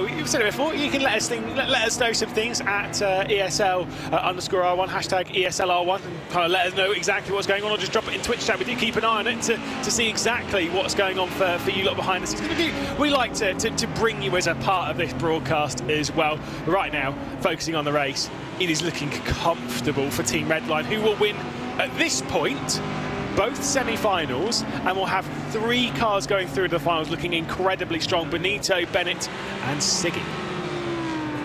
we've said it before, you can let us know some things at ESL _R1, hashtag ESL R1, and kind of let us know exactly what's going on, or just drop it in Twitch chat. We do keep an eye on it to see exactly what's going on for you lot behind the scenes. We like to bring you as a part of this broadcast as well. Right now, focusing on the race, it is looking comfortable for Team Redline, who will win at this point both semi-finals, and will have 3 cars going through to the finals looking incredibly strong. Benito, Bennett and Siggy.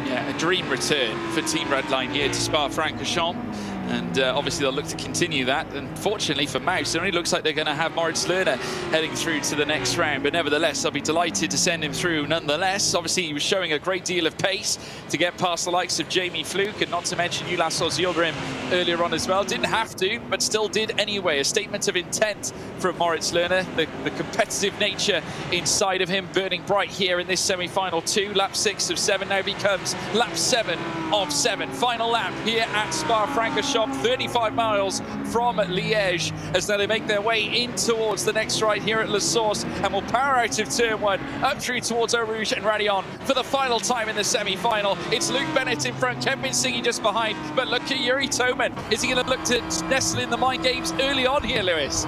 Yeah, a dream return for Team Redline here to Spa-Francorchamps. And obviously they'll look to continue that. Unfortunately for Mouse, it only looks like they're going to have Moritz Lerner heading through to the next round. But nevertheless, I'll be delighted to send him through nonetheless. Obviously, he was showing a great deal of pace to get past the likes of Jamie Fluke, and not to mention Ulas Yildirim earlier on as well. Didn't have to, but still did anyway. A statement of intent from Moritz Lerner. The competitive nature inside of him burning bright here in this semi-final 2. Lap 6 of 7 now becomes lap 7 of 7. Final lap here at Spa-Francorchamps. 35 miles from Liège, as now they make their way in towards the next ride here at La Source, and will power out of turn 1 up through towards Eau Rouge and Rayon for the final time in the semi-final. It's Luke Bennett in front, Kevin Siggy just behind, but look at Yuri Toman. Is he going to look to nestle in the mind games early on here, Lewis?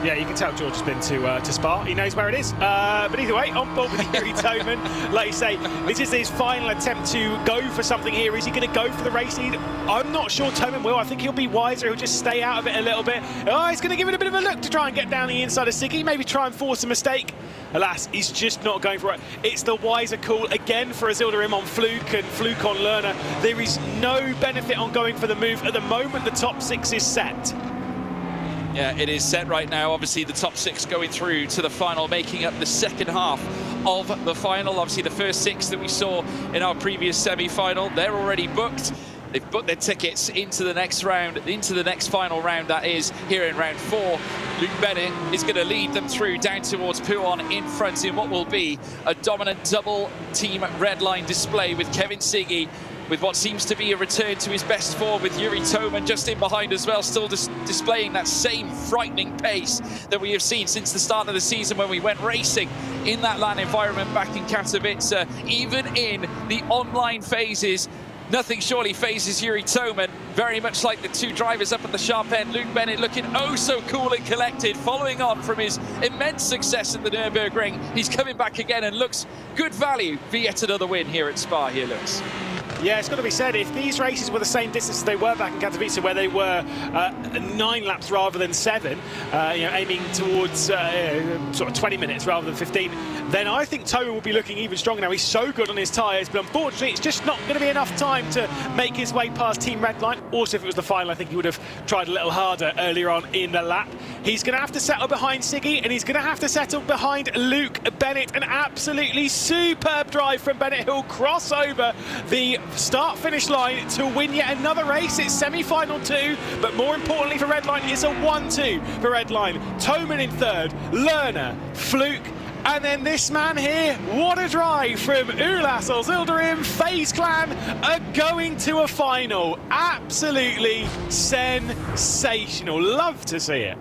Yeah, you can tell George has been to Spa. He knows where it is. But either way, on board with Yuri Toman. Like you say, this is his final attempt to go for something here. Is he going to go for the race lead? I'm not sure Toman will. I think he'll be wiser. He'll just stay out of it a little bit. Oh, he's going to give it a bit of a look to try and get down the inside of Siggy. Maybe try and force a mistake. Alas, he's just not going for it. It's the wiser call again for Yildirim on Fluke and Fluke on Lerner. There is no benefit on going for the move. At the moment, the top 6 is set. Yeah, it is set right now. Obviously, the top 6 going through to the final, making up the second half of the final. Obviously, the first 6 that we saw in our previous semi-final, they're already booked. They've booked their tickets into the next round, into the next final round, that is, here in round 4. Luke Bennett is going to lead them through down towards Pouhon in front in what will be a dominant double-team Redline display with Kevin Siggy, with what seems to be a return to his best form, with Yuri Toman just in behind as well, still displaying that same frightening pace that we have seen since the start of the season when we went racing in that land environment back in Katowice. Even in the online phases, nothing surely phases Yuri Toman, very much like the 2 drivers up at the sharp end. Luke Bennett looking oh so cool and collected, following on from his immense success at the Nürburgring. He's coming back again and looks good value for yet another win here at Spa here, Lewis. Yeah, it's got to be said, if these races were the same distance as they were back in Katowice, where they were 9 laps rather than 7, aiming towards sort of 20 minutes rather than 15, then I think Toman will be looking even stronger now. He's so good on his tyres, but unfortunately it's just not going to be enough time to make his way past Team Redline. Also, if it was the final, I think he would have tried a little harder earlier on in the lap. He's going to have to settle behind Siggy, and he's going to have to settle behind Luke Bennett. An absolutely superb drive from Bennett, who'll cross over the start-finish line to win yet another race. It's semi-final 2, but more importantly for Redline, it's a 1-2 for Redline. Toman in 3rd, Lerner, Fluke, and then this man here. What a drive from Ulas Yildirim. FaZe Clan are going to a final. Absolutely sensational. Love to see it.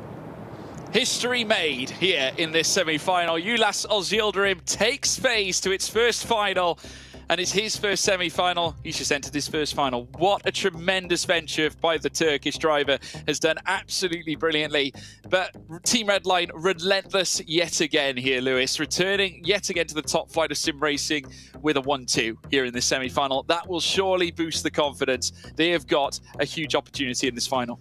History made here in this semi-final. Ulas Yildirim takes FaZe to its first final, and it's his first semi-final. He's just entered his first final. What a tremendous venture by the Turkish driver. Has done absolutely brilliantly. But Team Redline relentless yet again here, Lewis. Returning yet again to the top flight of sim racing with a 1-2 here in the semi-final. That will surely boost the confidence. They have got a huge opportunity in this final.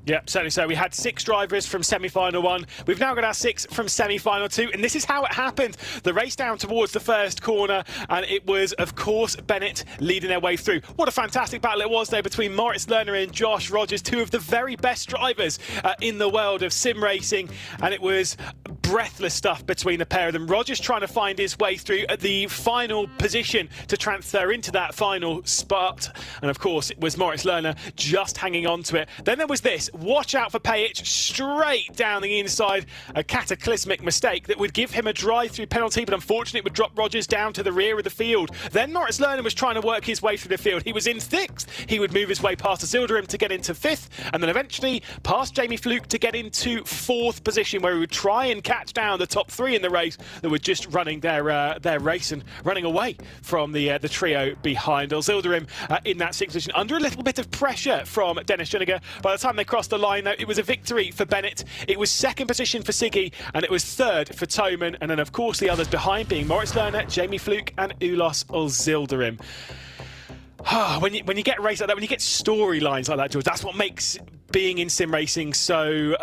Yeah, certainly so. We had 6 drivers from semi-final 1. We've now got our 6 from semi-final 2, and this is how it happened. The race down towards the first corner, and it was, of course, Bennett leading their way through. What a fantastic battle it was there between Moritz Lerner and Josh Rogers, 2 of the very best drivers in the world of sim racing, and it was breathless stuff between the pair of them. Rogers trying to find his way through at the final position to transfer into that final spot. And of course, it was Moritz Lerner just hanging on to it. Then there was this. Watch out for Pajic straight down the inside. A cataclysmic mistake that would give him a drive-through penalty, but unfortunately it would drop Rogers down to the rear of the field. Then Moritz Lerner was trying to work his way through the field. He was in 6th. He would move his way past Zilderim to get into 5th, and then eventually past Jamie Fluke to get into 4th position, where he would try and catch down the top 3 in the race that were just running their race and running away from the trio behind. Zilderim in that 6th position, under a little bit of pressure from Dennis Juniger. By the time they crossed the line, though, it was a victory for Bennett. It was 2nd position for Siggy, and it was 3rd for Toman. And then, of course, the others behind being Moritz Lerner, Jamie Fluke, and Ulos Zilderim. When you get races like that, when you get storylines like that, George, that's what makes being in sim racing so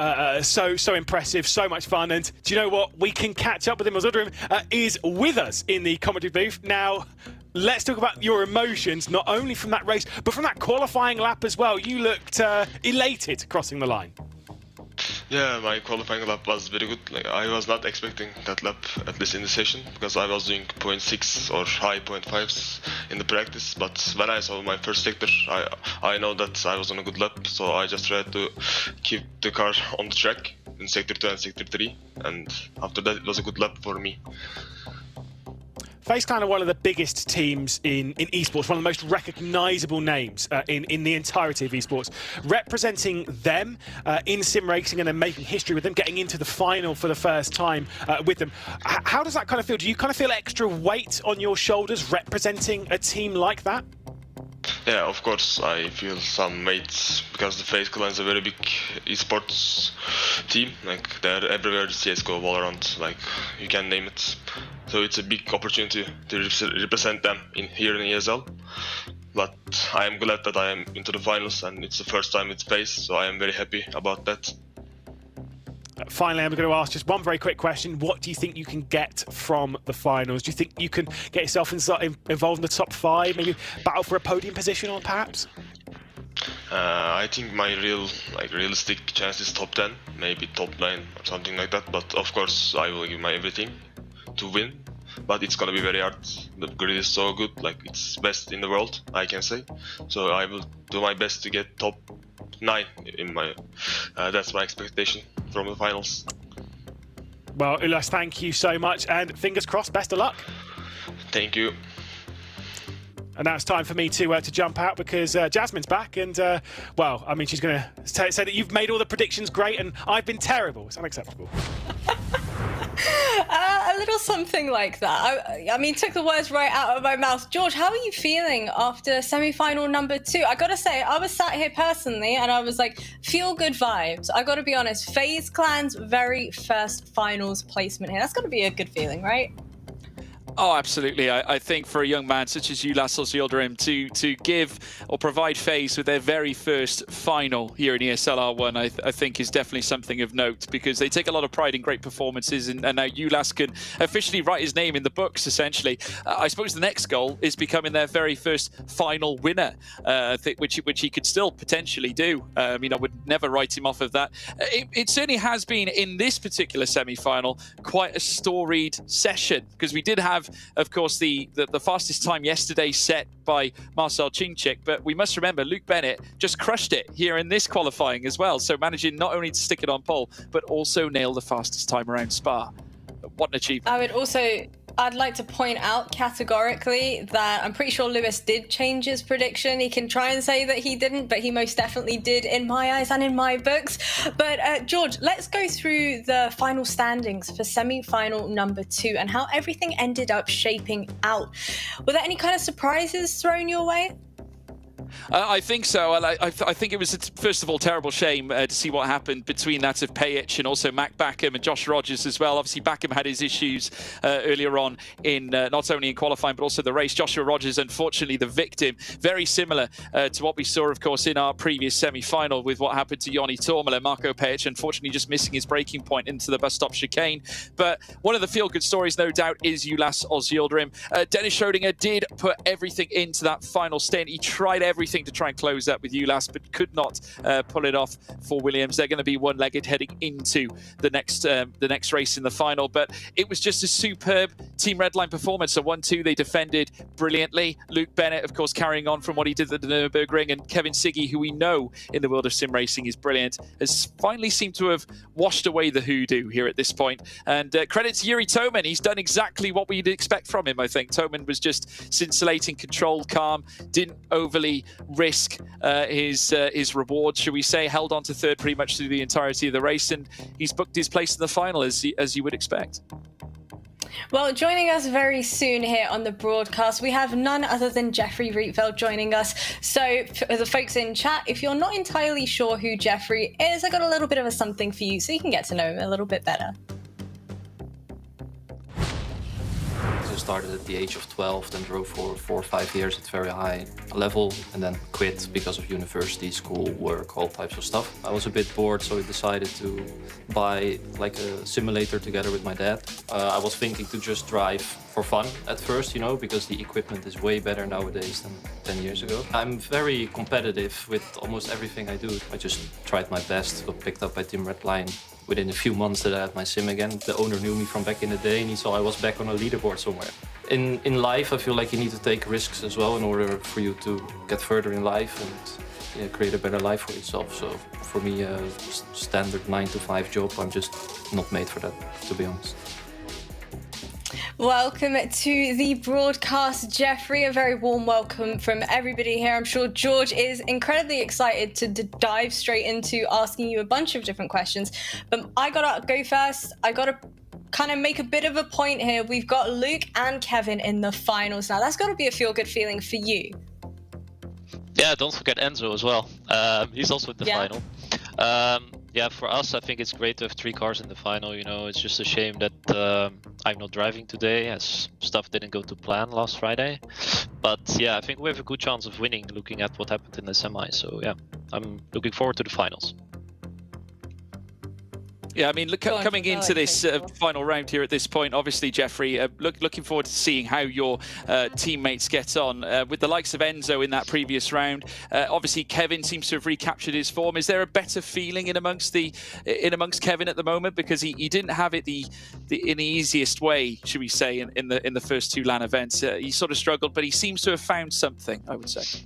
impressive, so much fun. And do you know what? We can catch up with him. Zilderim is with us in the commentary booth now. Let's talk about your emotions, not only from that race, but from that qualifying lap as well. You looked elated crossing the line. Yeah, my qualifying lap was very good. Like, I was not expecting that lap, at least in the session, because I was doing 0.6 or high 0.5s in the practice. But when I saw my first sector, I know that I was on a good lap, so I just tried to keep the car on the track in sector 2 and sector 3, and after that it was a good lap for me. FaZe Clan are one of the biggest teams in esports, one of the most recognisable names in the entirety of esports. Representing them in sim racing and then making history with them, getting into the final for the first time with them. How does that kind of feel? Do you kind of feel extra weight on your shoulders representing a team like that? Yeah, of course, I feel some weight because the FaZe Clan is a very big esports team. Like, they're everywhere, CSGO, Valorant, like, you can name it. So it's a big opportunity to represent them here in ESL. But I am glad that I am into the finals, and it's the first time it's FaZe, so I am very happy about that. Finally, I'm going to ask just one very quick question. What do you think you can get from the finals? Do you think you can get yourself involved in the top 5, maybe battle for a podium position on perhaps? I think my realistic chance is top 10, maybe top 9 or something like that. But of course, I will give my everything to win. But it's gonna be very hard. The grid is so good, like it's best in the world, I can say. So I will do my best to get top 9 in my. That's my expectation from the finals. Well, Ulas, thank you so much, and fingers crossed, best of luck. Thank you. And now it's time for me to jump out because Jasmine's back, and well, I mean, she's going to say that you've made all the predictions great, and I've been terrible. It's unacceptable. A little something like that. I mean, took the words right out of my mouth. George, how are you feeling after semi-final number 2? I gotta say, I was sat here personally and I was like, feel good vibes. I gotta be honest, FaZe Clan's very first finals placement here. That's gotta be a good feeling, right? Oh, absolutely. I think for a young man such as Ulas Zilderim to give or provide FaZe with their very first final here in ESL R1, I think is definitely something of note, because they take a lot of pride in great performances, and now Ulas can officially write his name in the books, essentially. I suppose the next goal is becoming their very first final winner, which he could still potentially do. I mean, I would never write him off of that. It certainly has been, in this particular semi-final, quite a storied session, because we did have, of course, the fastest time yesterday set by Marcel Chinchik, but we must remember Luke Bennett just crushed it here in this qualifying as well, so managing not only to stick it on pole but also nail the fastest time around Spa. What an achievement. I'd like to point out categorically that I'm pretty sure Lewis did change his prediction. He can try and say that he didn't, but he most definitely did in my eyes and in my books. But George, let's go through the final standings for semi-final number 2 and how everything ended up shaping out. Were there any kind of surprises thrown your way? I think so. I think it was, first of all, terrible shame to see what happened between that of Pajic and also Mac Backham and Josh Rogers as well. Obviously, Backham had his issues earlier on in not only in qualifying but also the race. Joshua Rogers, unfortunately, the victim. Very similar to what we saw, of course, in our previous semi-final with what happened to Joni Tormala. Marco Pajic, unfortunately, just missing his braking point into the bus stop chicane. But one of the feel-good stories, no doubt, is Ulas Zilderim. Dennis Schrodinger did put everything into that final stint. He tried everything everything to try and close up with ULAS, but could not pull it off for Williams. They're going to be one-legged heading into the next race in the final. But it was just a superb Team Redline performance. So 1-2, they defended brilliantly. Luke Bennett, of course, carrying on from what he did at the Nürburgring, and Kevin Siggy, who we know in the world of sim racing is brilliant, has finally seemed to have washed away the hoodoo here at this point. And credit to Yuri Toman. He's done exactly what we'd expect from him, I think. Toman was just scintillating, controlled, calm, didn't overly risk his reward, should we say, held on to third pretty much through the entirety of the race, and he's booked his place in the final as you would expect. Well, joining us very soon here on the broadcast, we have none other than Jeffrey Rietveld joining us. So for the folks in chat, if you're not entirely sure who Jeffrey is, I got a little bit of a something for you so you can get to know him a little bit better. I started at the age of 12, then drove for 4 or 5 years at very high level, and then quit because of university, school, work, all types of stuff. I was a bit bored, so I decided to buy like a simulator together with my dad. I was thinking to just drive for fun at first, you know, because the equipment is way better nowadays than 10 years ago. I'm very competitive with almost everything I do. I just tried my best, got picked up by Team Redline within a few months that I had my sim again. The owner knew me from back in the day and he saw I was back on a leaderboard somewhere. In life, I feel like you need to take risks as well in order for you to get further in life and create a better life for yourself. So for me, a standard 9-to-5 job, I'm just not made for that, to be honest. Welcome to the broadcast, Jeffrey. A very warm welcome from everybody here. I'm sure George is incredibly excited to dive straight into asking you a bunch of different questions. But I gotta go first. I gotta kind of make a bit of a point here. We've got Luke and Kevin in the finals now. That's gotta be a feel-good feeling for you. Yeah, don't forget Enzo as well. He's also in the final. Yeah, for us, I think it's great to have 3 cars in the final. You know, it's just a shame that I'm not driving today, as stuff didn't go to plan last Friday. But yeah, I think we have a good chance of winning, looking at what happened in the semi. So yeah, I'm looking forward to the finals. Yeah, I mean, coming into this final round here at this point, obviously, Jeffrey, looking forward to seeing how your teammates get on. With the likes of Enzo in that previous round, obviously Kevin seems to have recaptured his form. Is there a better feeling in amongst Kevin at the moment? Because he didn't have it in the easiest way, should we say, in the first 2 LAN events. He sort of struggled, but he seems to have found something, I would say.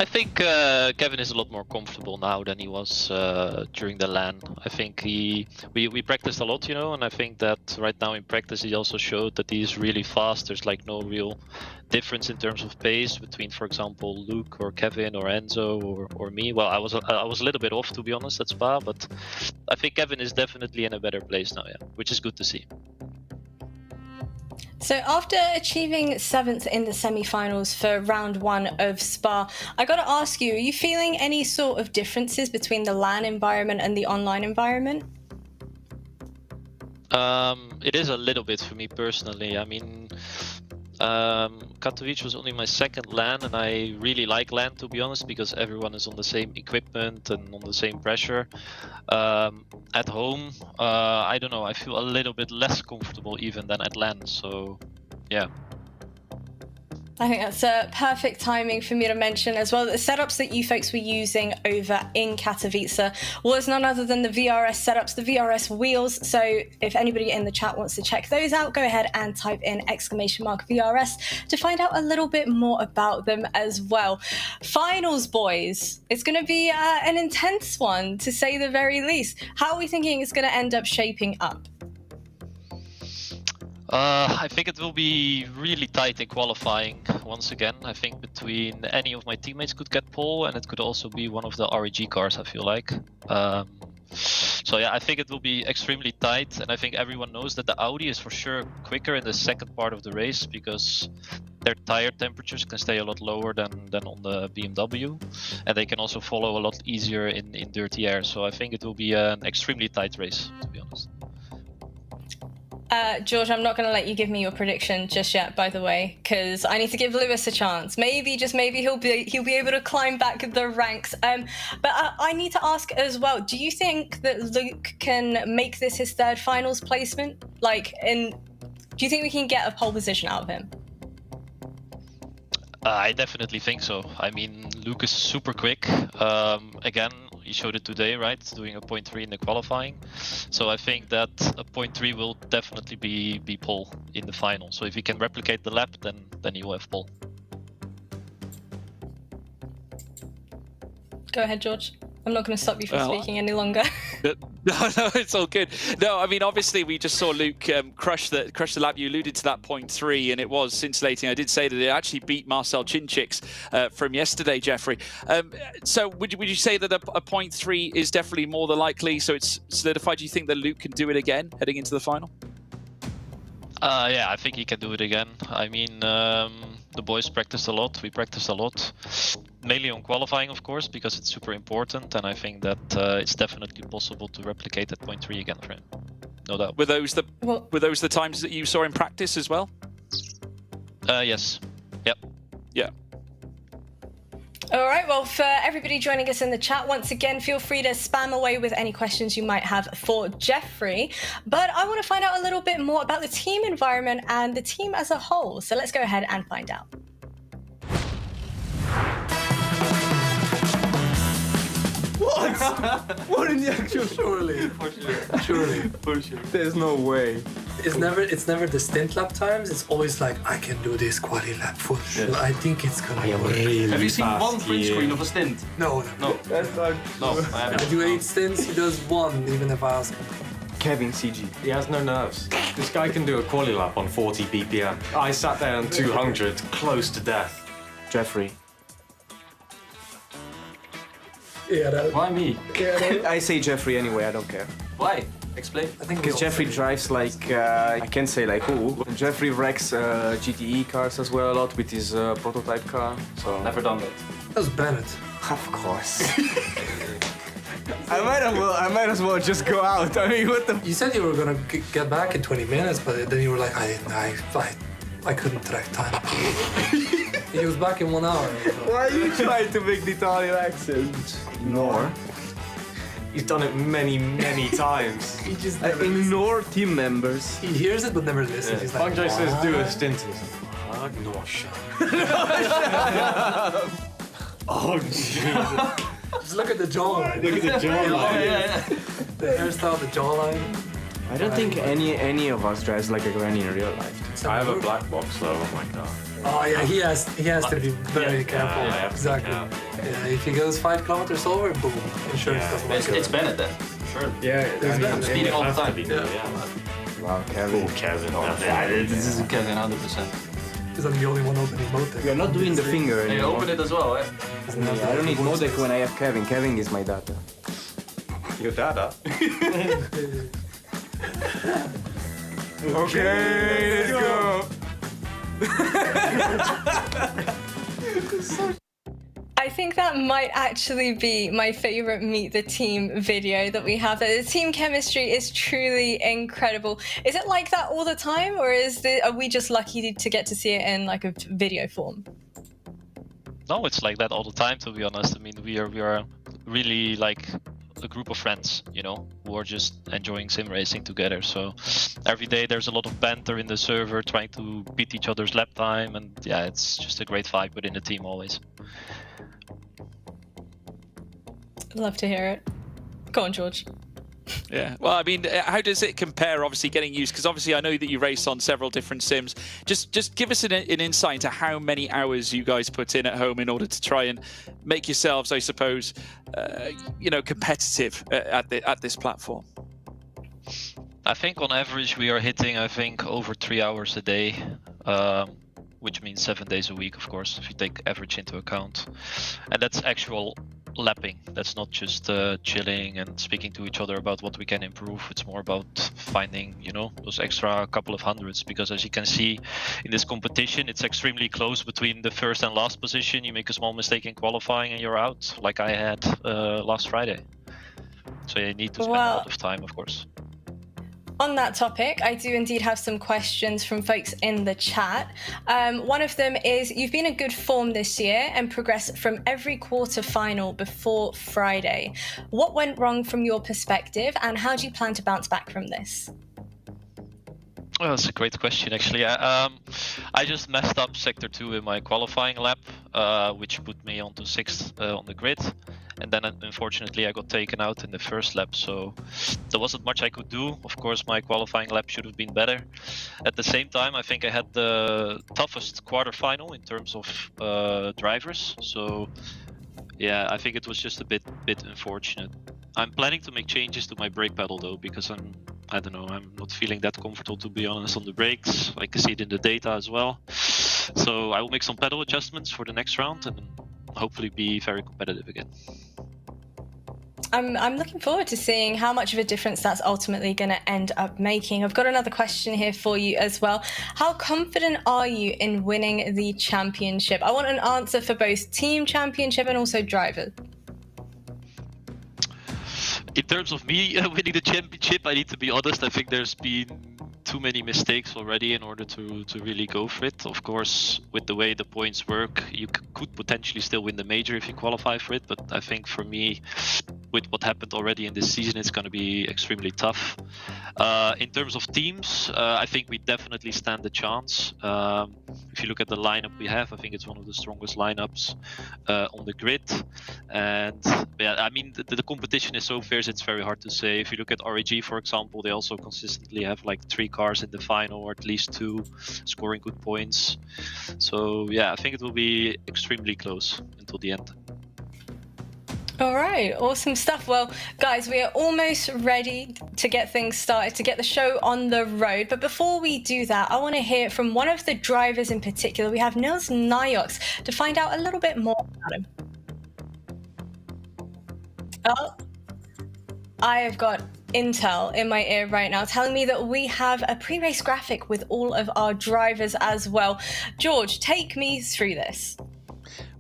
I think Kevin is a lot more comfortable now than he was during the LAN. I think we practiced a lot, you know, and I think that right now in practice he also showed that he is really fast. There's like no real difference in terms of pace between, for example, Luke or Kevin or Enzo or me. Well, I was a little bit off, to be honest, at Spa, but I think Kevin is definitely in a better place now, yeah, which is good to see. So after achieving 7th in the semi-finals for round 1 of Spa, I got to ask you, are you feeling any sort of differences between the LAN environment and the online environment? It is a little bit for me personally. I mean, Katowice was only my 2nd LAN, and I really like LAN, to be honest, because everyone is on the same equipment and on the same pressure. At home, I don't know, I feel a little bit less comfortable even than at LAN, so yeah. I think that's a perfect timing for me to mention as well that the setups that you folks were using over in Katowice was none other than the VRS setups, the VRS wheels. So if anybody in the chat wants to check those out, go ahead and type in !VRS to find out a little bit more about them as well. Finals, boys. It's going to be an intense one, to say the very least. How are we thinking it's going to end up shaping up? I think it will be really tight in qualifying once again. I think between any of my teammates could get pole, and it could also be one of the REG cars, I feel like. So yeah, I think it will be extremely tight, and I think everyone knows that the Audi is for sure quicker in the second part of the race because their tire temperatures can stay a lot lower than on the BMW, and they can also follow a lot easier in dirty air. So I think it will be an extremely tight race, to be honest. George, I'm not going to let you give me your prediction just yet, by the way, because I need to give Lewis a chance. Maybe, just maybe, he'll be able to climb back the ranks. But I need to ask as well, do you think that Luke can make this his 3rd finals placement? Do you think we can get a pole position out of him? I definitely think so. I mean, Luke is super quick. Again, he showed it today, right? Doing a 0.3 in the qualifying. So I think that a 0.3 will definitely be pole in the final. So if he can replicate the lap, then he will have pole. Go ahead, George. I'm not going to stop you from speaking any longer. No, it's all good. No, I mean, obviously, we just saw Luke crush the lap. You alluded to that 0.3, and it was scintillating. I did say that it actually beat Marcel Chinchik's from yesterday, Jeffrey. So would you say that a 0.3 is definitely more the likely? So it's solidified. Do you think that Luke can do it again heading into the final? Yeah, I think he can do it again. I mean, the boys practiced a lot. We practiced a lot. Mainly on qualifying, of course, because it's super important. And I think that it's definitely possible to replicate that 0.3 again for him. No doubt. Were those the times that you saw in practice as well? Yes. Yep. Yeah. All right, well, for everybody joining us in the chat, once again, feel free to spam away with any questions you might have for Jeffrey. But I want to find out a little bit more about the team environment and the team as a whole. So let's go ahead and find out. What? What in the actual? Surely. For sure. There's no way. It's never the stint lap times. It's always like, I can do this quali lap for sure. I think it's gonna be really Have you seen fast one print screen of a stint? No. That's not. No, I haven't. I do 8 stints. He does 1, even if I ask him. Kevin CG. He has no nerves. This guy can do a quali lap on 40 BPM. I sat there on 200, close to death. Jeffrey. Yeah, that. Why me? I say Jeffrey anyway. I don't care. Why? Explain. I think Because Jeffrey drives like I can't say like who. Jeffrey wrecks GTE cars as well a lot with his prototype car. So Never done that. That was Bennett. of course. I might as well just go out. I mean, what the? You said you were gonna get back in 20 minutes, but then you were like, I couldn't track time. He was back in 1 hour. Why are you trying to make the Italian accent? Ignore. He's done it many, many times. He just ignore team members. He hears it but never listens. Yeah. He's like, Bangjo says do a stint. no shot. Oh, jeez. Just look at the jawline. Look at the jawline. Yeah. The hairstyle, the jawline. I don't think any of us drives like a granny in real life. I have a black box though. Oh my god. Oh yeah, he has to be very careful. Yeah, exactly. Yeah, if he goes 5 kilometers over, boom, insurance doesn't work. It's Bennett then, sure. Yeah, speeding all the time. Wow, Kevin. Oh, Kevin. This is Kevin 100%. Because I'm the only one opening Motec. We are not doing the finger They anymore. open it as well, eh? I don't need Motec when I have Kevin. Kevin is my data. Your dada? Okay, let's go. I think that might actually be my favorite Meet the Team video that we have. The team chemistry is truly incredible. Is it like that all the time, or are we just lucky to get to see it in like a video form? No, it's like that all the time, to be honest. I mean, we are really like a group of friends, you know, who are just enjoying sim racing together. So every day there's a lot of banter in the server, trying to beat each other's lap time, and yeah, it's just a great vibe within the team always. Love to hear it. Go on, George. Yeah. Well, I mean, how does it compare, obviously, getting used? Because obviously I know that you race on several different sims. Just give us an insight into how many hours you guys put in at home in order to try and make yourselves, I suppose, competitive at this platform. I think on average we are hitting, over 3 hours a day, which means 7 days a week, of course, if you take average into account. And that's actual lapping. That's not just chilling and speaking to each other about what we can improve. It's more about finding, those extra couple of hundreds, because as you can see in this competition, it's extremely close between the first and last position. You make a small mistake in qualifying and you're out, like I had last Friday. So you need to spend a lot of time, of course. On that topic, I do indeed have some questions from folks in the chat. One of them is, you've been in good form this year and progressed from every quarter final before Friday. What went wrong from your perspective, and how do you plan to bounce back from this? Well, that's a great question, actually. I just messed up Sector 2 in my qualifying lap, which put me onto 6th on the grid. And then, unfortunately, I got taken out in the first lap, so there wasn't much I could do. Of course, my qualifying lap should have been better. At the same time, I think I had the toughest quarterfinal in terms of drivers. So, yeah, I think it was just a bit unfortunate. I'm planning to make changes to my brake pedal, though, because I don't know, I'm not feeling that comfortable, to be honest, on the brakes. I can see it in the data as well. So I will make some pedal adjustments for the next round and hopefully be very competitive again. I'm looking forward to seeing how much of a difference that's ultimately going to end up making. I've got another question here for you as well. How confident are you in winning the championship? I want an answer for both team championship and also driver. In terms of me winning the championship, I need to be honest, I think there's been too many mistakes already in order to really go for it. Of course, with the way the points work, you could potentially still win the major if you qualify for it, but I think for me, with what happened already in this season, it's going to be extremely tough. In terms of teams, I think we definitely stand a chance. If you look at the lineup we have, I think it's one of the strongest lineups on the grid. And yeah, I mean, the competition is so fierce, it's very hard to say. If you look at REG, for example, they also consistently have like 3 cars in the final, or at least 2, scoring good points. So yeah, I think it will be extremely close until the end. All right, awesome stuff. Well, guys, we are almost ready to get things started, to get the show on the road. But before we do that, I want to hear from one of the drivers in particular. We have Nils Nyox to find out a little bit more about him. Oh, I have got intel in my ear right now telling me that we have a pre-race graphic with all of our drivers as well. George, take me through this.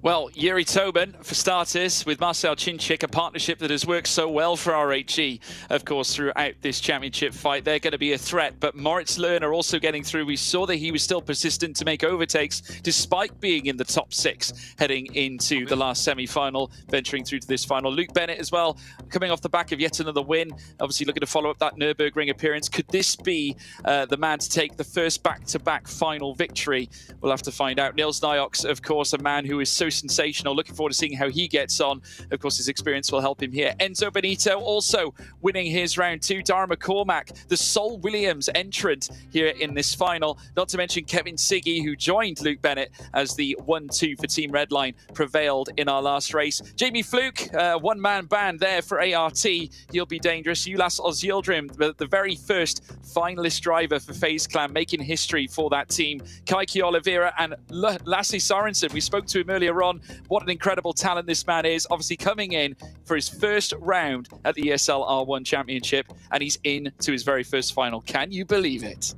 Well, Yuri Tobin, for starters, with Marcel Chinchik, a partnership that has worked so well for RHE, of course, throughout this championship fight. They're going to be a threat, but Moritz Lerner also getting through. We saw that he was still persistent to make overtakes, despite being in the top 6, heading into the last semi-final, venturing through to this final. Luke Bennett as well, coming off the back of yet another win, obviously looking to follow up that Nürburgring appearance. Could this be the man to take the first back-to-back final victory? We'll have to find out. Nils Nyox, of course, a man who is so sensational. Looking forward to seeing how he gets on. Of course, his experience will help him here. Enzo Benito also winning his round 2. Dara McCormack, the sole Williams entrant here in this final. Not to mention Kevin Siggy, who joined Luke Bennett as the 1-2 for Team Redline, prevailed in our last race. Jamie Fluke, one-man band there for ART. He'll be dangerous. Ulas Ozyildrim, the very first finalist driver for FaZe Clan, making history for that team. Kaiki Oliveira and Lasse Sorensen. We spoke to him earlier on. What an incredible talent this man is. Obviously coming in for his first round at the ESL R1 Championship, and he's in to his very first final. Can you believe it?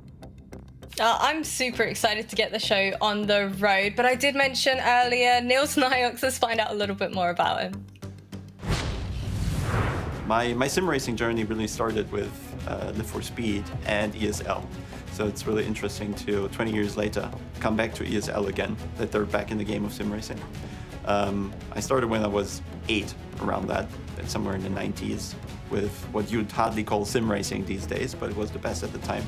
I'm super excited to get the show on the road, but I did mention earlier, Nils Nyox, let's find out a little bit more about him. My sim racing journey really started with Live for Speed and ESL. So it's really interesting to, 20 years later, come back to ESL again, that they're back in the game of sim racing. I started when I was 8, around that, somewhere in the 90s, with what you'd hardly call sim racing these days, but it was the best at the time.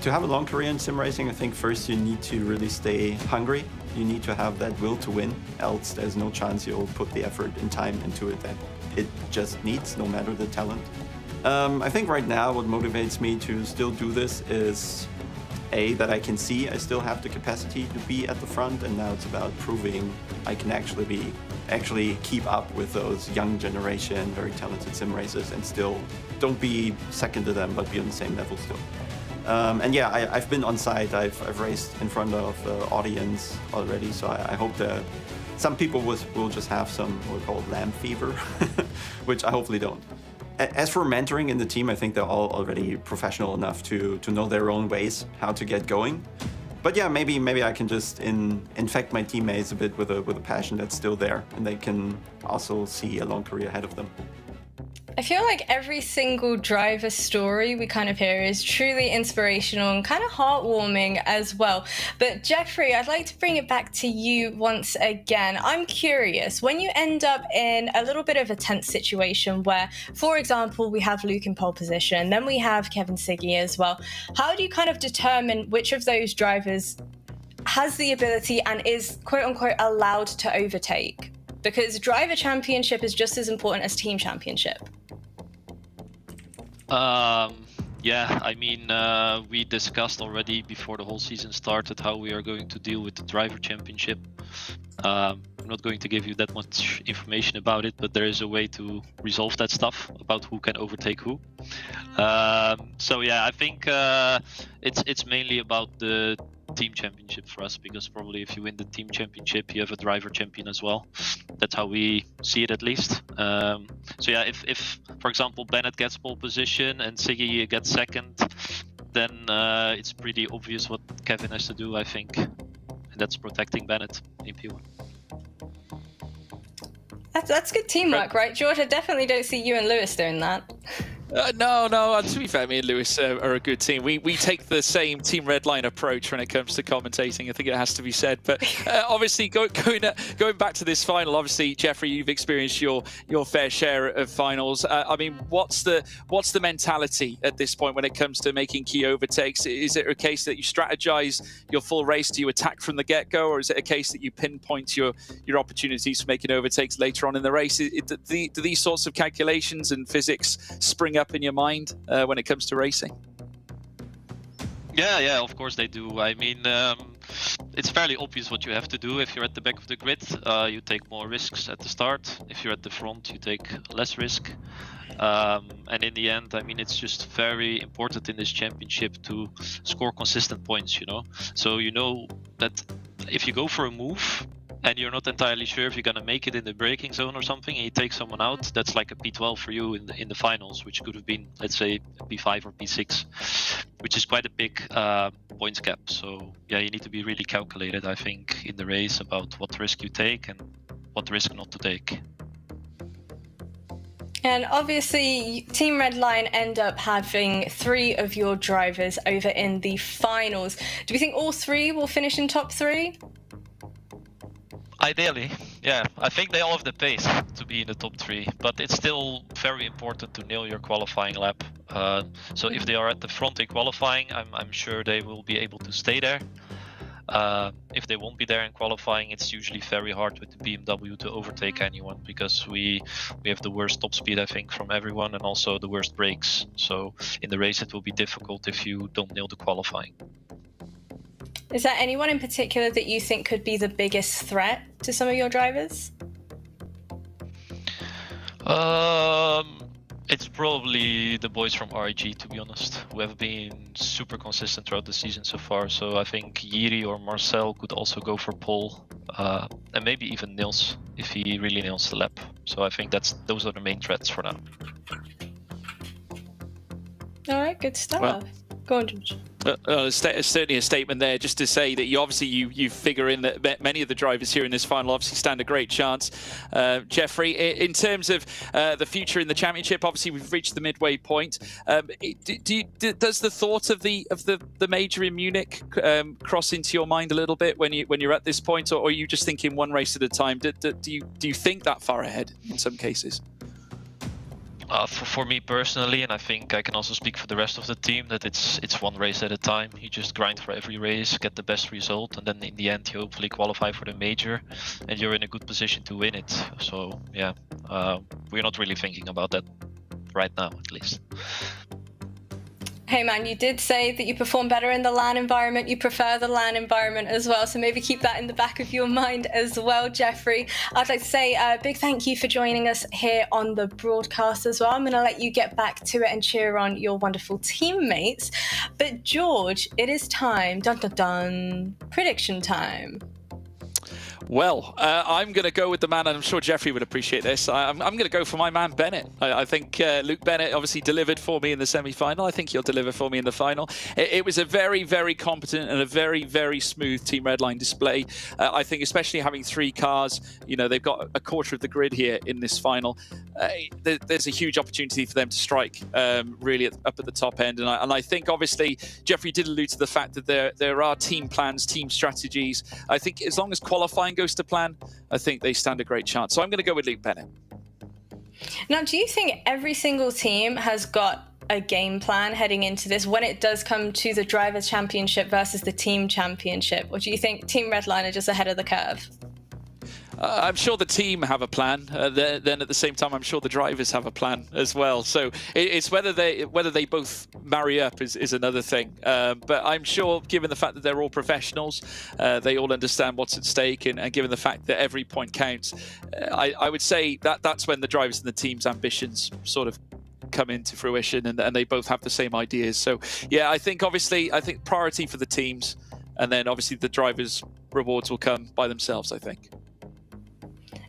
To have a long career in sim racing, I think first you need to really stay hungry. You need to have that will to win, else there's no chance you'll put the effort and time into it that it just needs, no matter the talent. I think right now what motivates me to still do this is that I can see I still have the capacity to be at the front, and now it's about proving I can actually keep up with those young generation, very talented sim racers, and still don't be second to them, but be on the same level still. And yeah, I've been on site, I've raced in front of the audience already, so I hope that some people will just have some what we call lamb fever, which I hopefully don't. As for mentoring in the team, I think they're all already professional enough to know their own ways, how to get going. But yeah, maybe I can just infect my teammates a bit with a passion that's still there, and they can also see a long career ahead of them. I feel like every single driver story we kind of hear is truly inspirational and kind of heartwarming as well. But Jeffrey, I'd like to bring it back to you once again. I'm curious, when you end up in a little bit of a tense situation where, for example, we have Luke in pole position, then we have Kevin Siggy as well, how do you kind of determine which of those drivers has the ability and is quote unquote allowed to overtake? Because driver championship is just as important as team championship. Yeah, I mean, we discussed already before the whole season started how we are going to deal with the driver championship. I'm not going to give you that much information about it, but there is a way to resolve that stuff about who can overtake who. So yeah, I think it's mainly about the team championship for us, because probably if you win the team championship, you have a driver champion as well. That's how we see it, at least. So yeah, if for example Bennett gets pole position and Siggy gets second, then it's pretty obvious what Kevin has to do, I think, and that's protecting Bennett in P1. That's good teamwork, right, George? I definitely don't see you and Lewis doing that. No. To be fair, me and Lewis are a good team. We take the same Team Redline approach when it comes to commentating. I think it has to be said. But obviously, going back to this final, obviously, Jeffrey, you've experienced your fair share of finals. I mean, what's the mentality at this point when it comes to making key overtakes? Is it a case that you strategize your full race? Do you attack from the get-go, or is it a case that you pinpoint your opportunities for making overtakes later on in the race? Do these sorts of calculations and physics spring up in your mind when it comes to racing? Yeah, of course they do. I mean, it's fairly obvious what you have to do. If you're at the back of the grid, you take more risks at the start. If you're at the front, you take less risk. And in the end, I mean, it's just very important in this championship to score consistent points, you know? So you know that if you go for a move and you're not entirely sure if you're going to make it in the braking zone or something, and you take someone out, that's like a P12 for you in the finals, which could have been, let's say, a P5 or P6, which is quite a big points gap. So yeah, you need to be really calculated, I think, in the race about what risk you take and what risk not to take. And obviously, Team Redline end up having 3 of your drivers over in the finals. Do we think all 3 will finish in top 3? Ideally, yeah. I think they all have the pace to be in the top 3, but it's still very important to nail your qualifying lap. So if they are at the front in qualifying, I'm sure they will be able to stay there. If they won't be there in qualifying, it's usually very hard with the BMW to overtake anyone, because we have the worst top speed, I think, from everyone, and also the worst brakes. So in the race, it will be difficult if you don't nail the qualifying. Is there anyone in particular that you think could be the biggest threat to some of your drivers? It's probably the boys from RIG, to be honest, who have been super consistent throughout the season so far. So I think Jiri or Marcel could also go for pole, and maybe even Nils if he really nails the lap. So I think those are the main threats for now. All right, good stuff. Well, go on, George. Certainly a statement there, just to say that you figure in that many of the drivers here in this final obviously stand a great chance. Jeffrey, in terms of the future in the championship, obviously we've reached the midway point. Does the thought of the major in Munich cross into your mind a little bit when you're at this point, or are you just thinking one race at a time? Do you think that far ahead in some cases? For me personally, and I think I can also speak for the rest of the team, that it's one race at a time. You just grind for every race, get the best result, and then in the end you hopefully qualify for the major, and you're in a good position to win it. So yeah, we're not really thinking about that right now, at least. Hey man, you did say that you perform better in the LAN environment. You prefer the LAN environment as well. So maybe keep that in the back of your mind as well, Jeffrey. I'd like to say a big thank you for joining us here on the broadcast as well. I'm going to let you get back to it and cheer on your wonderful teammates. But George, it is time, dun dun dun, prediction time. Well, I'm going to go with the man, and I'm sure Jeffrey would appreciate this. I'm going to go for my man, Bennett. I think Luke Bennett obviously delivered for me in the semi-final. I think he'll deliver for me in the final. It was a very, very competent and a very, very smooth Team Redline display. I think especially having 3 cars, you know, they've got a quarter of the grid here in this final. There's a huge opportunity for them to strike really up at the top end. And I think obviously Jeffrey did allude to the fact that there are team plans, team strategies. I think as long as qualifying goes to plan, I think they stand a great chance. So I'm going to go with Luke Bennett. Now, do you think every single team has got a game plan heading into this when it does come to the Drivers' Championship versus the Team Championship? Or do you think Team Redline are just ahead of the curve? I'm sure the team have a plan. Then at the same time, I'm sure the drivers have a plan as well. So it's whether they both marry up is another thing. But I'm sure, given the fact that they're all professionals, they all understand what's at stake, and given the fact that every point counts, I would say that's when the drivers and the team's ambitions sort of come into fruition, and they both have the same ideas. So yeah, I think priority for the teams, and then obviously the drivers' rewards will come by themselves, I think.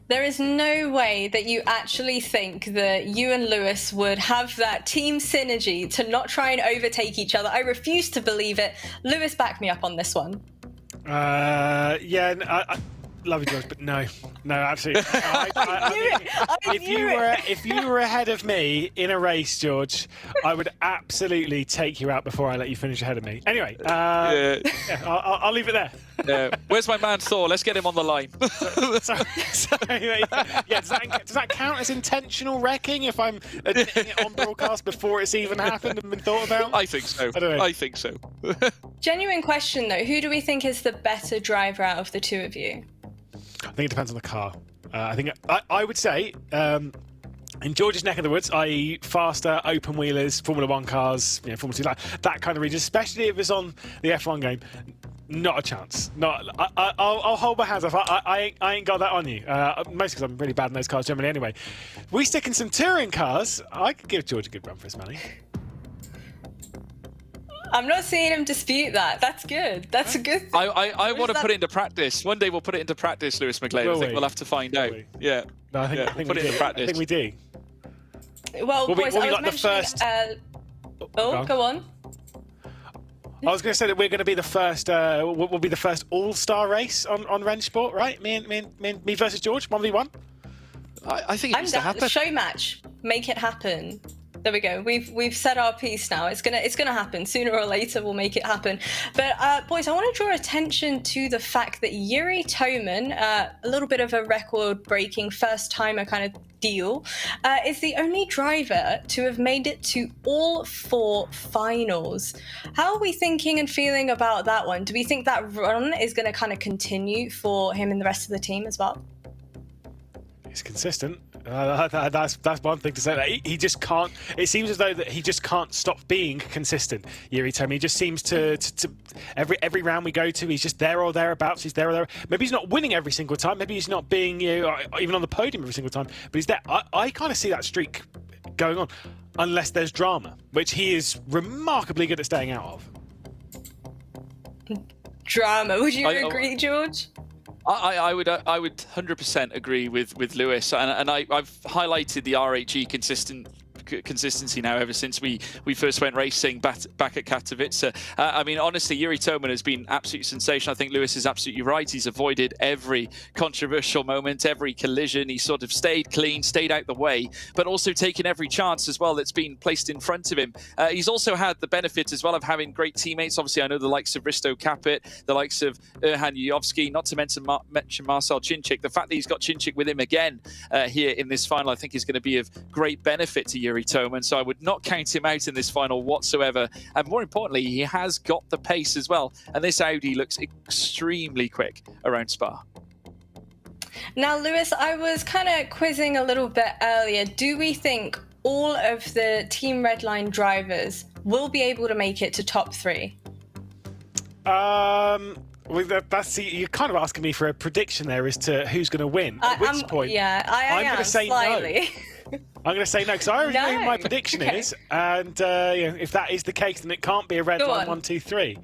There is no way that you actually think that you and Lewis would have that team synergy to not try and overtake each other. I refuse to believe it. Lewis, back me up on this one. Yeah, I love you, George, but no, absolutely. If you were ahead of me in a race, George, I would absolutely take you out before I let you finish ahead of me. Anyway, yeah, I'll leave it there. Where's my man Thor? Let's get him on the line. Anyway, yeah, does that count as intentional wrecking if I'm admitting it on broadcast before it's even happened and been thought about? I think so. I think so. Genuine question though, who do we think is the better driver out of the two of you? I think it depends on the car. I would say in George's neck of the woods, i.e. faster, open wheelers, Formula 1 cars, Formula 2, that kind of region, especially if it's on the F1 game, not a chance. I'll hold my hands up. I ain't got that on you. Mostly because I'm really bad in those cars generally anyway. We stick in some touring cars, I could give George a good run for his money. I'm not seeing him dispute that. That's good. That's a good thing. I want to put it into practice. One day we'll put it into practice, Lewis McLean. I think we'll have to find out. Yeah. No, I think put it into practice. I think we do. Well, boys, I was like mentioning... Go on. I was going to say that we're going to be the first. We'll be the first all-star race on Rennsport, right? Me versus George, 1v1. I think it needs to happen. Show match, make it happen. There we go. We've said our piece now. It's gonna happen sooner or later. We'll make it happen. But boys, I want to draw attention to the fact that Yuri Toman, a little bit of a record-breaking first-timer kind of deal, is the only driver to have made it to all 4 finals. How are we thinking and feeling about that one? Do we think that run is going to kind of continue for him and the rest of the team as well? It's consistent. That's one thing to say. He just can't. It seems as though that he just can't stop being consistent. Yuri Toman. He just seems to every round we go to, he's just there or thereabouts. He's there or there. Maybe he's not winning every single time. Maybe he's not being even on the podium every single time. But he's there. I kind of see that streak going on, unless there's drama, which he is remarkably good at staying out of. Drama. Would you agree, George? I would 100% agree with Lewis, and I've highlighted the RHE consistency now ever since we first went racing back at Katowice. I mean, honestly, Yuri Toman has been absolutely sensational. I think Lewis is absolutely right. He's avoided every controversial moment, every collision. He sort of stayed clean, stayed out the way, but also taken every chance as well that's been placed in front of him. He's also had the benefit as well of having great teammates. Obviously, I know the likes of Risto Capit, the likes of Erhan Yujovski, not to mention Marcel Cinchik. The fact that he's got Cinchik with him again here in this final, I think is going to be of great benefit to Yuri Toman, so I would not count him out in this final whatsoever. And more importantly, he has got the pace as well, and this Audi looks extremely quick around Spa. Now, Lewis, I was kind of quizzing a little bit earlier. Do we think all of the Team Redline drivers will be able to make it to top 3? Well, you're kind of asking me for a prediction there as to who's going to win. At which point, yeah, I'm going to say slightly. No. I'm going to say no, because I already know who my prediction is, and if that is the case, then it can't be a red line 1, 2, 3.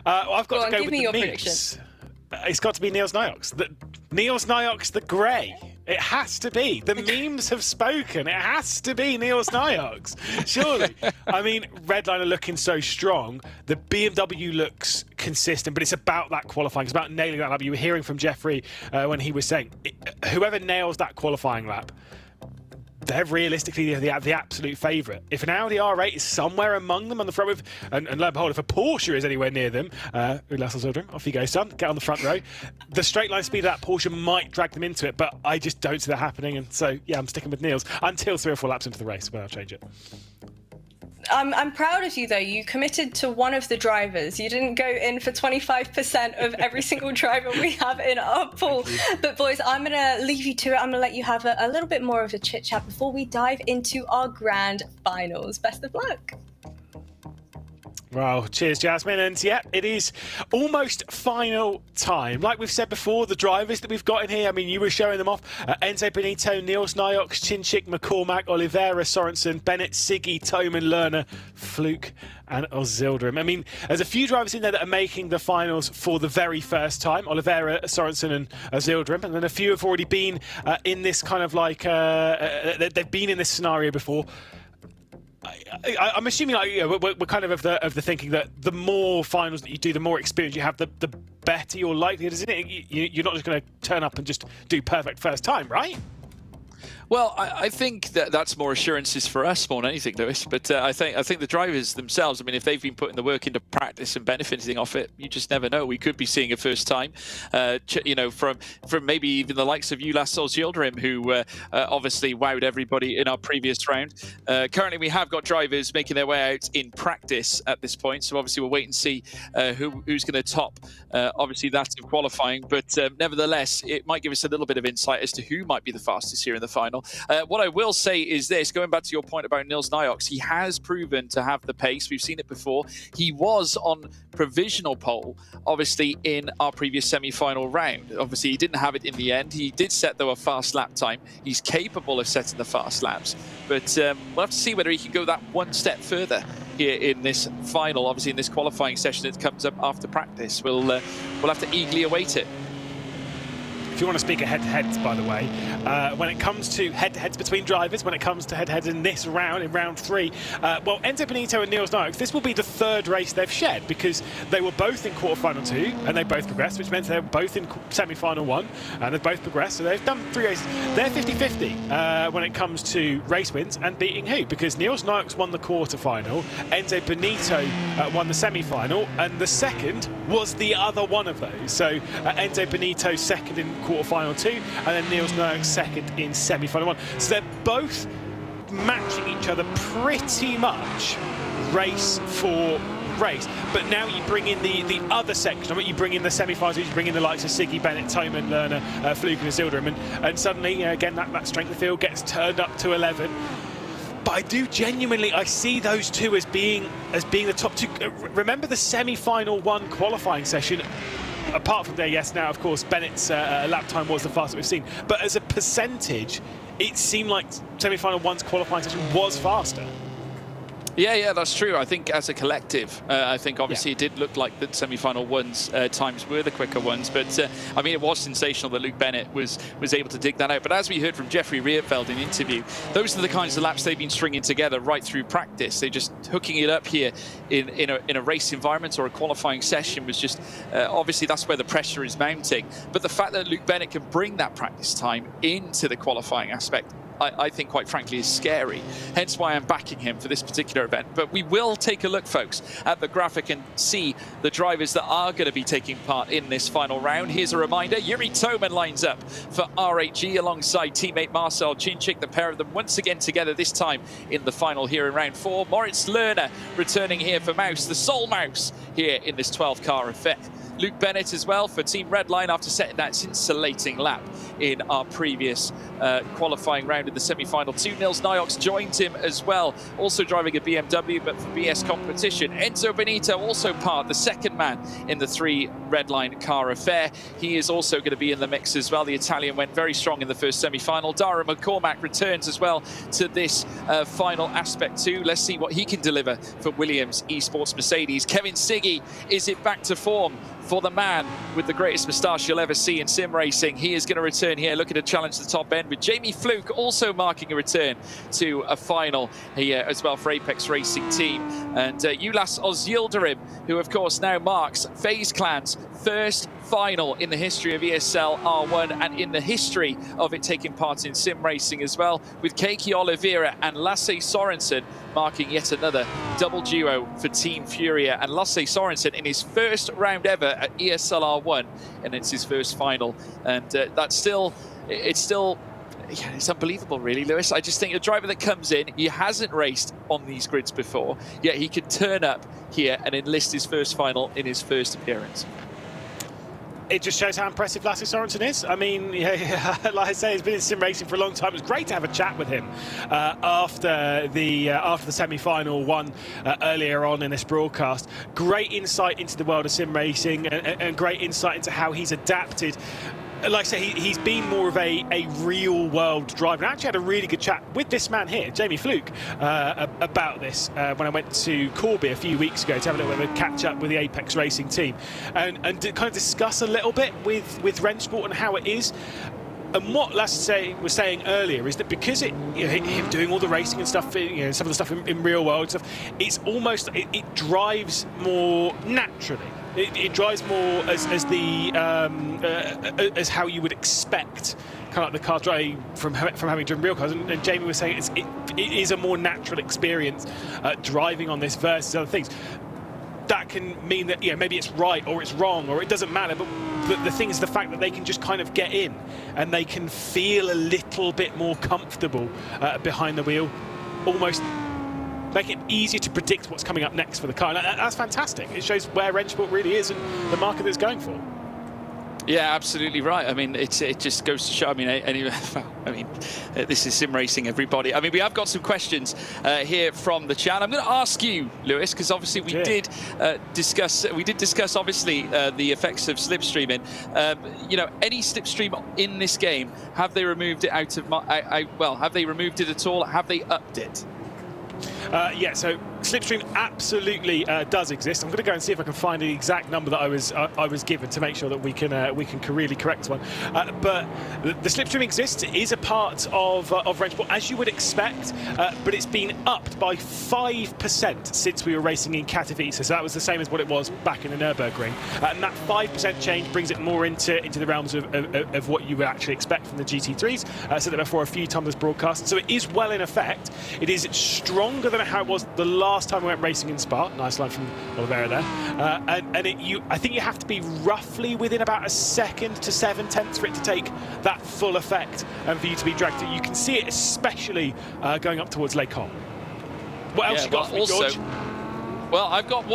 I've got to go with the Mews. It's got to be Niels Niox. Niels Nyox the grey. It has to be. The memes have spoken. It has to be Niels Nyox. Surely. I mean, Redline are looking so strong. The BMW looks consistent, but it's about that qualifying. It's about nailing that lap. You were hearing from Jeffrey when he was saying, whoever nails that qualifying lap, they're realistically the absolute favourite. If an Audi R8 is somewhere among them on the front with, and lo and behold, if a Porsche is anywhere near them, off you go, son, get on the front row. The straight line speed of that Porsche might drag them into it, but I just don't see that happening. And so, yeah, I'm sticking with Niels until 3 or 4 laps into the race when I'll change it. I'm proud of you, though. You committed to one of the drivers. You didn't go in for 25% of every single driver we have in our pool. But, boys, I'm going to leave you to it. I'm going to let you have a little bit more of a chit-chat before we dive into our grand finals. Best of luck. Well, cheers, Jasmine. And yeah, it is almost final time. Like we've said before, the drivers that we've got in here, I mean, you were showing them off. Enzo Benito, Niels Nyox, Chinchik, McCormack, Oliveira, Sorensen, Bennett, Siggy, Toman, Lerner, Fluke, and Ozildrim. I mean, there's a few drivers in there that are making the finals for the very first time. Oliveira, Sorensen, and Ozildrim. And then a few have already been in this kind of like, they've been in this scenario before. I'm assuming we're kind of the thinking that the more finals that you do, the more experience you have, the better your likelihood, isn't it? You're not just going to turn up and just do perfect first time, right? Well, I think that's more assurances for us more than anything, Lewis. But I think the drivers themselves, I mean, if they've been putting the work into practice and benefiting off it, you just never know. We could be seeing a first time, from maybe even the likes of Ulas Ozildrim, who obviously wowed everybody in our previous round. Currently, we have got drivers making their way out in practice at this point. So obviously, we'll wait and see who's going to top. Obviously, that's in qualifying. But nevertheless, it might give us a little bit of insight as to who might be the fastest here in the final. What I will say is this, going back to your point about Niels Nyox, he has proven to have the pace. We've seen it before. He was on provisional pole, obviously, in our previous semi-final round. Obviously, he didn't have it in the end. He did set, though, a fast lap time. He's capable of setting the fast laps. But we'll have to see whether he can go that one step further here in this final, obviously in this qualifying session that comes up after practice. We'll have to eagerly await it. If you want to speak of head-to-heads, by the way, when it comes to head-to-heads between drivers, when it comes to head-to-heads in this round, in round 3, well, Enzo Benito and Niels Nyox, this will be the 3rd race they've shared because they were both in quarterfinal 2 and they both progressed, which meant they were both in semi-final 1 and they've both progressed. So they've done 3 races. They're 50-50 when it comes to race wins and beating who? Because Niels Nyox won the quarterfinal, Enzo Benito won the semi-final, and the second was the other one of those. So Enzo Benito second in quarterfinal 2, and then Niels Nyox second in semi-final 1. So they're both matching each other pretty much race for race. But now you bring in the other section. I mean, you bring in the semi-finals, you bring in the likes of Siggy, Bennett, Toman, Lerner, Fluke, and Ozildrim, and suddenly, again, that strength of field gets turned up to 11. But I do genuinely, I see those two as being the top 2. Remember the semi-final 1 qualifying session? Apart from there, yes, now, of course, Bennett's lap time was the fastest we've seen. But as a percentage, it seemed like semi-final 1's qualifying session was faster. Yeah, that's true. I think as a collective, I think obviously it did look like the semi-final ones times were the quicker ones. But I mean, it was sensational that Luke Bennett was able to dig that out. But as we heard from Jeffrey Rierfeld in interview, those are the kinds of laps they've been stringing together right through practice. They're just hooking it up here in a race environment or a qualifying session was just obviously that's where the pressure is mounting. But the fact that Luke Bennett can bring that practice time into the qualifying aspect, I think, quite frankly, is scary. Hence why I'm backing him for this particular event. But we will take a look, folks, at the graphic and see the drivers that are going to be taking part in this final round. Here's a reminder. Yuri Toman lines up for R8G alongside teammate Marcel Chinchik. The pair of them once again together, this time in the final here in round 4. Moritz Lerner returning here for Mouse, the sole Mouse here in this 12-car affair. Luke Bennett as well for Team Redline after setting that scintillating lap in our previous qualifying round in the semi-final 2. Niels Nyox joined him as well, also driving a BMW, but for BS competition. Enzo Benito also part, the second man in the 3 Redline car affair. He is also going to be in the mix as well. The Italian went very strong in the first semi-final. Dara McCormack returns as well to this final aspect too. Let's see what he can deliver for Williams Esports Mercedes. Kevin Siggy, is it back to form for the man with the greatest moustache you'll ever see in sim racing. He is going to return here, looking to challenge the top end, with Jamie Fluke also marking a return to a final here as well for Apex Racing Team. And Ulas Ozyildirim, who of course now marks FaZe Clan's first final in the history of ESL R1 and in the history of it taking part in sim racing as well, with Keiki Oliveira and Lasse Sorensen marking yet another double duo for Team Furia. And Lasse Sorensen in his first round ever at ESL R1, and it's his first final. And it's unbelievable, really, Lewis. I just think a driver that comes in, he hasn't raced on these grids before, yet he could turn up here and enlist his first final in his first appearance. It just shows how impressive Lasse Sorensen is. I mean, like I say, he's been in sim racing for a long time. It was great to have a chat with him after the semi-final one earlier on in this broadcast. Great insight into the world of sim racing and great insight into how he's adapted. Like I say, he's been more of a real world driver. And I actually had a really good chat with this man here, Jamie Fluke, about this when I went to Corby a few weeks ago to have a little bit of a catch up with the Apex Racing Team and to kind of discuss a little bit with Rennsport and how it is. And what Lasse was saying earlier is that because him doing all the racing and stuff, some of the stuff in real world stuff, it's almost it drives more naturally. It drives more as how you would expect, kind of like the car drive from having driven real cars. And Jamie was saying it is a more natural experience driving on this versus other things. That can mean that maybe it's right or it's wrong or it doesn't matter, but the thing is the fact that they can just kind of get in and they can feel a little bit more comfortable behind the wheel, almost make it easier to predict what's coming up next for the car. And that's fantastic. It shows where Rennsport really is and the market that it's going for. Yeah, absolutely right. I mean, it just goes to show. I mean, this is sim racing, everybody. I mean, we have got some questions here from the chat. I'm going to ask you, Lewis, because obviously we did discuss obviously the effects of slipstreaming. Any slipstream in this game, have they removed it out of have they removed it at all? Have they upped it? Yeah, so slipstream absolutely does exist. I'm going to go and see if I can find the exact number that I was given to make sure that we can really correct one. But the slipstream exists. It is a part of Rennsport, as you would expect, but it's been upped by 5% since we were racing in Katowice. So that was the same as what it was back in the Nürburgring. And that 5% change brings it more into the realms of what you would actually expect from the GT3s. So that before a few times broadcast. So it is well in effect. It is stronger than how it was the last time we went racing in Spa. Nice line from Oliveira there. I think you have to be roughly within about 1 second to 7/10 for it to take that full effect and for you to be dragged. You can see it especially going up towards Lake Holm. What else you got for me, George? Well, I've got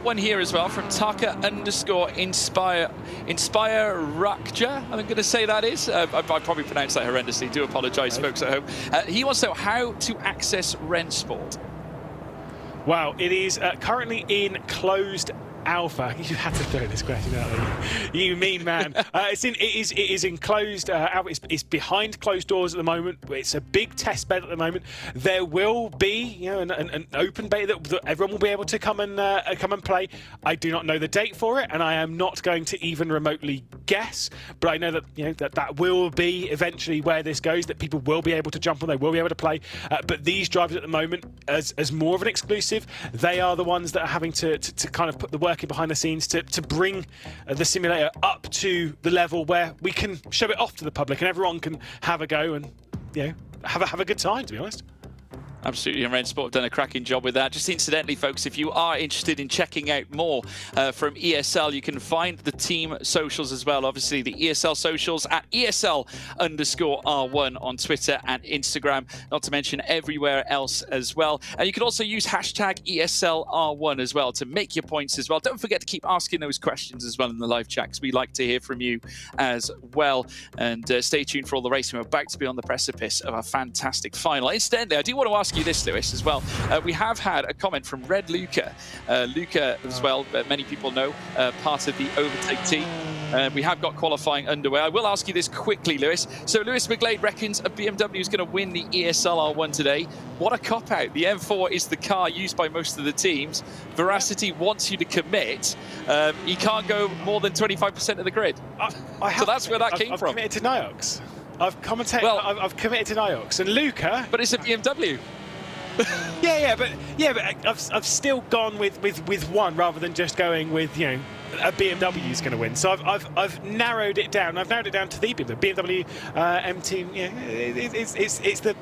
one here as well from Taka_Inspire_Rakja. I'm going to say that is. I probably pronounced that horrendously. Do apologise, folks at home. He wants to know how to access Rennsport. Wow, it is currently in closed alpha. You had to throw this question out there. You mean man. It is in closed alpha. It's behind closed doors at the moment. It's a big test bed at the moment. There will be an open beta that everyone will be able to come and play. I do not know the date for it, and I am not going to even remotely guess. But I know that that will be eventually where this goes. That people will be able to jump on. They will be able to play. But these drivers at the moment, as more of an exclusive, they are the ones that are having to kind of put the work behind the scenes to bring the simulator up to the level where we can show it off to the public and everyone can have a go and have a good time, to be honest. Absolutely, and Rennsport have done a cracking job with that. Just incidentally, folks, if you are interested in checking out more from ESL, you can find the team socials as well. Obviously, the ESL socials at ESL_R1 on Twitter and Instagram, not to mention everywhere else as well. And you can also use hashtag ESLR1 as well to make your points as well. Don't forget to keep asking those questions as well in the live chat, because we like to hear from you as well. And stay tuned for all the racing. We're about to be on the precipice of a fantastic final. Incidentally, I do want to ask you this, Lewis, as well. We have had a comment from Red Luca. Luca as well, many people know, part of the Overtake team. We have got qualifying underway. I will ask you this quickly, Lewis. So Lewis McGlade reckons a BMW is going to win the ESL R1 today. What a cop-out. The M4 is the car used by most of the teams. Veracity wants you to commit. He can't go more than 25% of the grid. So that's where that came from. I've committed to Niox. I've committed to Niox. And Luca... But it's a BMW. but I've still gone with one rather than just going with, you know, a BMW is going to win. So I've narrowed it down. I've narrowed it down to the BMW M-Team. Yeah, it's the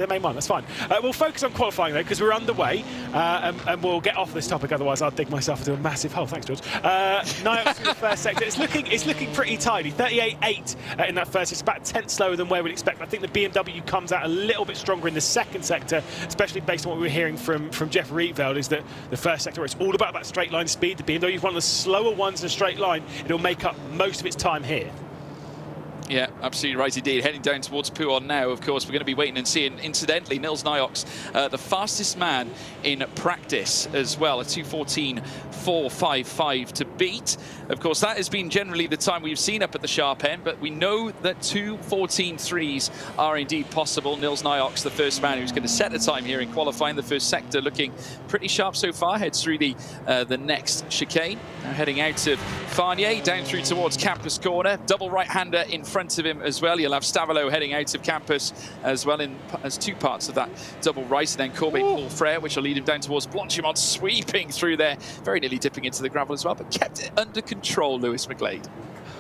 main one. That's fine. We'll focus on qualifying though, because we're underway, and we'll get off this topic. Otherwise, I'll dig myself into a massive hole. Thanks, George. Niox in the first sector. It's looking pretty tidy. 38.8 in that first. It's about 10 slower than where we'd expect. I think the BMW comes out a little bit stronger in the second sector, especially based on what we were hearing from Jeff Rietveld, is that the first sector, it's all about that straight line speed. The BMW is one of the slower ones in a straight line. It'll make up most of its time here. Yeah, absolutely right indeed. Heading down towards Pouhon now, of course, we're going to be waiting and seeing. Incidentally, Nils Niox, the fastest man in practice as well, a 2:14.455 to beat. Of course, that has been generally the time we've seen up at the sharp end, but we know that 2:14.3s are indeed possible. Nils Niox, the first man who's going to set the time here in qualifying. The first sector looking pretty sharp so far, heads through the next chicane. Now heading out of Farnier, down through towards Campus Corner. Double right-hander in front of him as well. You'll have Stavalo heading out of Campus as well as two parts of that double right, and then Corbet Paul Frere, which will lead him down towards Blanchimont, sweeping through there, very nearly dipping into the gravel as well, but kept it under control, Lewis McGlade.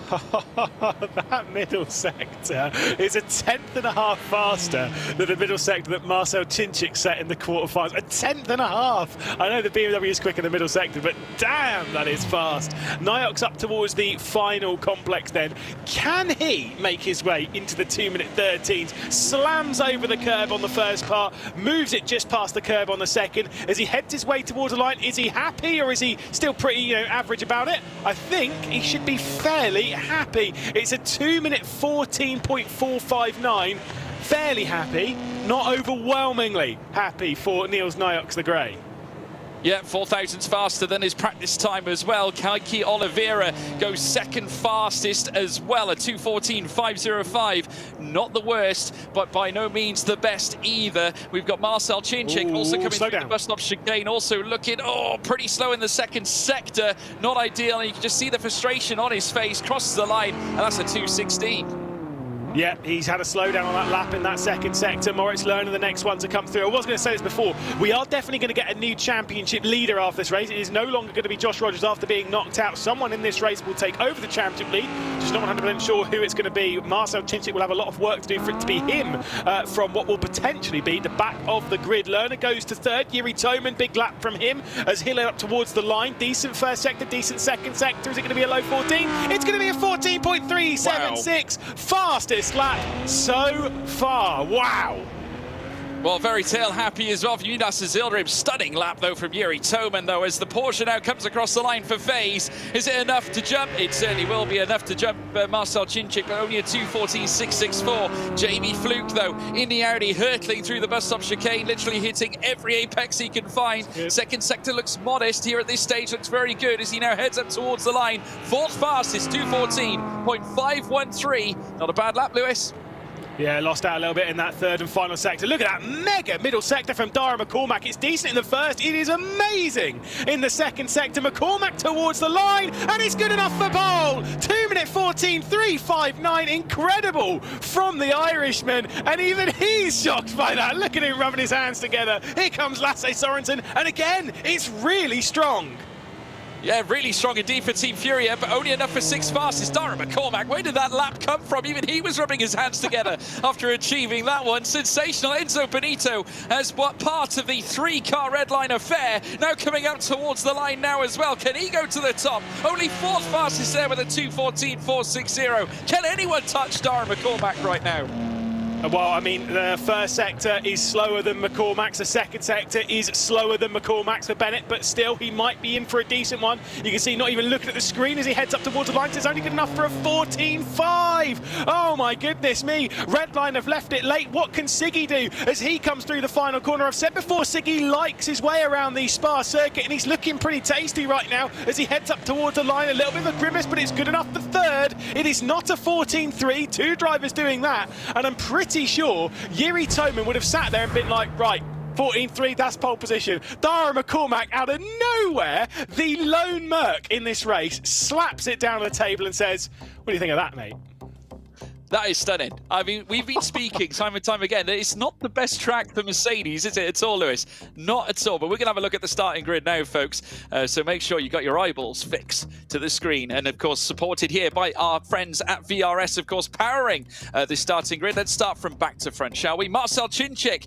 That middle sector is a 1/10.5 faster than the middle sector that Marcel Cinchik set in the quarterfinals. A 1/10.5. I know the BMW is quick in the middle sector, but damn, that is fast. Niox up towards the final complex then. Can he make his way into the 2-minute 13s? Slams over the curb on the first part, moves it just past the curb on the second. As he heads his way towards the line, is he happy or is he still pretty, you know, average about it? I think he should be fairly happy. It's a 2-minute 14.459. Fairly happy, not overwhelmingly happy for Nils Niox the Grey. Yeah, 4 thousandths faster than his practice time as well. Kaiki Oliveira goes second fastest as well, a 2:14.505. Not the worst, but by no means the best either. We've got Marcel Cinchik also coming through the bus stop chicane, also looking, pretty slow in the second sector. Not ideal, and you can just see the frustration on his face. Crosses the line, and that's a 2:16. Yeah, he's had a slowdown on that lap in that second sector. Moritz Lerner, the next one to come through. I was going to say this before. We are definitely going to get a new championship leader after this race. It is no longer going to be Josh Rogers after being knocked out. Someone in this race will take over the championship lead. Just not 100% sure who it's going to be. Marcel Cinchik will have a lot of work to do for it to be him from what will potentially be the back of the grid. Lerner goes to third. Yuri Toman, big lap from him as he'll head up towards the line. Decent first sector, decent second sector. Is it going to be a low 14? It's going to be a 14.376. Wow. Fastest lap so far. Wow. Well, very tail happy as well for Jonas Zildrim. Stunning lap, though, from Yuri Toman, though, as the Porsche now comes across the line for FaZe. Is it enough to jump? It certainly will be enough to jump Marcel Cinchik, but only a 2:14.664. Jamie Fluke, though, in the Audi, hurtling through the bus stop chicane, literally hitting every apex he can find. Good. Second sector looks modest here at this stage, looks very good as he now heads up towards the line. Fourth fastest, 2:14.513. Not a bad lap, Lewis. Yeah, lost out a little bit in that third and final sector. Look at that mega middle sector from Dara McCormack. It's decent in the first. It is amazing in the second sector. McCormack towards the line, and it's good enough for pole. 2-minute 14.359. Incredible from the Irishman, and even he's shocked by that. Look at him rubbing his hands together. Here comes Lasse Sorensen, and again, it's really strong. Yeah, really strong indeed for Team Furia, but only enough for 6th fastest. Dara McCormack, where did that lap come from? Even he was rubbing his hands together after achieving that one. Sensational. Enzo Benito as part of the 3-car red line affair. Now coming up towards the line now as well. Can he go to the top? Only 4th fastest there with a 2:14.460. Can anyone touch Dara McCormack right now? Well, I mean, the first sector is slower than McCormack's. The second sector is slower than McCormack's for Bennett, but still, he might be in for a decent one. You can see not even looking at the screen as he heads up towards the lines. It's only good enough for a 14.5. Oh, my goodness me. Redline have left it late. What can Siggy do as he comes through the final corner? I've said before, Siggy likes his way around the Spa circuit, and he's looking pretty tasty right now as he heads up towards the line. A little bit of a grimace, but it's good enough for third. It is not a 14.3. Two drivers doing that, and I'm pretty sure Yuri Toman would have sat there and been like, right, 14.3, that's pole position. Dara McCormack, out of nowhere, the lone Merc in this race, slaps it down on the table and says, what do you think of that, mate? That is stunning. I mean, we've been speaking time and time again that it's not the best track for Mercedes, is it at all, Lewis? Not at all. But we're going to have a look at the starting grid now, folks. So make sure you got your eyeballs fixed to the screen. And, of course, supported here by our friends at VRS, of course, powering the starting grid. Let's start from back to front, shall we? Marcel Chinchik,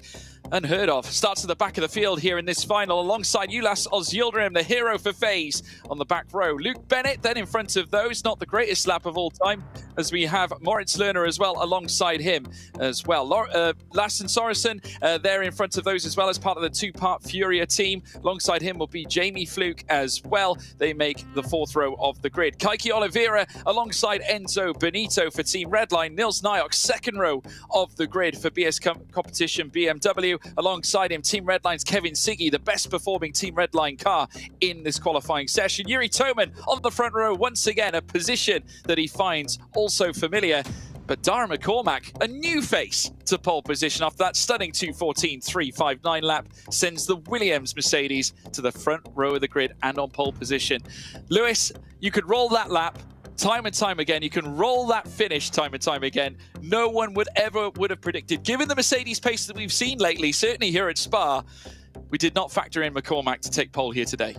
unheard of, starts at the back of the field here in this final alongside Ulas Ozyildirim, the hero for FaZe on the back row. Luke Bennett then in front of those, not the greatest lap of all time, as we have Moritz Lerner as well alongside him as well. Lassen Sorensen there in front of those as well as part of the two-part Furia team. Alongside him will be Jamie Fluke as well. They make the fourth row of the grid. Kaiki Oliveira alongside Enzo Benito for Team Redline. Nils Nyok, second row of the grid for BS Competition BMW. Alongside him, Team Redline's Kevin Siggy, the best performing Team Redline car in this qualifying session. Yuri Toman on the front row once again, a position that he finds also familiar. But Dara McCormack, a new face to pole position after that stunning 2:14.359 lap, sends the Williams Mercedes to the front row of the grid and on pole position. Lewis, you could roll that lap time and time again. You can roll that finish time and time again. No one would have predicted, given the Mercedes pace that we've seen lately, certainly here at Spa, we did not factor in McCormack to take pole here today.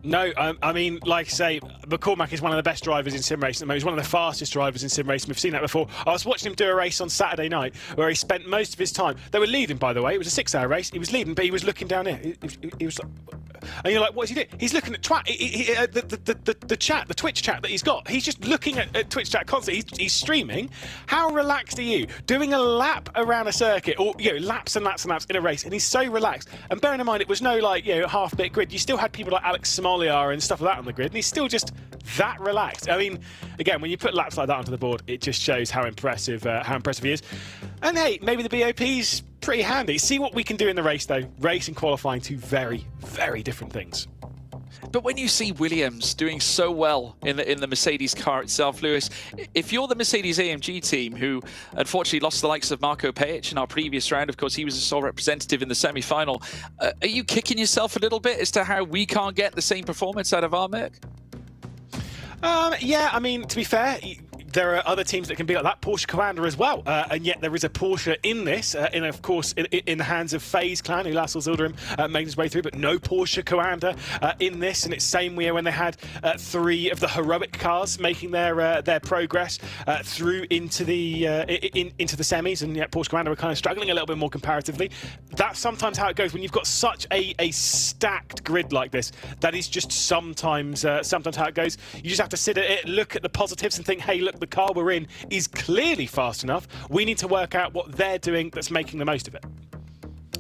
No, I mean, like I say, McCormack is one of the best drivers in sim racing. He's one of the fastest drivers in sim racing. We've seen that before. I was watching him do a race on Saturday night where he spent most of his time. They were leading, by the way. It was a 6-hour race. He was leading, but he was looking down here. He was like, and you're like, what is he doing? He's looking at the chat, the Twitch chat that he's got. He's just looking at Twitch chat constantly. He's streaming. How relaxed are you? Doing a lap around a circuit, or laps and laps and laps in a race, and he's so relaxed. And bearing in mind, it was no half-bit grid. You still had people like Alex Smoliar and stuff like that on the grid, and he's still just that relaxed. I mean, again, when you put laps like that onto the board, it just shows how impressive he is. And hey, maybe the BOP's pretty handy. See what we can do in the race, though. Race and qualifying, two very, very different things. But when you see Williams doing so well in the Mercedes car itself, Lewis, if you're the Mercedes AMG team, who unfortunately lost the likes of Marco Pajic in our previous round, of course, he was a sole representative in the semi-final, are you kicking yourself a little bit as to how we can't get the same performance out of our Merc? Yeah, I mean, to be fair, there are other teams that can be like that. Porsche Commander as well, and yet there is a Porsche in this, of course, in the hands of FaZe Clan, who Lassell Zildrim made his way through, but no Porsche Commander in this. And it's same year when they had three of the heroic cars making their progress through into the semis, and yet Porsche Commander were kind of struggling a little bit more comparatively. That's sometimes how it goes when you've got such a stacked grid like this. That is just sometimes how it goes. You just have to sit at it, look at the positives, and think, hey, look, the car we're in is clearly fast enough. We need to work out what they're doing that's making the most of it.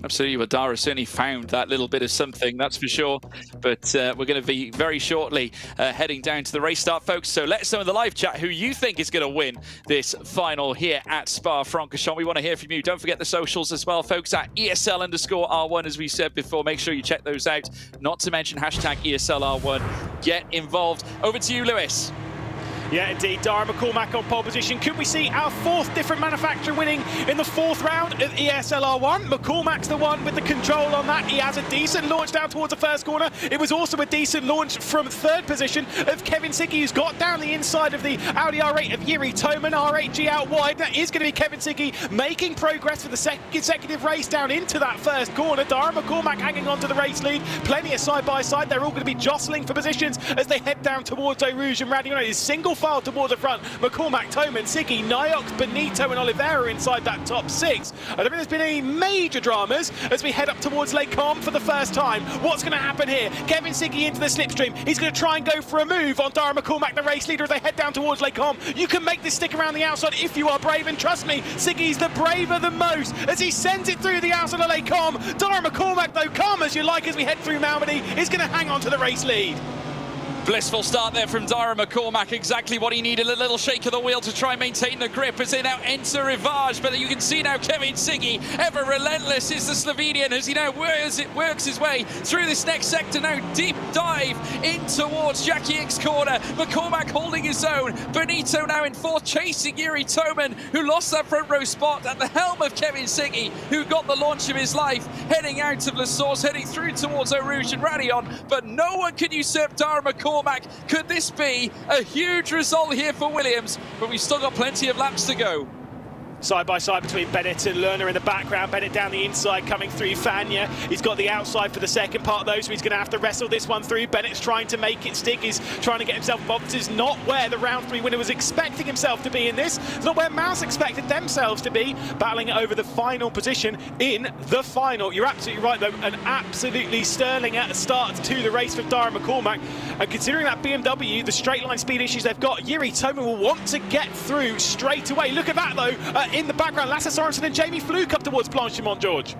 Absolutely. Well, Dara certainly found that little bit of something, that's for sure. But we're going to be very shortly heading down to the race start, folks. So let us know in the live chat who you think is going to win this final here at Spa-Francorchamps. We want to hear from you. Don't forget the socials as well, folks, at ESL_R1, as we said before. Make sure you check those out. Not to mention hashtag ESL R1. Get involved. Over to you, Lewis. Yeah, indeed. Dara McCormack on pole position. Could we see our fourth different manufacturer winning in the fourth round of ESL R1? McCormack's the one with the control on that. He has a decent launch down towards the first corner. It was also a decent launch from third position of Kevin Siggy, who's got down the inside of the Audi R8 of Yuri Toman. R8G out wide. That is going to be Kevin Siggy making progress for the second consecutive race down into that first corner. Dara McCormack hanging on to the race lead. Plenty of side-by-side. They're all going to be jostling for positions as they head down towards Eau Rouge and Radion. It is single file towards the front. McCormack, Toman, Siggy, Niox, Benito and Oliveira inside that top 6. I don't think there's been any major dramas as we head up towards Lake Calm for the first time. What's going to happen here? Kevin Siggy into the slipstream. He's going to try and go for a move on Dara McCormack, the race leader, as they head down towards Lake Calm. You can make this stick around the outside if you are brave, and trust me, Siggy's the braver than most as he sends it through the outside of Lake Calm. Dara McCormack, though, calm as you like as we head through Malmedy, is going to hang on to the race lead. Blissful start there from Dara McCormack, exactly what he needed, a little shake of the wheel to try and maintain the grip as they now enter Rivage, but you can see now Kevin Siggy, ever relentless is the Slovenian as he now works his way through this next sector, now deep dive in towards Jackie Ink's corner. McCormack holding his own, Benito now in fourth, chasing Yuri Toman, who lost that front row spot at the helm of Kevin Siggy, who got the launch of his life, heading out of La Source, heading through towards Eau Rouge and Radion, but no one can usurp Dara McCormack. Could this be a huge result here for Williams? But we've still got plenty of laps to go. Side by side between Bennett and Lerner in the background. Bennett down the inside, coming through Fania. He's got the outside for the second part, though, so he's going to have to wrestle this one through. Bennett's trying to make it stick. He's trying to get himself involved. This is not where the round 3 winner was expecting himself to be in this. It's not where Mouse expected themselves to be, battling it over the final position in the final. You're absolutely right, though. An absolutely sterling start to the race for Dara McCormack. And considering that BMW, the straight line speed issues they've got, Yuri Toman will want to get through straight away. Look at that, though. In the background, Lasse Sorensen and Jamie Fluke up towards Blanchimont, George.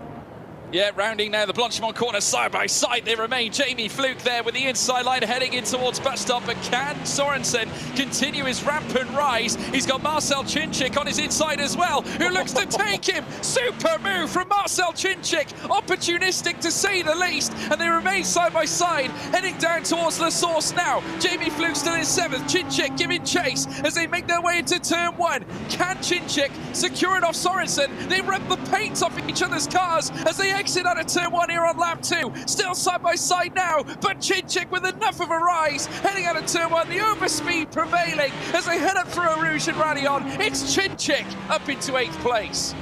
Yeah, rounding now the Blanchimont corner side by side. They remain. Jamie Fluke there with the inside line heading in towards bus stop. But can Sorensen continue his rampant rise? He's got Marcel Chinchik on his inside as well, who looks to take him. Super move from Marcel Chinchik. Opportunistic to say the least. And they remain side by side, heading down towards La Source now. Jamie Fluke still in 7th. Chinchik giving chase as they make their way into turn 1. Can Chinchik secure it off Sorensen? They rip the paint off each other's cars as they exit out of turn 1 here on lap 2. Still side by side now, but Chinchik with enough of a rise, heading out of turn 1, the overspeed prevailing as they head up through Eau Rouge and Radion. It's Chinchik up into 8th place.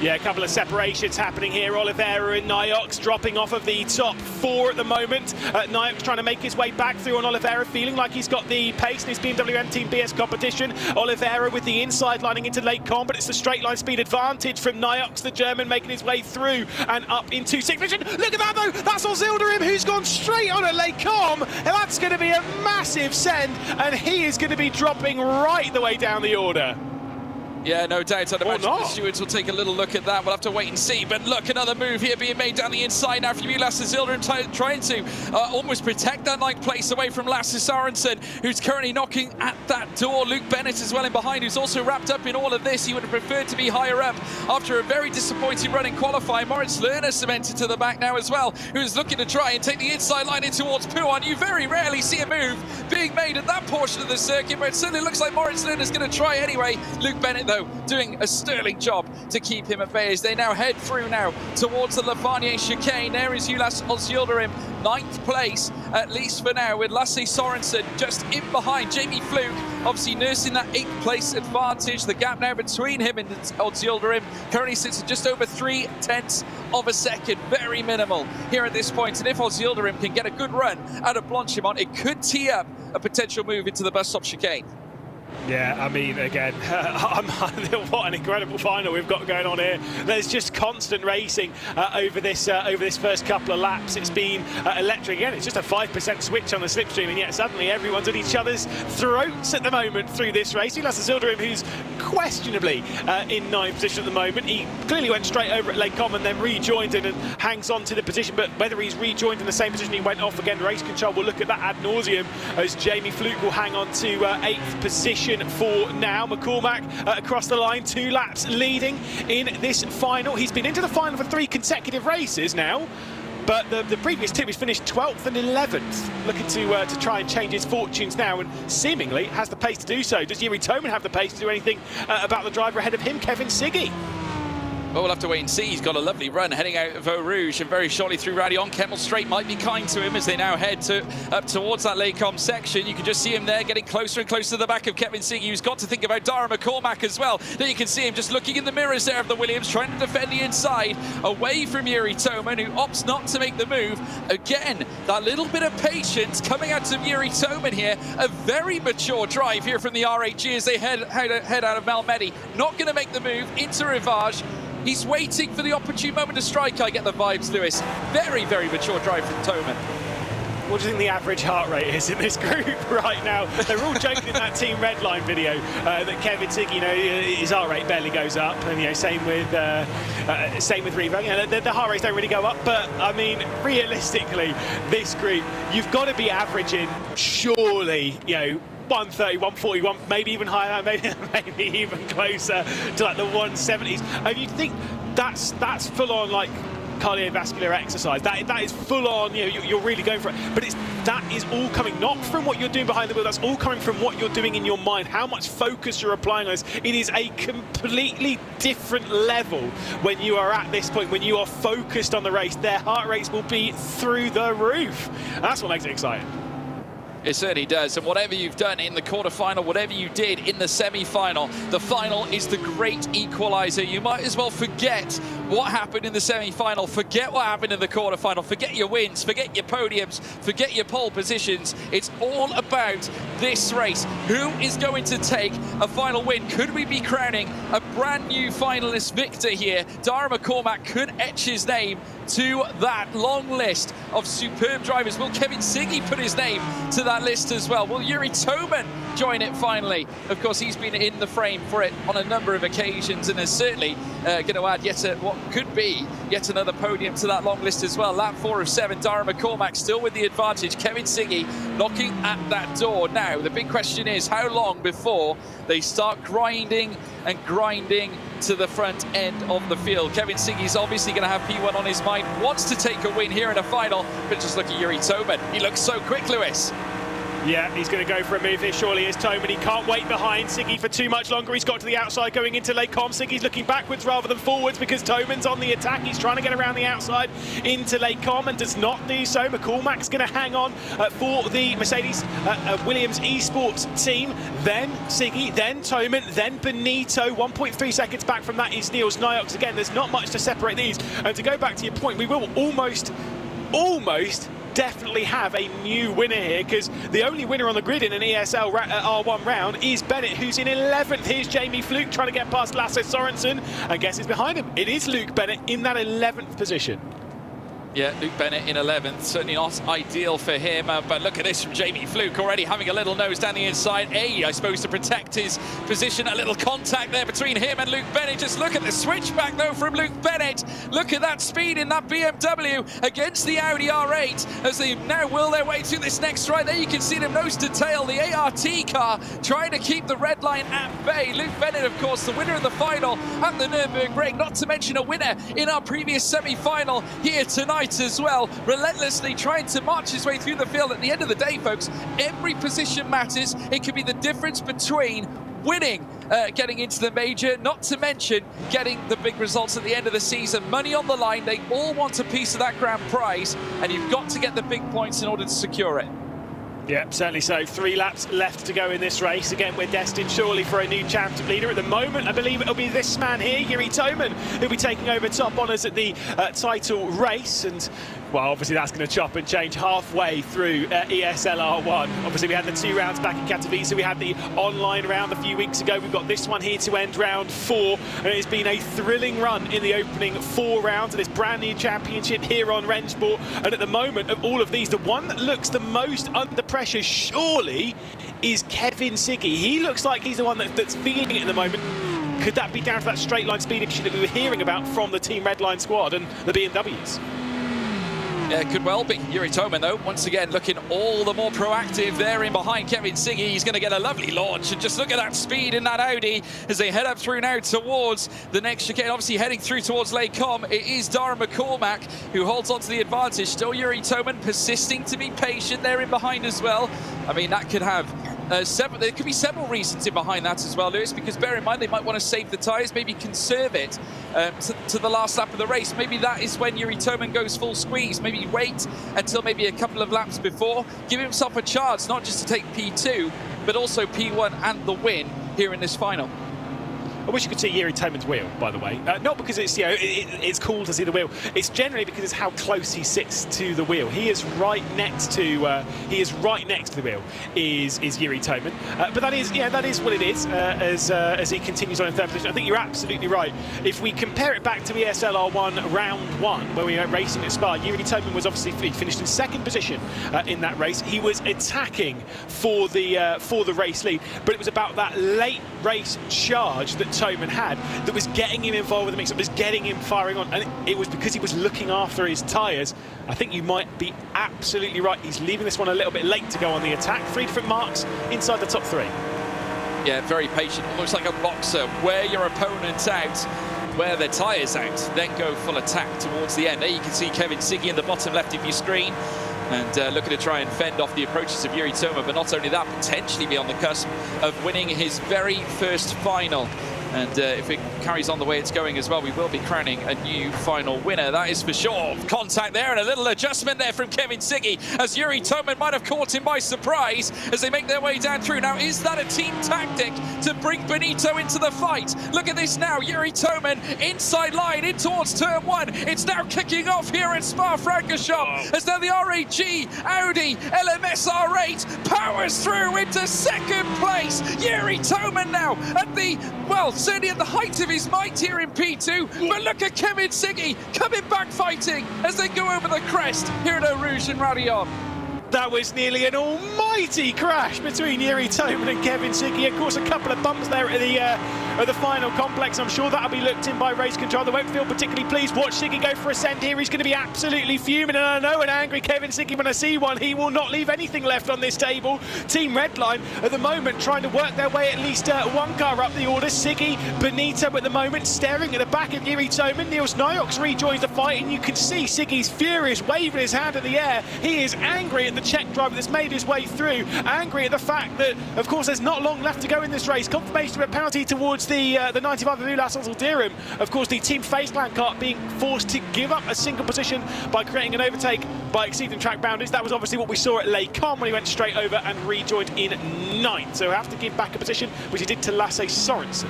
Yeah, a couple of separations happening here. Oliveira and Niox dropping off of the top 4 at the moment. Niox trying to make his way back through on Oliveira, feeling like he's got the pace in his BMW M Team BS competition. Oliveira with the inside lining into Lake Calm, but it's the straight line speed advantage from Niox, the German, making his way through and up into 6th position. Look at that, though. That's Ozilderim, who's gone straight on at Lake Calm. And that's going to be a massive send, and he is going to be dropping right the way down the order. Yeah, no doubt. I'd imagine the stewards will take a little look at that. We'll have to wait and see. But look, another move here being made down the inside now from Lasse Sorensen, trying to almost protect that 9th place away from Lasse Sorensen, who's currently knocking at that door. Luke Bennett as well in behind, who's also wrapped up in all of this. He would have preferred to be higher up after a very disappointing run in qualifying. Moritz Lerner cemented to the back now as well, who's looking to try and take the inside line in towards Pouan. You very rarely see a move being made at that portion of the circuit, but it certainly looks like Moritz Lerner's going to try anyway. Luke Bennett, though, doing a sterling job to keep him at bay as they now head through now towards the Lafanier chicane. There is Julas Ozilderim, 9th place, at least for now, with Lasse Sorensen just in behind. Jamie Fluke obviously nursing that 8th place advantage. The gap now between him and Ozilderim currently sits at just over 0.3 of a second. Very minimal here at this point. And if Ozilderim can get a good run out of Blanchimont, it could tee up a potential move into the bus stop chicane. Yeah, I mean, again, what an incredible final we've got going on here. There's just constant racing over this first couple of laps. It's been electric. Again, it's just a 5% switch on the slipstream, and yet suddenly everyone's at each other's throats at the moment through this race. Lasse Sorensen, who's questionably in 9th position at the moment. He clearly went straight over at Lake Com and then rejoined it and hangs on to the position, but whether he's rejoined in the same position he went off again, race control will look at that ad nauseum as Jamie Fluke will hang on to 8th position for now. McCormack across the line, 2 laps leading in this final. He's been into the final for 3 consecutive races now, but the previous 2 he's finished 12th and 11th, looking to try and change his fortunes now, and seemingly has the pace to do so. Does Yuri Toman have the pace to do anything about the driver ahead of him, Kevin Siggy? Well, we'll have to wait and see. He's got a lovely run heading out of Eau Rouge and very shortly through Radion. Kemmel Straight might be kind to him as they now head up towards that Laycom section. You can just see him there getting closer and closer to the back of Kevin Siggy, who's got to think about Dara McCormack as well. There you can see him just looking in the mirrors there of the Williams, trying to defend the inside away from Yuri Toman, who opts not to make the move. Again, that little bit of patience coming out of Yuri Toman here. A very mature drive here from the RHG as they head out of Malmedy. Not going to make the move into Rivage. He's waiting for the opportune moment to strike, I get the vibes, Lewis. Very, very mature drive from Toman. What do you think the average heart rate is in this group right now? They're all joking in that Team Redline video that Kevin Siggy, his heart rate barely goes up, and same with Revo. The heart rates don't really go up, but I mean, realistically, this group, you've got to be averaging, surely, 130, 141, maybe even higher, maybe even closer to like the 170s. And you think that's full on like cardiovascular exercise. That is full on. You're really going for it. But that is all coming not from what you're doing behind the wheel. That's all coming from what you're doing in your mind. How much focus you're applying on this. It is a completely different level when you are at this point. When you are focused on the race, their heart rates will be through the roof. That's what makes it exciting. It certainly does, and whatever you've done in the quarterfinal, whatever you did in the semi-final, the final is the great equalizer. You might as well forget what happened in the semi-final, forget what happened in the quarterfinal, forget your wins, forget your podiums, forget your pole positions. It's all about this race. Who is going to take a final win? Could we be crowning a brand new finalist victor here? Dara McCormack could etch his name to that long list of superb drivers. Will Kevin Siggy put his name to that list as well? Will Yuri Toman join it finally? Of course, he's been in the frame for it on a number of occasions and is certainly going to add what could be yet another podium to that long list as well. Lap 4 of 7, Dara McCormack still with the advantage. Kevin Siggy knocking at that door. Now, the big question is how long before they start grinding and grinding to the front end of the field. Kevin Siggy's obviously going to have P1 on his mind, wants to take a win here in a final, but just look at Yuri Toman. He looks so quick, Lewis. Yeah, he's going to go for a move here, surely is Toman. He can't wait behind Siggy for too much longer. He's got to the outside going into Laycom. Siggy's looking backwards rather than forwards because Toman's on the attack. He's trying to get around the outside into Laycom and does not do so. McCormack's going to hang on for the Mercedes Williams Esports team. Then Siggy, then Toman, then Benito. 1.3 seconds back from that is Niels Niox. Again, there's not much to separate these. And to go back to your point, we will almost definitely have a new winner here because the only winner on the grid in an ESL R1 round is Bennett, who's in 11th. Here's Jamie Fluke trying to get past Lasse Sorensen, and guess who's behind him? It is Luke Bennett in that 11th position. Yeah, Luke Bennett in 11th, certainly not ideal for him, but look at this from Jamie Fluke, already having a little nose down the inside. I suppose to protect his position, a little contact there between him and Luke Bennett. Just look at the switchback though from Luke Bennett. Look at that speed in that BMW against the Audi R8 as they now will their way to this next stride. There you can see them nose to tail, the ART car trying to keep the red line at bay. Luke Bennett, of course, the winner of the final at the Nürburgring, not to mention a winner in our previous semi-final here tonight as well, relentlessly trying to march his way through the field. At the end of the day, folks, every position matters. It could be the difference between winning, getting into the major, not to mention getting the big results at the end of the season. Money on the line, they all want a piece of that grand prize, and you've got to get the big points in order to secure it. Yeah, certainly so. 3 laps left to go in this race. Again, we're destined surely for a new championship leader. At the moment, I believe it'll be this man here, Yuri Toman, who'll be taking over top honours at the title race. And, well, obviously that's going to chop and change halfway through ESL R1. Obviously, we had the 2 rounds back in Katowice. We had the online round a few weeks ago. We've got this one here to end round 4. And it's been a thrilling run in the opening 4 rounds of this brand new championship here on Rennsport. And at the moment of all of these, the one that looks the most under pressure surely is Kevin Siggy. He looks like he's the one that's feeling it at the moment. Could that be down to that straight line speed issue that we were hearing about from the Team Redline squad and the BMWs? Yeah, it could well be. Yuri Toman, though, once again, looking all the more proactive there in behind Kevin Siggy. He's going to get a lovely launch. And just look at that speed in that Audi as they head up through now towards the next chicane. Obviously, heading through towards Laycom, it is Dara McCormack who holds on to the advantage. Still Yuri Toman persisting to be patient there in behind as well. I mean, that could have There could be several reasons in behind that as well, Lewis, because bear in mind they might want to save the tyres, maybe conserve it to the last lap of the race. Maybe that is when Yuri Toman goes full squeeze. Maybe wait until maybe a couple of laps before, give himself a chance not just to take P2, but also P1 and the win here in this final. I wish you could see Yuri Toman's wheel, by the way. Not because it's, you know, it's cool to see the wheel. It's generally because it's how close he sits to the wheel. He is right next to the wheel. Is Yuri Toman? But that is, yeah, that is what it is. As he continues on in third position, I think you're absolutely right. If we compare it back to ESL R1 Round 1, where we were racing at Spa, Yuri Toman was obviously finished in second position in that race. He was attacking for the race lead, but it was about that late race charge that Toman had that was getting him involved with the mix-up, was getting him firing on, and it was because he was looking after his tyres. I think you might be absolutely right. He's leaving this one a little bit late to go on the attack. 3 different marks inside the top 3. Yeah, very patient, almost like a boxer. Wear your opponent out, wear their tyres out, then go full attack towards the end. There you can see Kevin Siggy in the bottom left of your screen, and looking to try and fend off the approaches of Yuri Toman, but not only that, potentially be on the cusp of winning his very first final. And if it carries on the way it's going as well, we will be crowning a new final winner, that is for sure. Contact there and a little adjustment there from Kevin Siggy, as Yuri Toman might have caught him by surprise as they make their way down through. Now, is that a team tactic to bring Benito into the fight? Look at this now, Yuri Toman inside line in towards turn 1. It's now kicking off here at Spa-Francorchamps as now the RAG Audi LMS R8 powers through into second place. Yuri Toman now at the, well, certainly at the height of his might here in P2, but look at Kevin Siggy coming back fighting as they go over the crest here at Eau Rouge and Radion. That was nearly an almighty crash between Yuri Toman and Kevin Siggy. Of course, a couple of bumps there at the final complex. I'm sure that'll be looked in by race control. They won't feel particularly pleased. Watch Siggy go for a send here. He's going to be absolutely fuming. And I know an angry Kevin Siggy, when I see one, he will not leave anything left on this table. Team Redline at the moment trying to work their way at least one car up the order. Siggy, Benito at the moment staring at the back of Yuri Toman. Niels Nyox rejoins the fight, and you can see Siggy's furious, waving his hand in the air. He is angry at the Czech driver that's made his way through, angry at the fact that, of course, there's not long left to go in this race. Confirmation of a penalty towards the 95 of Ulas Aldirum. Of course, the Team Faceland car being forced to give up a single position by creating an overtake by exceeding track boundaries. That was obviously what we saw at Les Combes when he went straight over and rejoined in 9th. So have to give back a position, which he did to Lasse Sorensen.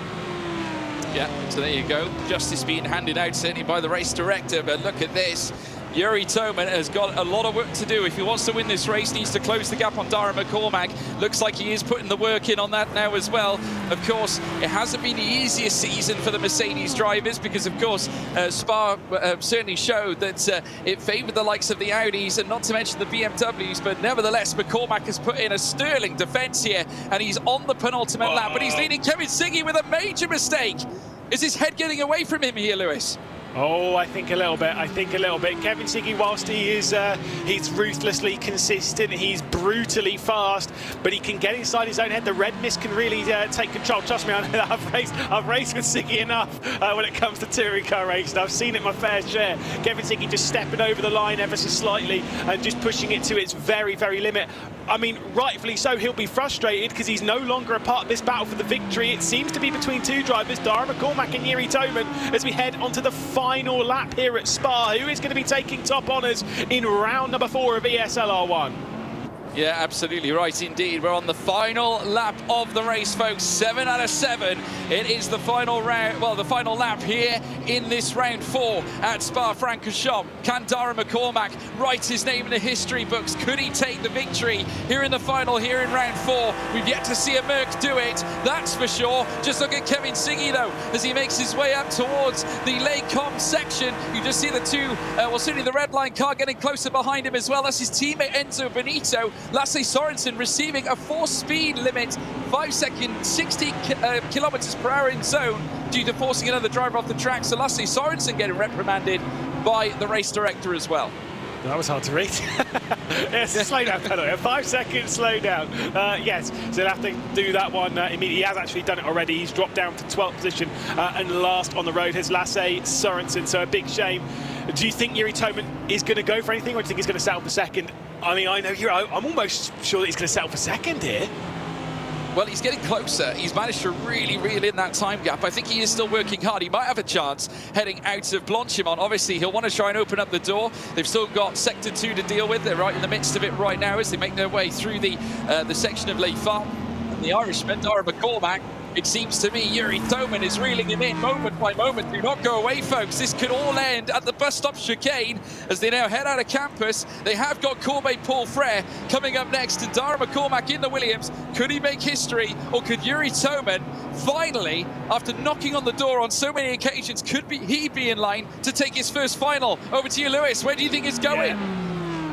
Yeah, so there you go. Justice being handed out certainly by the race director, but look at this. Yuri Toman has got a lot of work to do. If he wants to win this race, needs to close the gap on Dara McCormack. Looks like he is putting the work in on that now as well. Of course, it hasn't been the easiest season for the Mercedes drivers because, of course, Spa certainly showed that it favoured the likes of the Audis and not to mention the BMWs, but nevertheless, McCormack has put in a sterling defence here and he's on the penultimate lap, but he's leading Kevin Siggy with a major mistake. Is his head getting away from him here, Lewis? Oh, I think a little bit. Kevin Siggy, whilst he is he's ruthlessly consistent, he's brutally fast, but he can get inside his own head. The red mist can really take control. Trust me, I know that I've raced with Siggy enough when it comes to touring car racing. I've seen it my fair share. Kevin Siggy just stepping over the line ever so slightly and just pushing it to its very, very limit. I mean, rightfully so, he'll be frustrated because he's no longer a part of this battle for the victory. It seems to be between two drivers, Dara McCormack and Yuri Toman, as we head onto the final lap here at Spa. Who is going to be taking top honours in round number 4 of ESL R1? Yeah, absolutely right indeed. We're on the final lap of the race, folks. 7 out of 7. It is the final round, well, the final lap here in this round 4 at Spa-Francorchamps. Can Dara McCormack write his name in the history books? Could he take the victory here in the final, here in round 4? We've yet to see a Merc do it, that's for sure. Just look at Kevin Siggy, though, as he makes his way up towards the Les Combes section. You just see the two, well, certainly the red line car getting closer behind him as well. That's his teammate Enzo Benito. Lasse Sorensen receiving a force speed limit, 5 seconds, 60 kilometers per hour in zone due to forcing another driver off the track. So Lasse Sorensen getting reprimanded by the race director as well. That was hard to read. Yes, slow down, a 5 second slow down. Yes, so he'll have to do that one immediately. He has actually done it already. He's dropped down to 12th position and last on the road is Lasse Sorensen. So a big shame. Do you think Yuri Toman is going to go for anything, or do you think he's going to settle for second? I mean, I know I'm almost sure that he's going to settle for second here. Well, he's getting closer. He's managed to really reel in that time gap. I think he is still working hard. He might have a chance heading out of Blanchimont. Obviously, he'll want to try and open up the door. They've still got Sector 2 to deal with. They're right in the midst of it right now as they make their way through the section of Les Farms. And the Irishman, Dara McCormack, it seems to me Yuri Toman is reeling him in moment by moment. Do not go away, folks. This could all end at the bus stop chicane as they now head out of campus. They have got Corbet Paul Frere coming up next, and Dara McCormack in the Williams. Could he make history, or could Yuri Toman finally, after knocking on the door on so many occasions, he be in line to take his first final? Over to you, Lewis. Where do you think it's going? Yeah.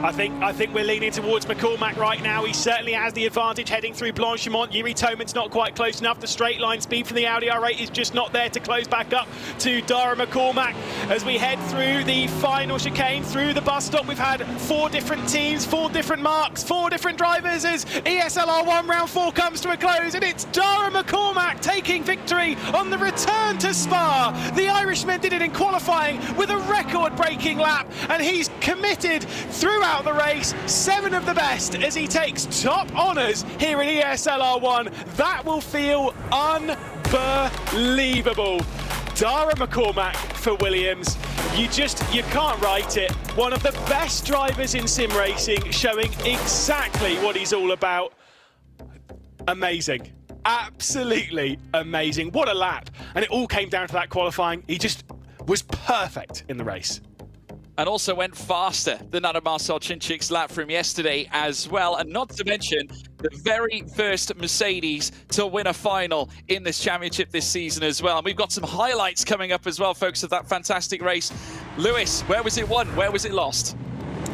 I think we're leaning towards McCormack right now. He certainly has the advantage heading through Blanchimont. Yuri Toman's not quite close enough. The straight line speed from the Audi R8 is just not there to close back up to Dara McCormack. As we head through the final chicane, through the bus stop, we've had 4 different teams, 4 different marks, 4 different drivers as ESL R1 Round 4 comes to a close, and it's Dara McCormack taking victory on the return to Spa. The Irishman did it in qualifying with a record-breaking lap, and he's committed throughout the race, 7 of the best as he takes top honours here in ESL R1. That will feel unbelievable. Dara McCormack for Williams. You can't write it. One of the best drivers in sim racing, showing exactly what he's all about. Amazing. Absolutely amazing. What a lap. And it all came down to that qualifying. He just was perfect in the race. And also went faster than that of Marcel Cinchic's lap from yesterday as well. And not to mention the very first Mercedes to win a final in this championship this season as well. And we've got some highlights coming up as well, folks, of that fantastic race. Lewis, where was it won? Where was it lost?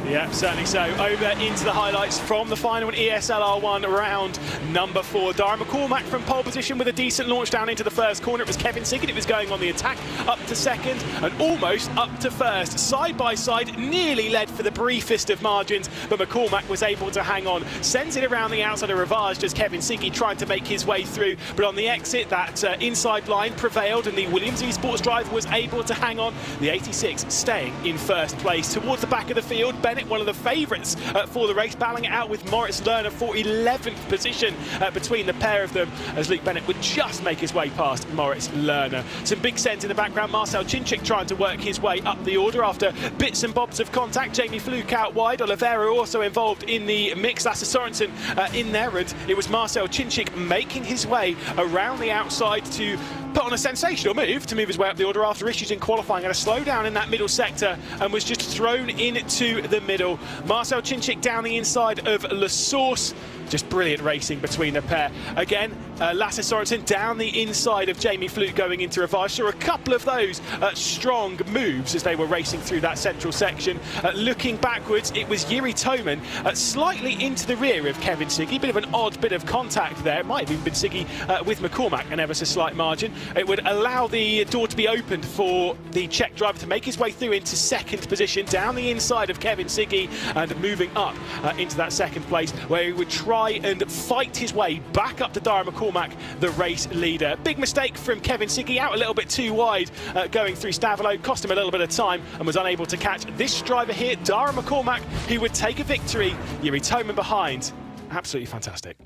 Yeah, certainly so. Over into the highlights from the final in ESL R1 round number 4. Dara McCormack from pole position with a decent launch down into the first corner. It was Kevin Siggett. It was going on the attack up to second and almost up to first. Side by side, nearly led for the briefest of margins, but McCormack was able to hang on. Sends it around the outside of Ravage as Kevin Siggett tried to make his way through, but on the exit, that inside line prevailed and the Williams Esports driver was able to hang on. The 86 staying in first place. Towards the back of the field, Bennett, one of the favourites for the race, battling it out with Moritz Lerner for 11th position between the pair of them, as Luke Bennett would just make his way past Moritz Lerner. Some big sends in the background. Marcel Cinchic trying to work his way up the order after bits and bobs of contact. Jamie Fluke out wide. Oliveira also involved in the mix. Lasse Sorensen in there, and it was Marcel Cinchic making his way around the outside to put on a sensational move to move his way up the order after issues in qualifying, and a slowdown in that middle sector, and was just thrown into the middle. Marcel Cinchic down the inside of La Source. Just brilliant racing between the pair. Again, Lasse Sorensen down the inside of Jamie Fluke going into Ravage. Saw a couple of those strong moves as they were racing through that central section. Looking backwards, it was Yuri Toman slightly into the rear of Kevin Siggy. Bit of an odd bit of contact there. It might have even been Siggy with McCormack, an ever so slight margin. It would allow the door to be opened for the Czech driver to make his way through into second position, down the inside of Kevin Siggy, and moving up into that second place, where he would try and fight his way back up to Dara McCormack, the race leader. Big mistake from Kevin Siggy, out a little bit too wide going through Stavolo, cost him a little bit of time and was unable to catch this driver here, Dara McCormack, who would take a victory. Yuri Toman behind. Absolutely fantastic.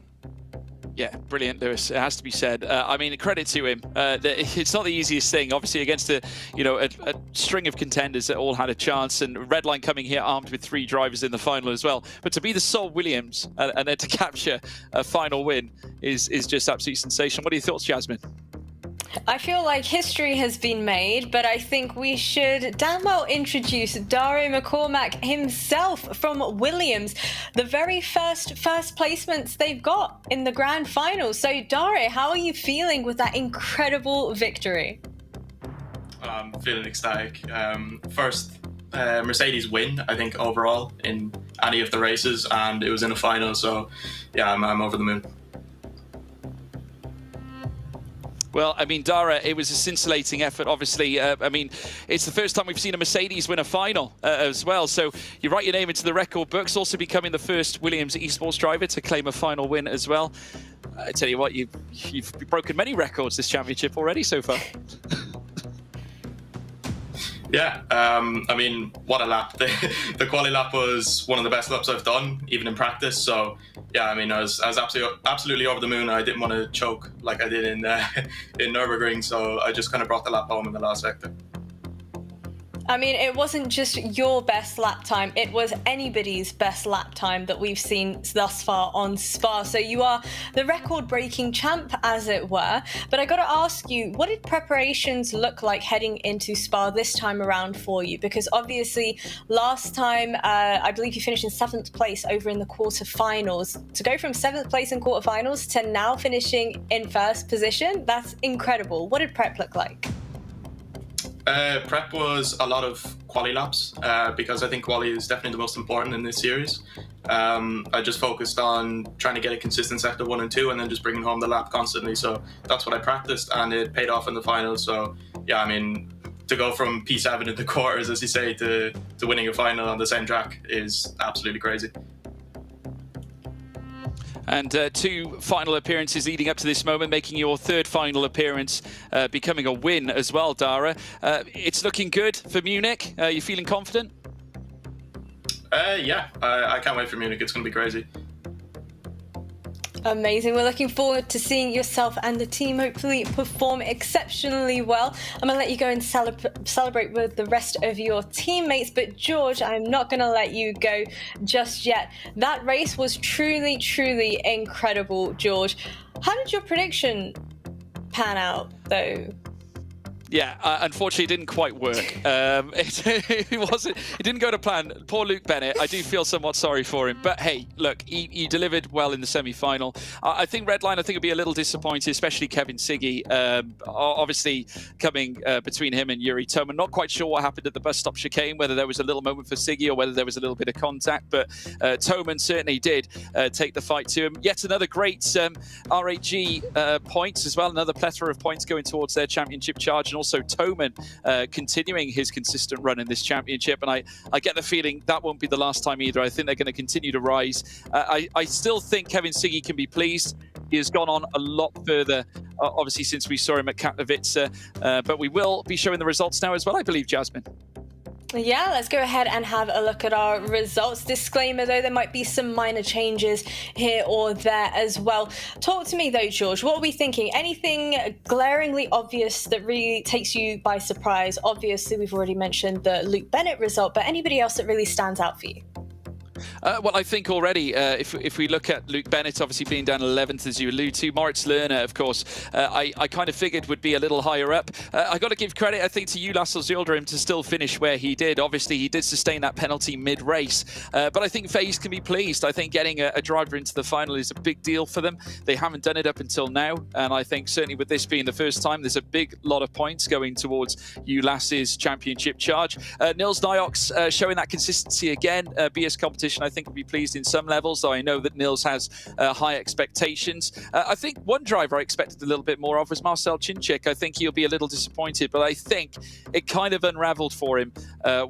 Yeah, brilliant, Lewis. It has to be said. I mean, credit to him. It's not the easiest thing, obviously, against a string of contenders that all had a chance, and Redline coming here armed with 3 drivers in the final as well. But to be the sole Williams and then to capture a final win is just absolutely sensational. What are your thoughts, Jasmine? I feel like history has been made, but I think we should damn well introduce Dara McCormack himself from Williams, the very first placements they've got in the grand final. So Dara, how are you feeling with that incredible victory? I'm feeling ecstatic. First Mercedes win, I think, overall in any of the races, and it was in a final, so yeah, I'm over the moon. Well, I mean, Dara, it was a scintillating effort, obviously. I mean, it's the first time we've seen a Mercedes win a final as well. So you write your name into the record books, also becoming the first Williams Esports driver to claim a final win as well. I tell you what, you've broken many records this championship already so far. Yeah, I mean, what a lap. The quali lap was one of the best laps I've done, even in practice. So, yeah, I mean, I was absolutely over the moon. I didn't want to choke like I did in Nürburgring, so I just kind of brought the lap home in the last sector. I mean, it wasn't just your best lap time, it was anybody's best lap time that we've seen thus far on Spa. So you are the record-breaking champ, as it were. But I got to ask you, what did preparations look like heading into Spa this time around for you? Because obviously, last time, I believe you finished in 7th place over in the quarterfinals. To go from 7th place in quarterfinals to now finishing in 1st position, that's incredible. What did prep look like? Prep was a lot of quali laps because I think quali is definitely the most important in this series. I just focused on trying to get a consistent sector 1 and 2 and then just bringing home the lap constantly. So that's what I practiced and it paid off in the finals. So yeah, I mean, to go from P7 in the quarters, as you say, to winning a final on the same track is absolutely crazy. And 2 final appearances leading up to this moment, making your 3rd final appearance, becoming a win as well, Dara. It's looking good for Munich. You feeling confident? Yeah, I can't wait for Munich. It's going to be crazy. Amazing. We're looking forward to seeing yourself and the team hopefully perform exceptionally well. I'm going to let you go and celebrate with the rest of your teammates. But George, I'm not going to let you go just yet. That race was truly, truly incredible, George. How did your prediction pan out, though? Yeah, unfortunately, it didn't quite work. It didn't go to plan. Poor Luke Bennett. I do feel somewhat sorry for him. But hey, look, he delivered well in the semi-final. I think Redline, would be a little disappointed, especially Kevin Siggy. Obviously, coming between him and Yuri Toman. Not quite sure what happened at the bus stop chicane, whether there was a little moment for Siggy or whether there was a little bit of contact. But Toman certainly did take the fight to him. Yet another great RHG points as well. Another plethora of points going towards their championship charge. And also Toman continuing his consistent run in this championship, and I get the feeling that won't be the last time either. I think they're going to continue to rise. I still think Kevin Siggy can be pleased. He has gone on a lot further, obviously, since we saw him at Katowice, but we will be showing the results now as well, I believe, Jasmine. Yeah, let's go ahead and have a look at our results. Disclaimer though, there might be some minor changes here or there as well. Talk to me though, George, what are we thinking? Anything glaringly obvious that really takes you by surprise? Obviously, we've already mentioned the Luke Bennett result, but anybody else that really stands out for you? Well, I think already, if we look at Luke Bennett, obviously being down 11th, as you allude to, Moritz Lerner, of course, I kind of figured would be a little higher up. I got to give credit, I think, to Ulas Özildirim to still finish where he did. Obviously, he did sustain that penalty mid-race, but I think FaZe can be pleased. I think getting a driver into the final is a big deal for them. They haven't done it up until now, and I think certainly with this being the first time, there's a big lot of points going towards Ulas's championship charge. Nils Nyox showing that consistency again. BS competition, I think, will be pleased in some levels, though I know that Nils has high expectations. I think one driver I expected a little bit more of was Marcel Chinchik. I think he'll be a little disappointed, but I think it kind of unraveled for him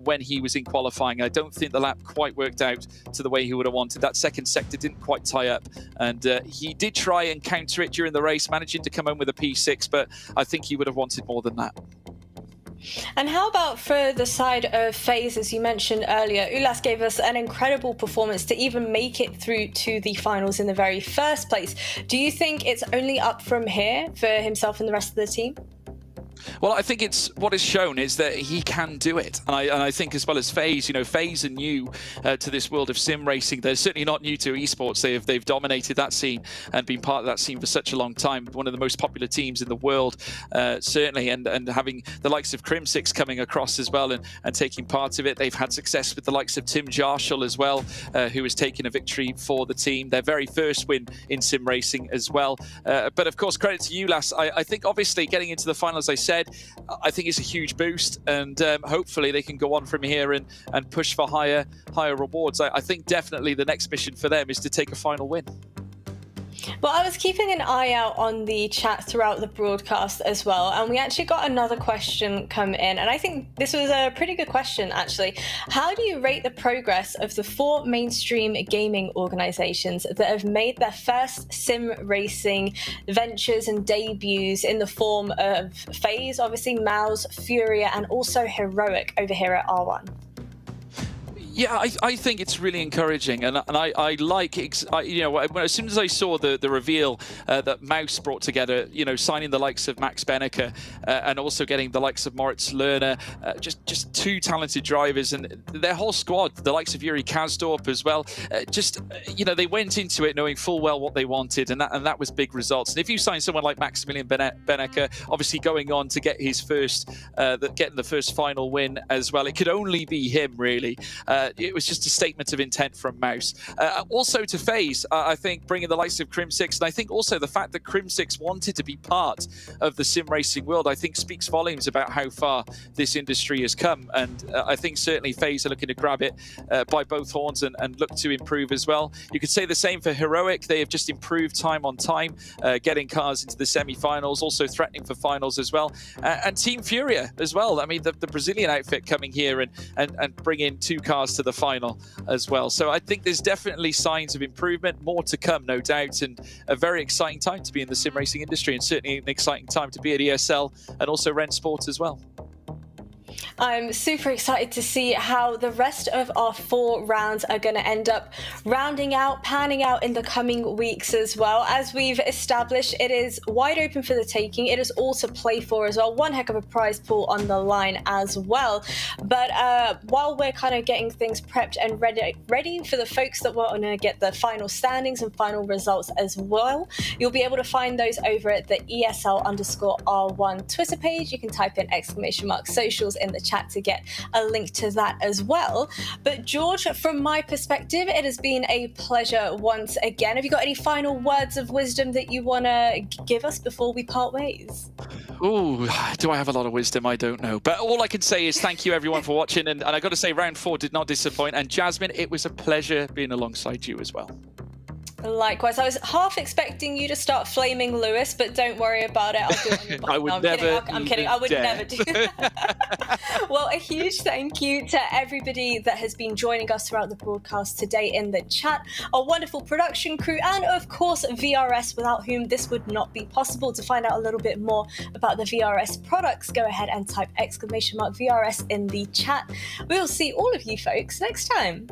when he was in qualifying. I don't think the lap quite worked out to the way he would have wanted. That second sector didn't quite tie up, and he did try and counter it during the race, managing to come home with a P6, but I think he would have wanted more than that. And how about for the side of FaZe, as you mentioned earlier? Ulas gave us an incredible performance to even make it through to the finals in the very first place. Do you think it's only up from here for himself and the rest of the team? Well, I think it's what is shown is that he can do it. And I think as well as FaZe, FaZe are new to this world of sim racing. They're certainly not new to esports. They've dominated that scene and been part of that scene for such a long time. One of the most popular teams in the world, certainly. And having the likes of Crimsix coming across as well and taking part of it. They've had success with the likes of Tim Jarshall as well, who has taken a victory for the team. Their very first win in sim racing as well. But of course, credit to Ulas. I think obviously getting into the final, as I said, I think it's a huge boost, and hopefully they can go on from here and push for higher rewards. I think definitely the next mission for them is to take a final win. Well, I was keeping an eye out on the chat throughout the broadcast as well, and we actually got another question come in, and I think this was a pretty good question, actually. How do you rate the progress of the 4 mainstream gaming organizations that have made their first sim racing ventures and debuts in the form of FaZe, obviously, Mouse, Furia, and also Heroic over here at R1? Yeah, I think it's really encouraging, and I like, as soon as I saw the reveal that Mouse brought together, signing the likes of Max Benecke and also getting the likes of Moritz Lerner, just 2 talented drivers, and their whole squad, the likes of Yuri Kazdorp as well, they went into it knowing full well what they wanted, and that was big results. And if you sign someone like Maximilian Benecke, obviously going on to get his getting the first final win as well, it could only be him, really. It was just a statement of intent from Mouse. Also to FaZe, I think bringing the likes of Crimsix, and I think also the fact that Crimsix wanted to be part of the sim racing world, I think speaks volumes about how far this industry has come. And I think certainly FaZe are looking to grab it by both horns and look to improve as well. You could say the same for Heroic. They have just improved time on time, getting cars into the semi-finals, also threatening for finals as well. And Team Furia as well. I mean, the Brazilian outfit coming here and bringing 2 cars to the final as well. So I think there's definitely signs of improvement, more to come, no doubt, and a very exciting time to be in the sim racing industry, and certainly an exciting time to be at ESL and also Ren Sports as well. I'm super excited to see how the rest of our 4 rounds are going to end up panning out in the coming weeks as well. As we've established, it is wide open for the taking. It is all to play for as well. One heck of a prize pool on the line as well. But while we're kind of getting things prepped and ready for the folks that want to get the final standings and final results as well, you'll be able to find those over at the ESL_R1 Twitter page. You can type in !socials in the chat to get a link to that as well. But George, from my perspective, it has been a pleasure once again. Have you got any final words of wisdom that you want to give us before we part ways? Oh, do I have a lot of wisdom? I don't know. But all I can say is thank you everyone for watching. And I got to say, round 4 did not disappoint. And Jasmine, it was a pleasure being alongside you as well. Likewise, I was half expecting you to start flaming Lewis, but don't worry about it. I'll do it on your behalf. I would never. I'm kidding. I would never do that. Well, a huge thank you to everybody that has been joining us throughout the broadcast today in the chat, our wonderful production crew, and of course VRS, without whom this would not be possible. To find out a little bit more about the VRS products, go ahead and type !VRS in the chat. We'll see all of you folks next time.